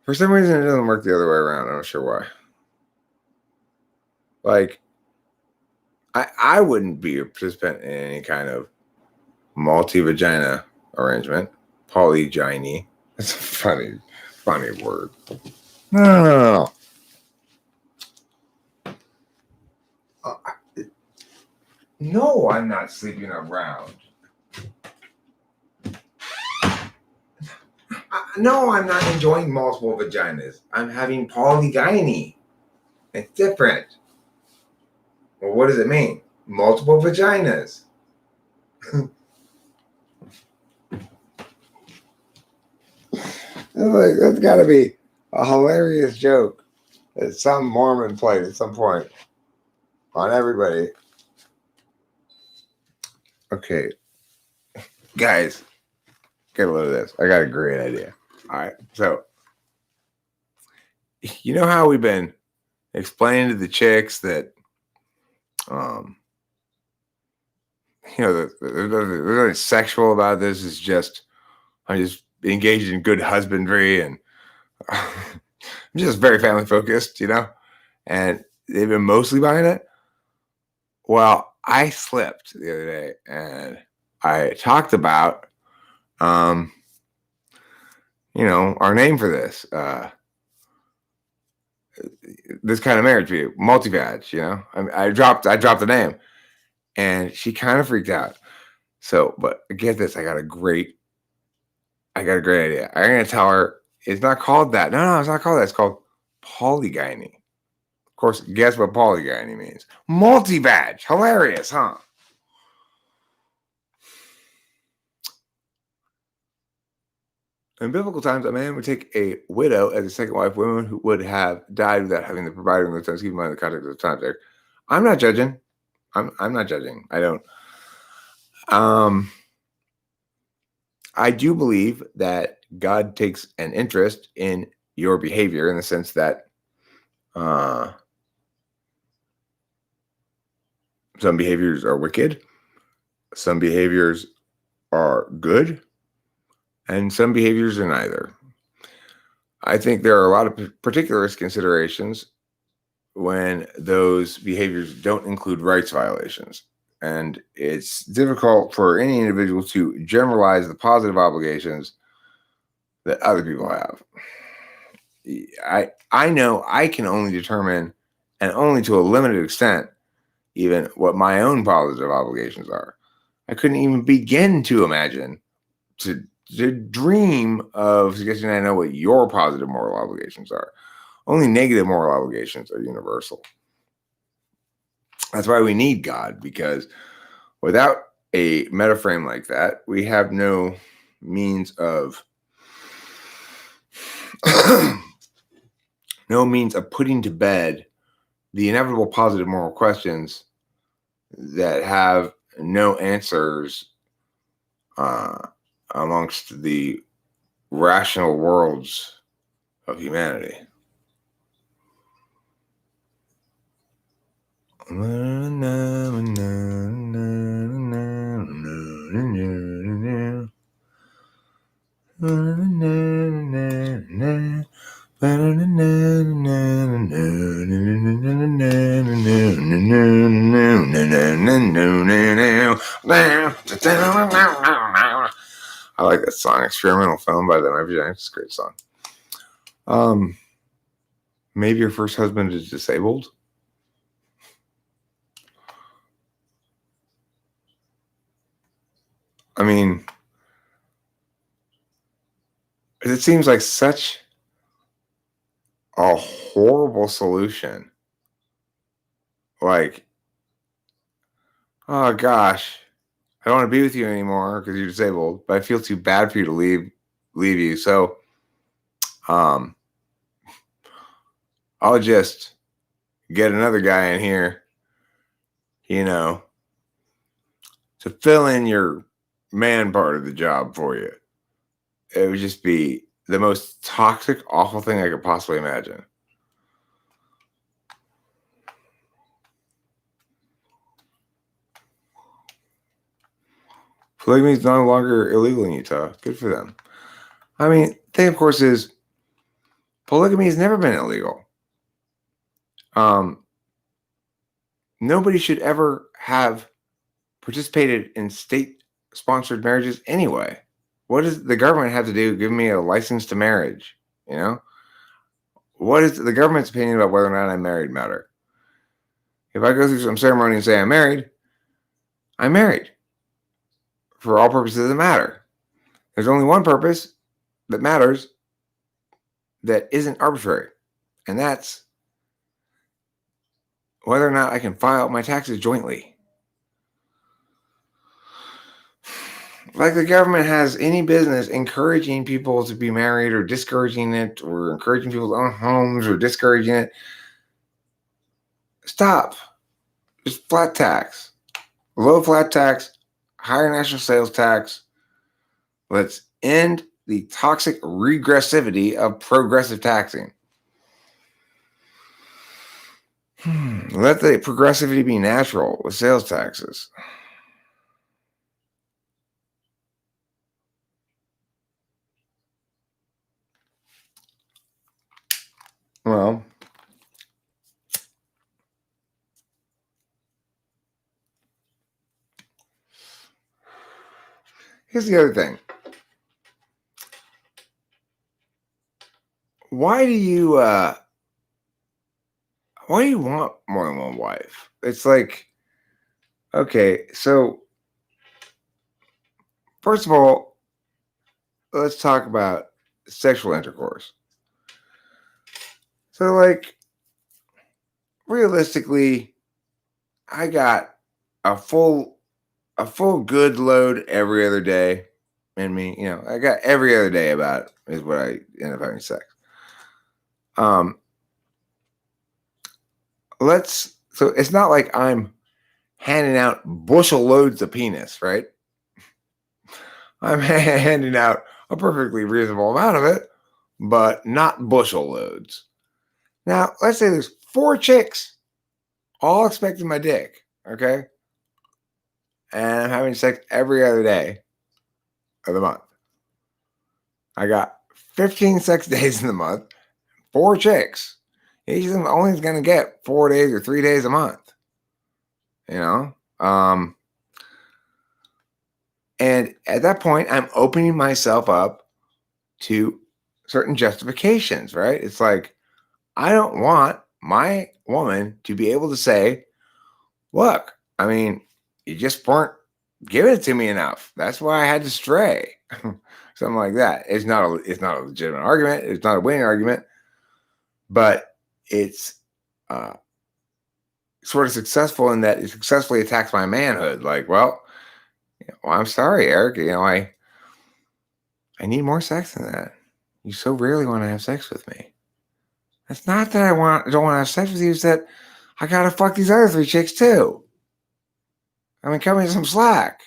For some reason, it doesn't work the other way around. I'm not sure why. Like, I wouldn't be a participant in any kind of multi-vagina arrangement. Polygyny. That's a funny word. No. No, I'm not sleeping around. No, I'm not enjoying multiple vaginas. I'm having polygyny. It's different. Well, what does it mean? Multiple vaginas. Like, that's got to be a hilarious joke that some Mormon played at some point on everybody. Okay, guys, get a load of this. I got a great idea. All right, so you know how we've been explaining to the chicks that, there's nothing sexual about this. It's just I'm just engaged in good husbandry and I'm just very family focused, and they've been mostly buying it. Well, I slipped the other day and I talked about, our name for this, this kind of marriage view, multi-vag, I dropped the name and she kind of freaked out. So, but get this, I got a great idea. I'm going to tell her it's not called that. No, it's not called that. It's called polygyny. Of course, guess what polygyny means? Multi-vag. Hilarious, huh? In biblical times, a man would take a widow as a second wife. Women who would have died without having the provider in the times. Keep in mind the context of the times there. I'm not judging. I'm not judging. I don't. I do believe that God takes an interest in your behavior in the sense that some behaviors are wicked, some behaviors are good, and some behaviors are neither. I think there are a lot of particularist considerations when those behaviors don't include rights violations. And it's difficult for any individual to generalize the positive obligations that other people have. I know I can only determine, and only to a limited extent, even what my own positive obligations are. I couldn't even begin to imagine, to dream of suggesting I know what your positive moral obligations are. Only negative moral obligations are universal. That's why we need God, because without a metaframe like that, we have no means of putting to bed the inevitable positive moral questions that have no answers amongst the rational worlds of humanity. I like that song, Experimental Film by them. It's a great song. Maybe your first husband is disabled. I mean, it seems like such a horrible solution. Like, oh gosh, I don't want to be with you anymore because you're disabled, but I feel too bad for you to leave you. So, I'll just get another guy in here, to fill in your man part of the job for you. It would just be the most toxic, awful thing I could possibly imagine. Polygamy is no longer illegal in Utah. Good for them. I mean, the thing, of course, is polygamy has never been illegal. Nobody should ever have participated in state-sponsored marriages anyway. What does the government have to do? Give me a license to marriage, What is the government's opinion about whether or not I'm married matter? If I go through some ceremony and say I'm married, I'm married. For all purposes that matter. There's only one purpose that matters that isn't arbitrary, and that's whether or not I can file my taxes jointly. like the government has any business encouraging people to be married or discouraging it or encouraging people to own homes or discouraging it. Stop. Just flat tax. Low flat tax, higher national sales tax. Let's end the toxic regressivity of progressive taxing. Let the progressivity be natural with sales taxes. Well, here's the other thing. Why do you want more than one wife? It's like, okay, so first of all, let's talk about sexual intercourse. So, like, realistically, I got a full good load every other day in me. You know, I got every other day about it is what I end up having sex. So it's not like I'm handing out bushel loads of penis, right? I'm handing out a perfectly reasonable amount of it, but not bushel loads. Now, let's say there's 4 chicks all expecting my dick, okay? And I'm having sex every other day of the month. I got 15 sex days in the month, 4 chicks. Each of them only is going to get 4 days or 3 days a month. You know? And at that point, I'm opening myself up to certain justifications, right? It's like, I don't want my woman to be able to say, look, I mean, you just weren't giving it to me enough. That's why I had to stray. Something like that. It's not a legitimate argument. It's not a winning argument, but it's sort of successful in that it successfully attacks my manhood. Like, well, I'm sorry, Eric. I need more sex than that. You so rarely want to have sex with me. It's not that I don't want to have sex with you. It's that I gotta fuck these other 3 chicks too. I mean, cut me some slack.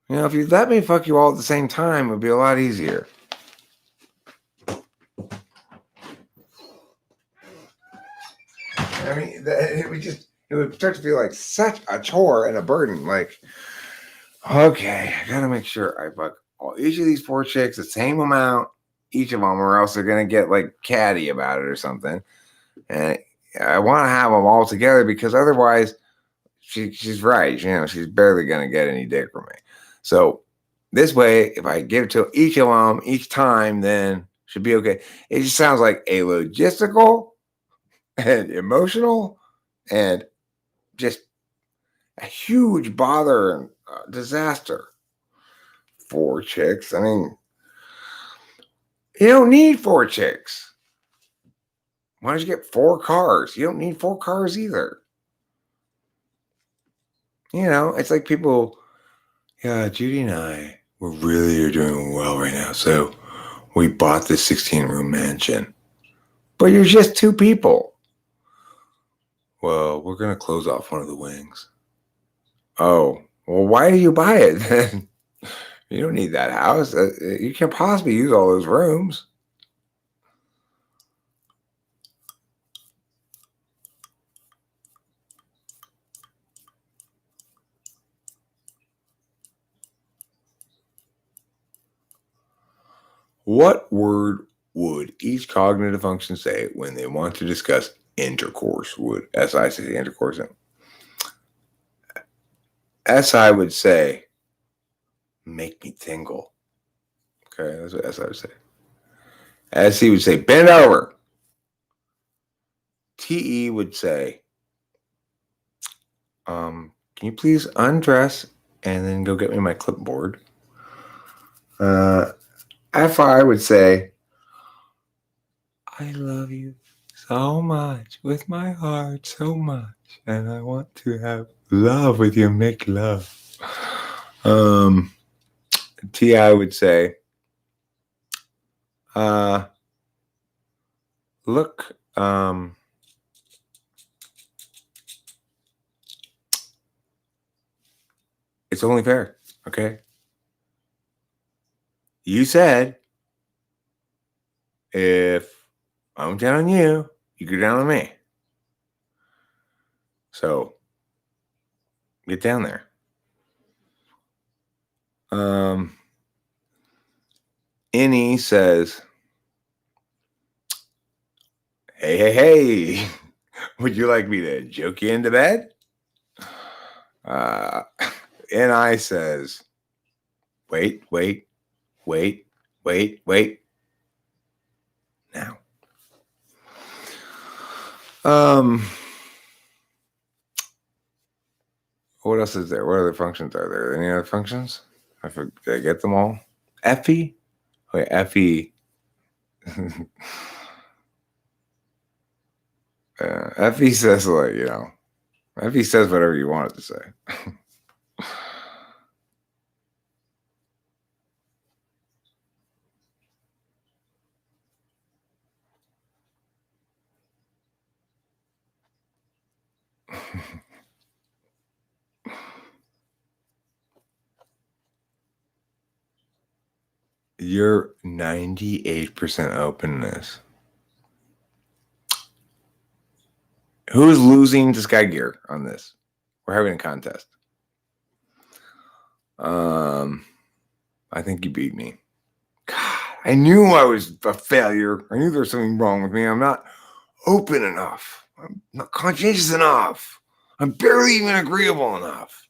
If you let me fuck you all at the same time, it would be a lot easier. I mean, it would start to feel like such a chore and a burden. Like, okay, I gotta make sure I fuck each of these 4 chicks the same amount, each of them, or else they're gonna get like catty about it or something. And I want to have them all together because otherwise, she's right. She's barely gonna get any dick from me. So this way, if I give it to each of them each time, then should be okay. It just sounds like a logistical and emotional and just a huge bother and disaster. 4 chicks. I mean, you don't need 4 chicks. Why don't you get 4 cars? You don't need 4 cars either. It's like people, yeah, Judy and I, we're really doing well right now. So we bought this 16-room mansion. But you're just 2 people. Well, we're going to close off one of the wings. Oh, well, why do you buy it then? You don't need that house. You can't possibly use all those rooms. What word would each cognitive function say when they want to discuss intercourse? Would SI say intercourse? SI would say, make me tingle. Okay, that's what SI would say. SC would say, bend over. TE would say, can you please undress and then go get me my clipboard? FI would say, I love you so much with my heart, so much, and I want to have love with you, make love. T.I. would say, look, it's only fair, okay? You said if I'm down on you, you go down on me. So get down there. Annie says, hey, would you like me to joke you into bed? Ni says, wait. Now. What else is there? What other functions are there? Any other functions? Did I get them all? Effie? Wait, Effie. Effie says, like, Effie says whatever you want it to say. You're 98% openness. Who's losing to Sky Gear on this? We're having a contest. I think you beat me. God, I knew I was a failure. I knew there was something wrong with me. I'm not open enough. I'm not conscientious enough. I'm barely even agreeable enough.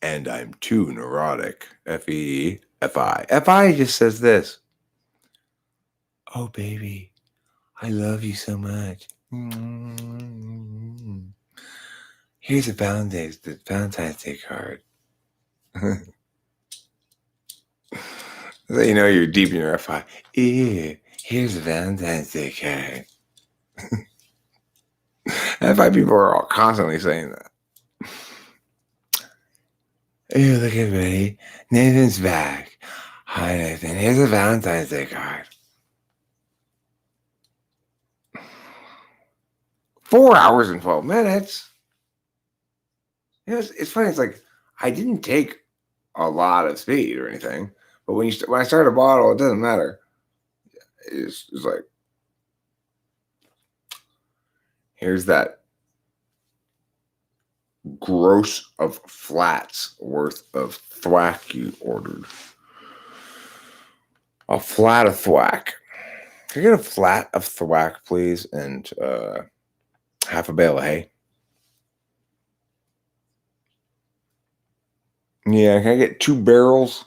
And I'm too neurotic. F-E-F-I. F-I just says this. Oh, baby, I love you so much. Here's a Valentine's Day card. So you know you're deep in your F-I. Here's a Valentine's Day card. F-I people are all constantly saying that. Hey, look everybody. Nathan's back. Hi, Nathan. Here's a Valentine's Day card. 4 hours and 12 minutes. It's funny. It's like I didn't take a lot of speed or anything, but when I start a bottle, it doesn't matter. It's like, here's that gross of flats worth of thwack you ordered. A flat of thwack. Can I get a flat of thwack, please, and half a bale of hay? Yeah, can I get 2 barrels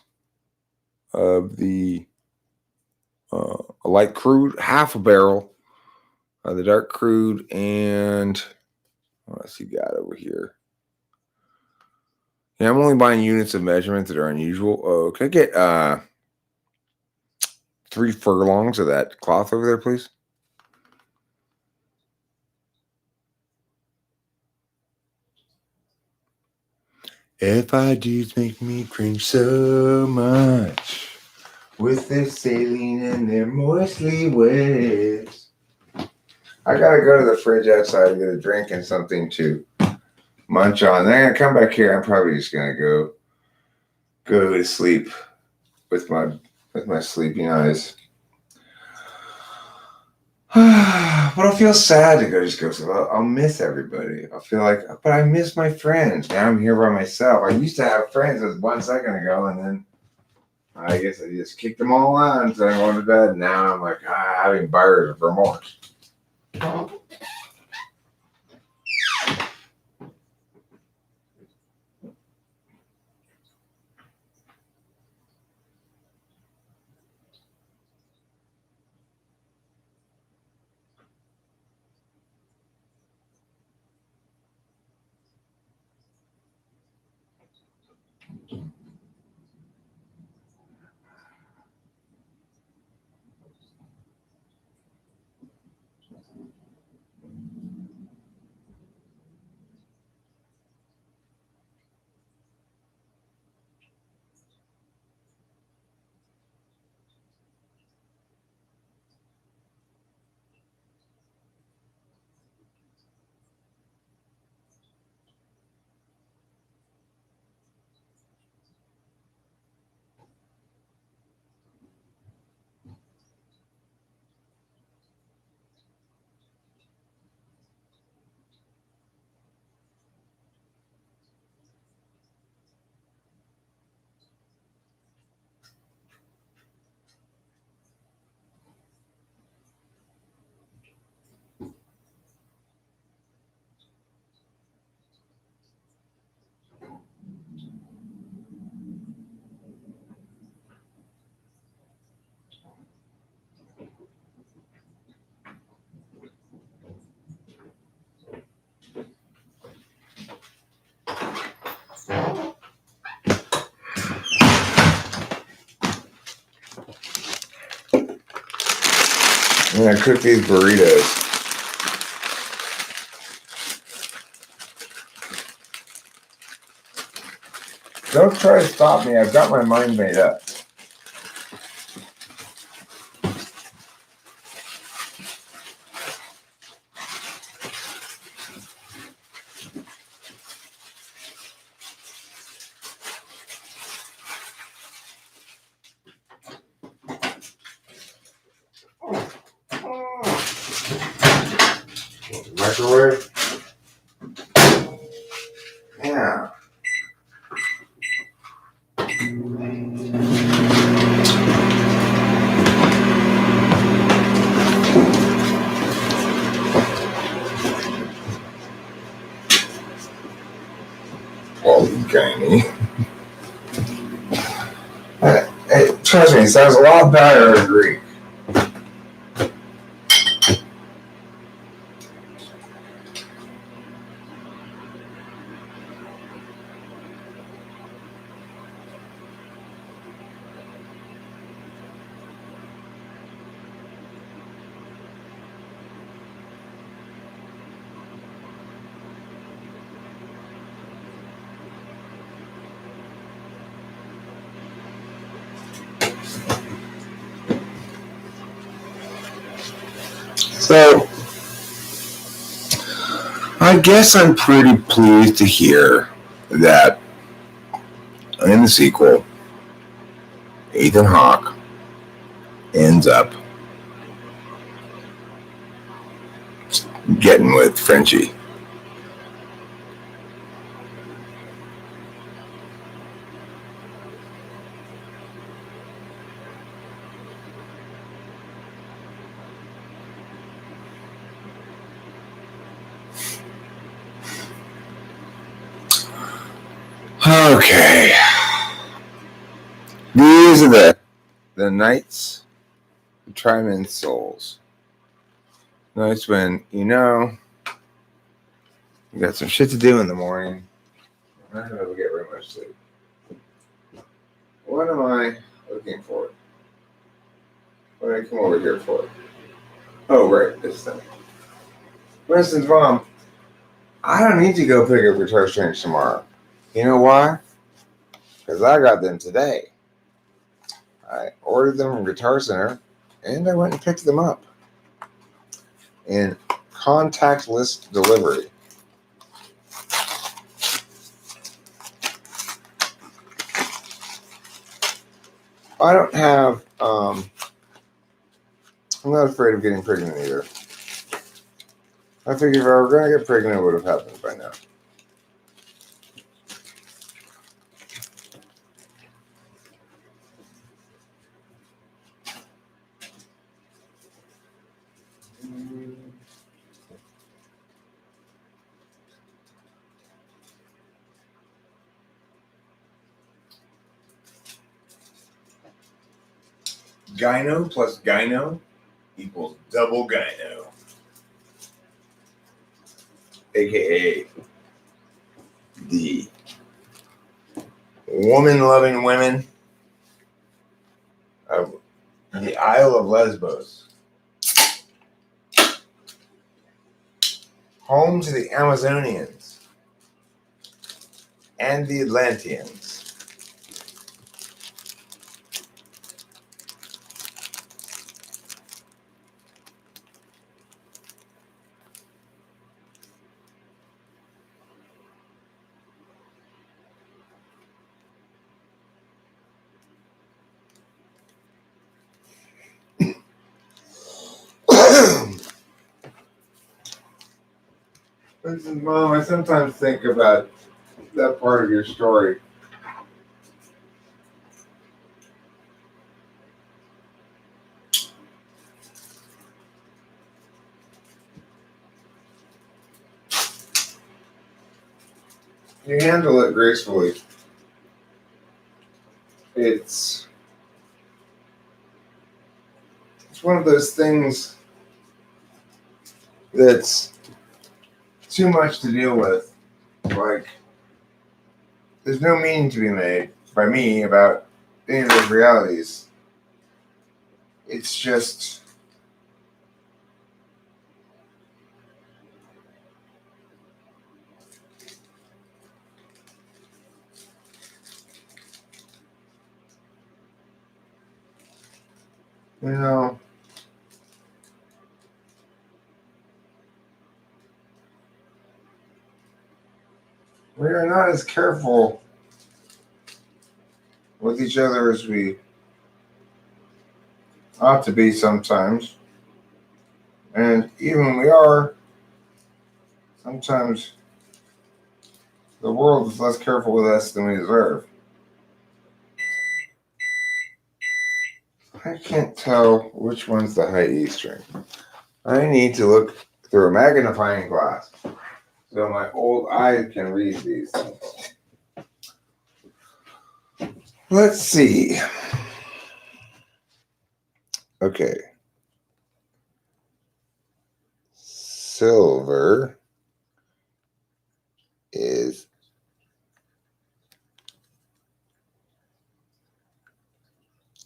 of the light crude, half a barrel of the dark crude, and what else you got over here? Yeah, I'm only buying units of measurement that are unusual. Oh, can I get 3 furlongs of that cloth over there, please? FIDs make me cringe so much with their saline and their moistly wet. I gotta go to the fridge outside and get a drink and something to munch on. Then I'm gonna come back here. I'm probably just gonna go to sleep with my sleeping eyes. But I'll feel sad to just go. So I'll miss everybody. I'll feel like, but I miss my friends. Now I'm here by myself. I used to have friends just 1 second ago, and then I guess I just kicked them all out and said I'm going to bed. Now I'm like having buyer's remorse. I'm gonna cook these burritos. Don't try to stop me. I've got my mind made up. Microwave? Yeah. Well, Gamey. Hey, trust me, it sounds a lot better in Greek. So, I guess I'm pretty pleased to hear that in the sequel, Ethan Hawke ends up getting with Frenchie. Okay. These are the nights of Triman's souls. Nights when, you got some shit to do in the morning. I'm not going to get very much sleep. What am I looking for? What did I come over here for? Oh, right, this thing. Winston's mom, I don't need to go pick up guitar strings tomorrow. You know why? Because I got them today. I ordered them from Guitar Center, and I went and picked them up in contactless delivery. I don't have, I'm not afraid of getting pregnant either. I figured if I were going to get pregnant, it would have happened by now. Gyno plus gyno equals double gyno. AKA the woman-loving women of the Isle of Lesbos. Home to the Amazonians and the Atlanteans. Listen, Mom, I sometimes think about that part of your story. You handle it gracefully. It's one of those things that's too much to deal with. Like, there's no meaning to be made by me about any of those realities. It's just You know, we are not as careful with each other as we ought to be sometimes. And even when we are, sometimes the world is less careful with us than we deserve. I can't tell which one's the high E string. I need to look through a magnifying glass so my old eye can read these things. Let's see. Okay. Silver is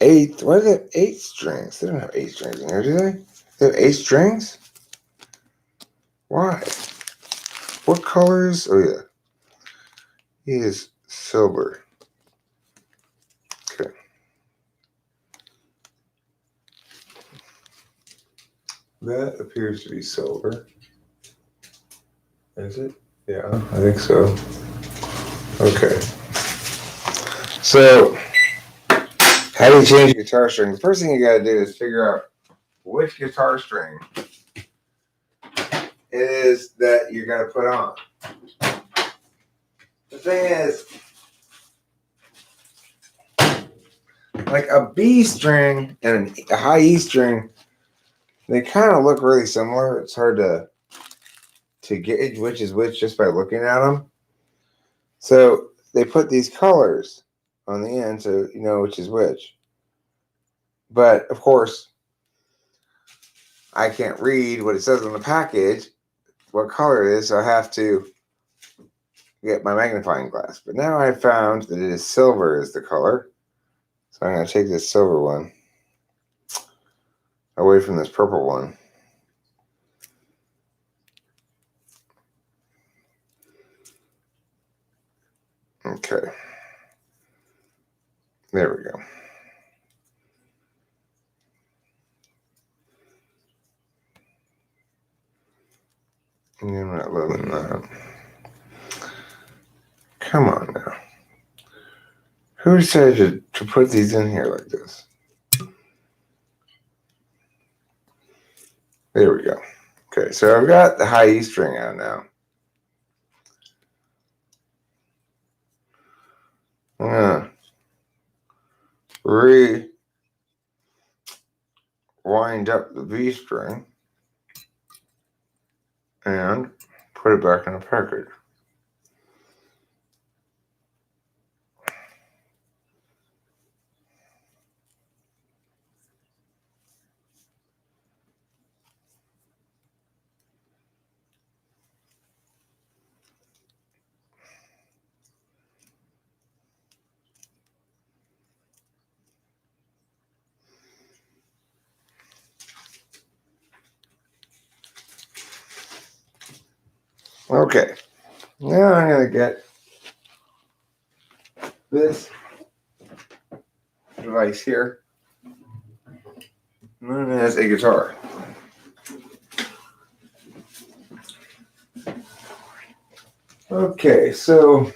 eighth. Why do they have 8 strings? They don't have 8 strings in here, do they? They have 8 strings? Why? What colors? Oh, yeah. He is silver. Okay. That appears to be silver. Is it? Yeah, I think so. Okay. So, how do you change a guitar string? The first thing you got to do is figure out which guitar string it is that you're going to put on. The thing is, like a B string and a high E string, they kind of look really similar. It's hard to gauge which is which just by looking at them. So they put these colors on the end so you know which is which. But of course, I can't read what it says on the package, what color it is, so I have to get my magnifying glass. But now I found that it is silver is the color. So I'm going to take this silver one away from this purple one. Okay. There we go. I'm not loving that. Come on now. Who decided to put these in here like this? There we go. Okay, so I've got the high E string out now. I'm gonna wind up the B string and put it back in the package. Okay, now I'm going to get this device here known as a guitar. Okay, so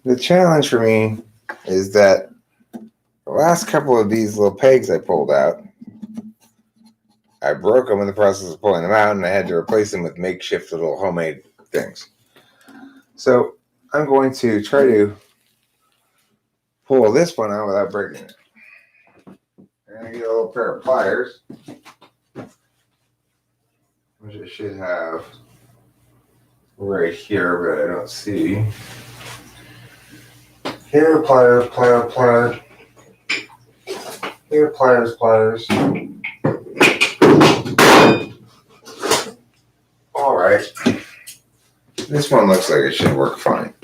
the challenge for me is that the last couple of these little pegs I pulled out, I broke them in the process of pulling them out, and I had to replace them with makeshift little homemade things. So I'm going to try to pull this one out without breaking it. I'm going to get a little pair of pliers, which I should have right here, but I don't see. Here, pliers, pliers. Here, pliers. All right. This one looks like it should work fine.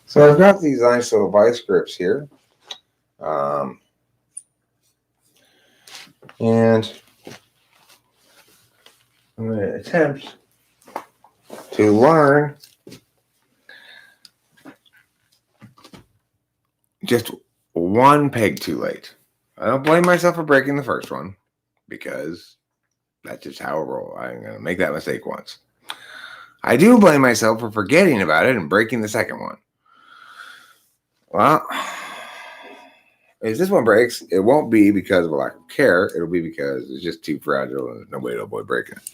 So I've got these nice little vice grips here. And I'm going to attempt to learn just one peg too late. I don't blame myself for breaking the first one because that's just how I roll. I'm going to make that mistake once. I do blame myself for forgetting about it and breaking the second one. Well, if this one breaks, it won't be because of a lack of care. It'll be because it's just too fragile and there's no way to avoid breaking it.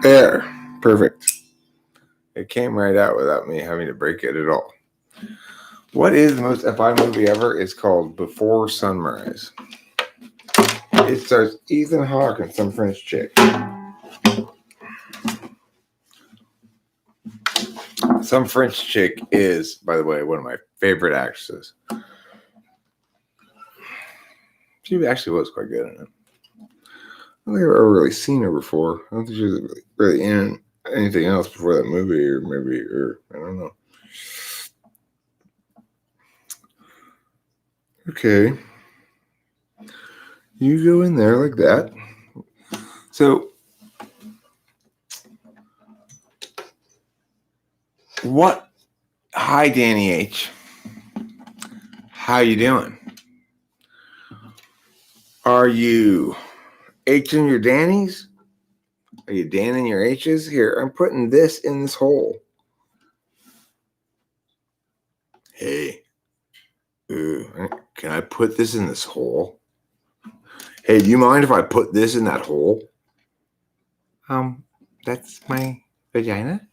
There. Perfect. It came right out without me having to break it at all. What is the most F5 movie ever? It's called Before Sunrise. It stars Ethan Hawke and some French chick. Some French chick is, by the way, one of my favorite actresses. She actually was quite good in it. I don't think I've ever really seen her before. I don't think she was really in anything else before that movie, or I don't know. Okay. You go in there like that. So, what? Hi, Danny H. How you doing? Are you H'ing your Dannies? Are you Danning your H's? Here, I'm putting this in this hole. Hey, can I put this in this hole? Hey, do you mind if I put this in that hole? That's my vagina.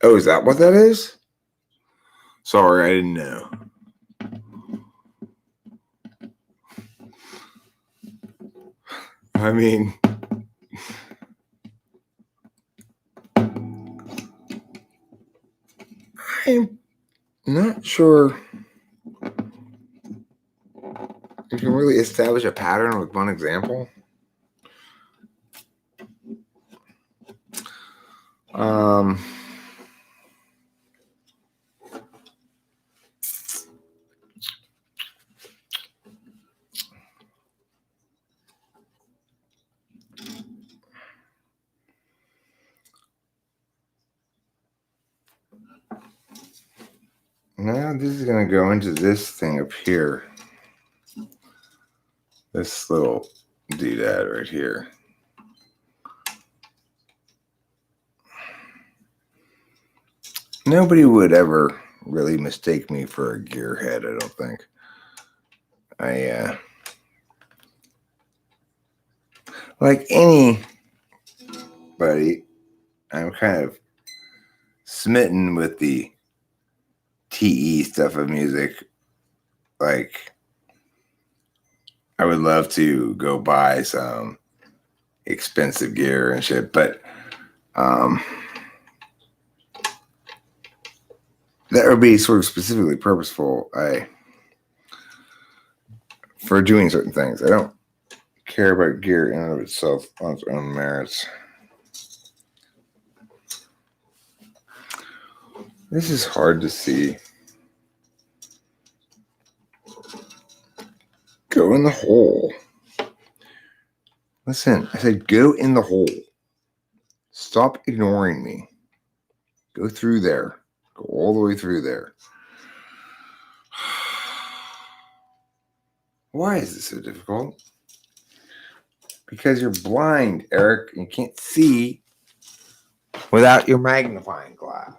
Oh, is that what that is? Sorry, I didn't know. I mean, I'm not sure you can really establish a pattern with one example. Now this is going to go into this thing up here. This little doodad right here. Nobody would ever really mistake me for a gearhead, I don't think. Like anybody, I'm kind of smitten with the TE stuff of music. Like, I would love to go buy some expensive gear and shit, but that would be sort of specifically purposeful for doing certain things. I don't care about gear in and of itself on its own merits. This is hard to see. Go in the hole. Listen, I said go in the hole. Stop ignoring me. Go through there. Go all the way through there. Why is this so difficult? Because you're blind, Eric. You can't see without your magnifying glass.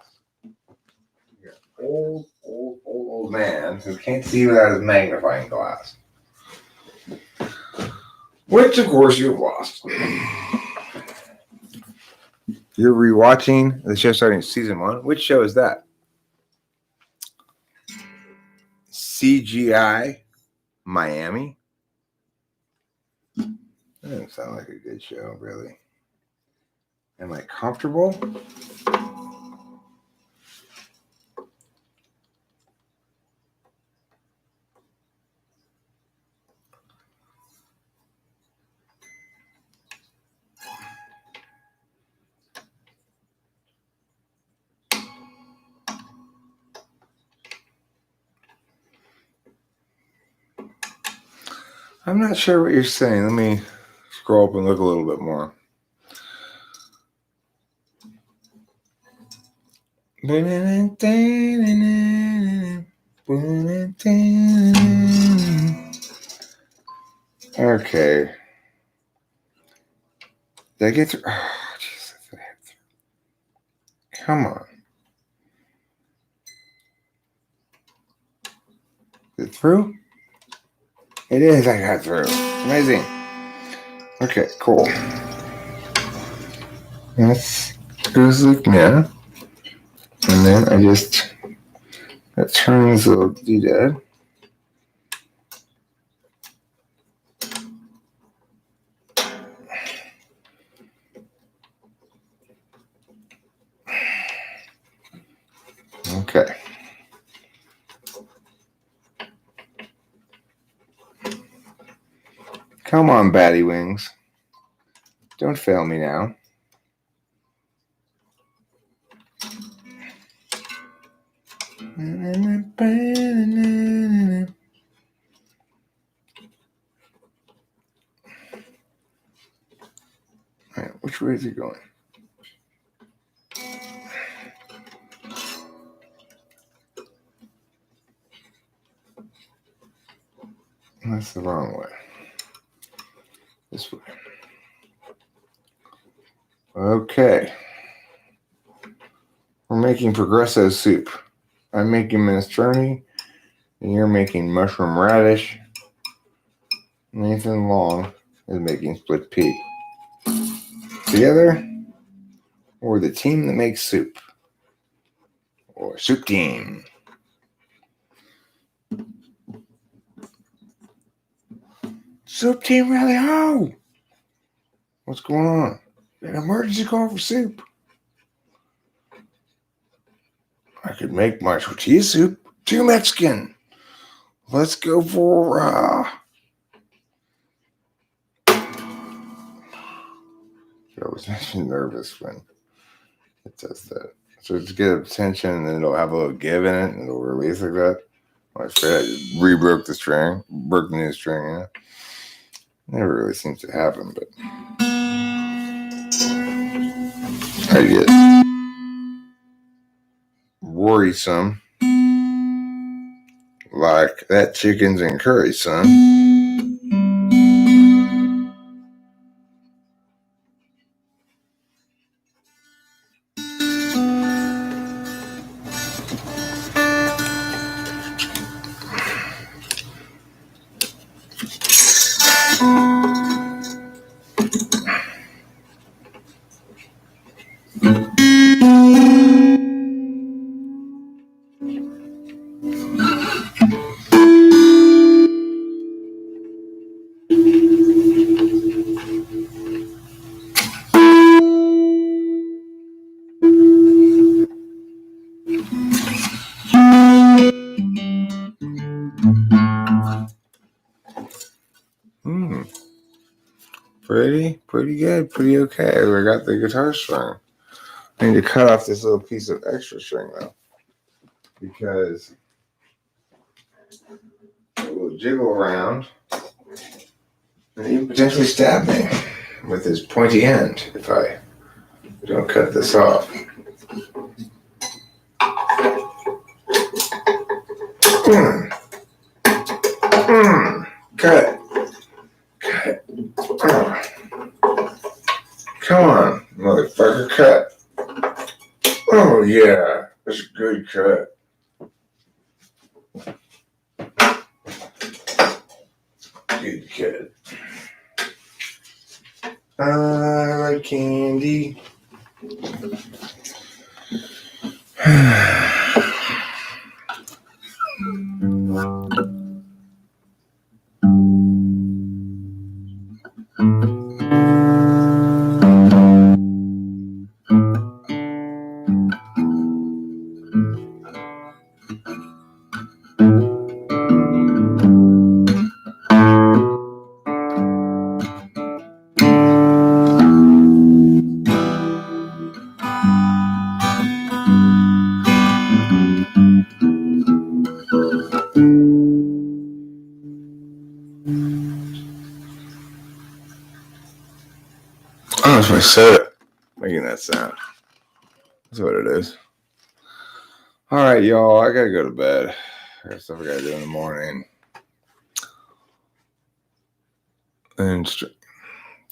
You're an old man who can't see without his magnifying glass. Which, of course, you've lost. You're rewatching the show starting season 1. Which show is that? CGI Miami? That doesn't sound like a good show, really. Am I comfortable? I'm not sure what you're saying. Let me scroll up and look a little bit more. Okay. Did I get through? Oh, Jesus. Come on. Is it through? It is. I got through. It's amazing. Okay, cool. That's goes like now. And then I just that turns the little doodad. Okay. Come on, batty wings. Don't fail me now. All right, which way is it going? That's the wrong way. This way. Okay. We're making progresso soup. I'm making minestrone, and you're making mushroom radish. Nathan Long is making split pea. Together, we're the team that makes soup. Or soup team. Soup team rally ho! What's going on? An emergency call for soup. I could make my tortilla soup too Mexican. Let's go for I always makes me nervous when it does that. So to get attention, and then it'll have a little give in it, and it'll release like that. I just re-broke the string, broke the new string. Yeah. Never really seems to happen, but I get worrisome. Like that chicken's in curry, son. Pretty good, pretty okay. I got the guitar string. I need to cut off this little piece of extra string though, because it will jiggle around and he can potentially stab me with his pointy end if I don't cut this off. Cut. Oh. Come on, motherfucker, cut. Oh yeah, that's a good cut. Good cut. I like candy. That's my soda making that sound. That's what it is. All right, y'all. I gotta go to bed. I got stuff I gotta do in the morning. And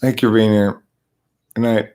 thank you for being here. Good night.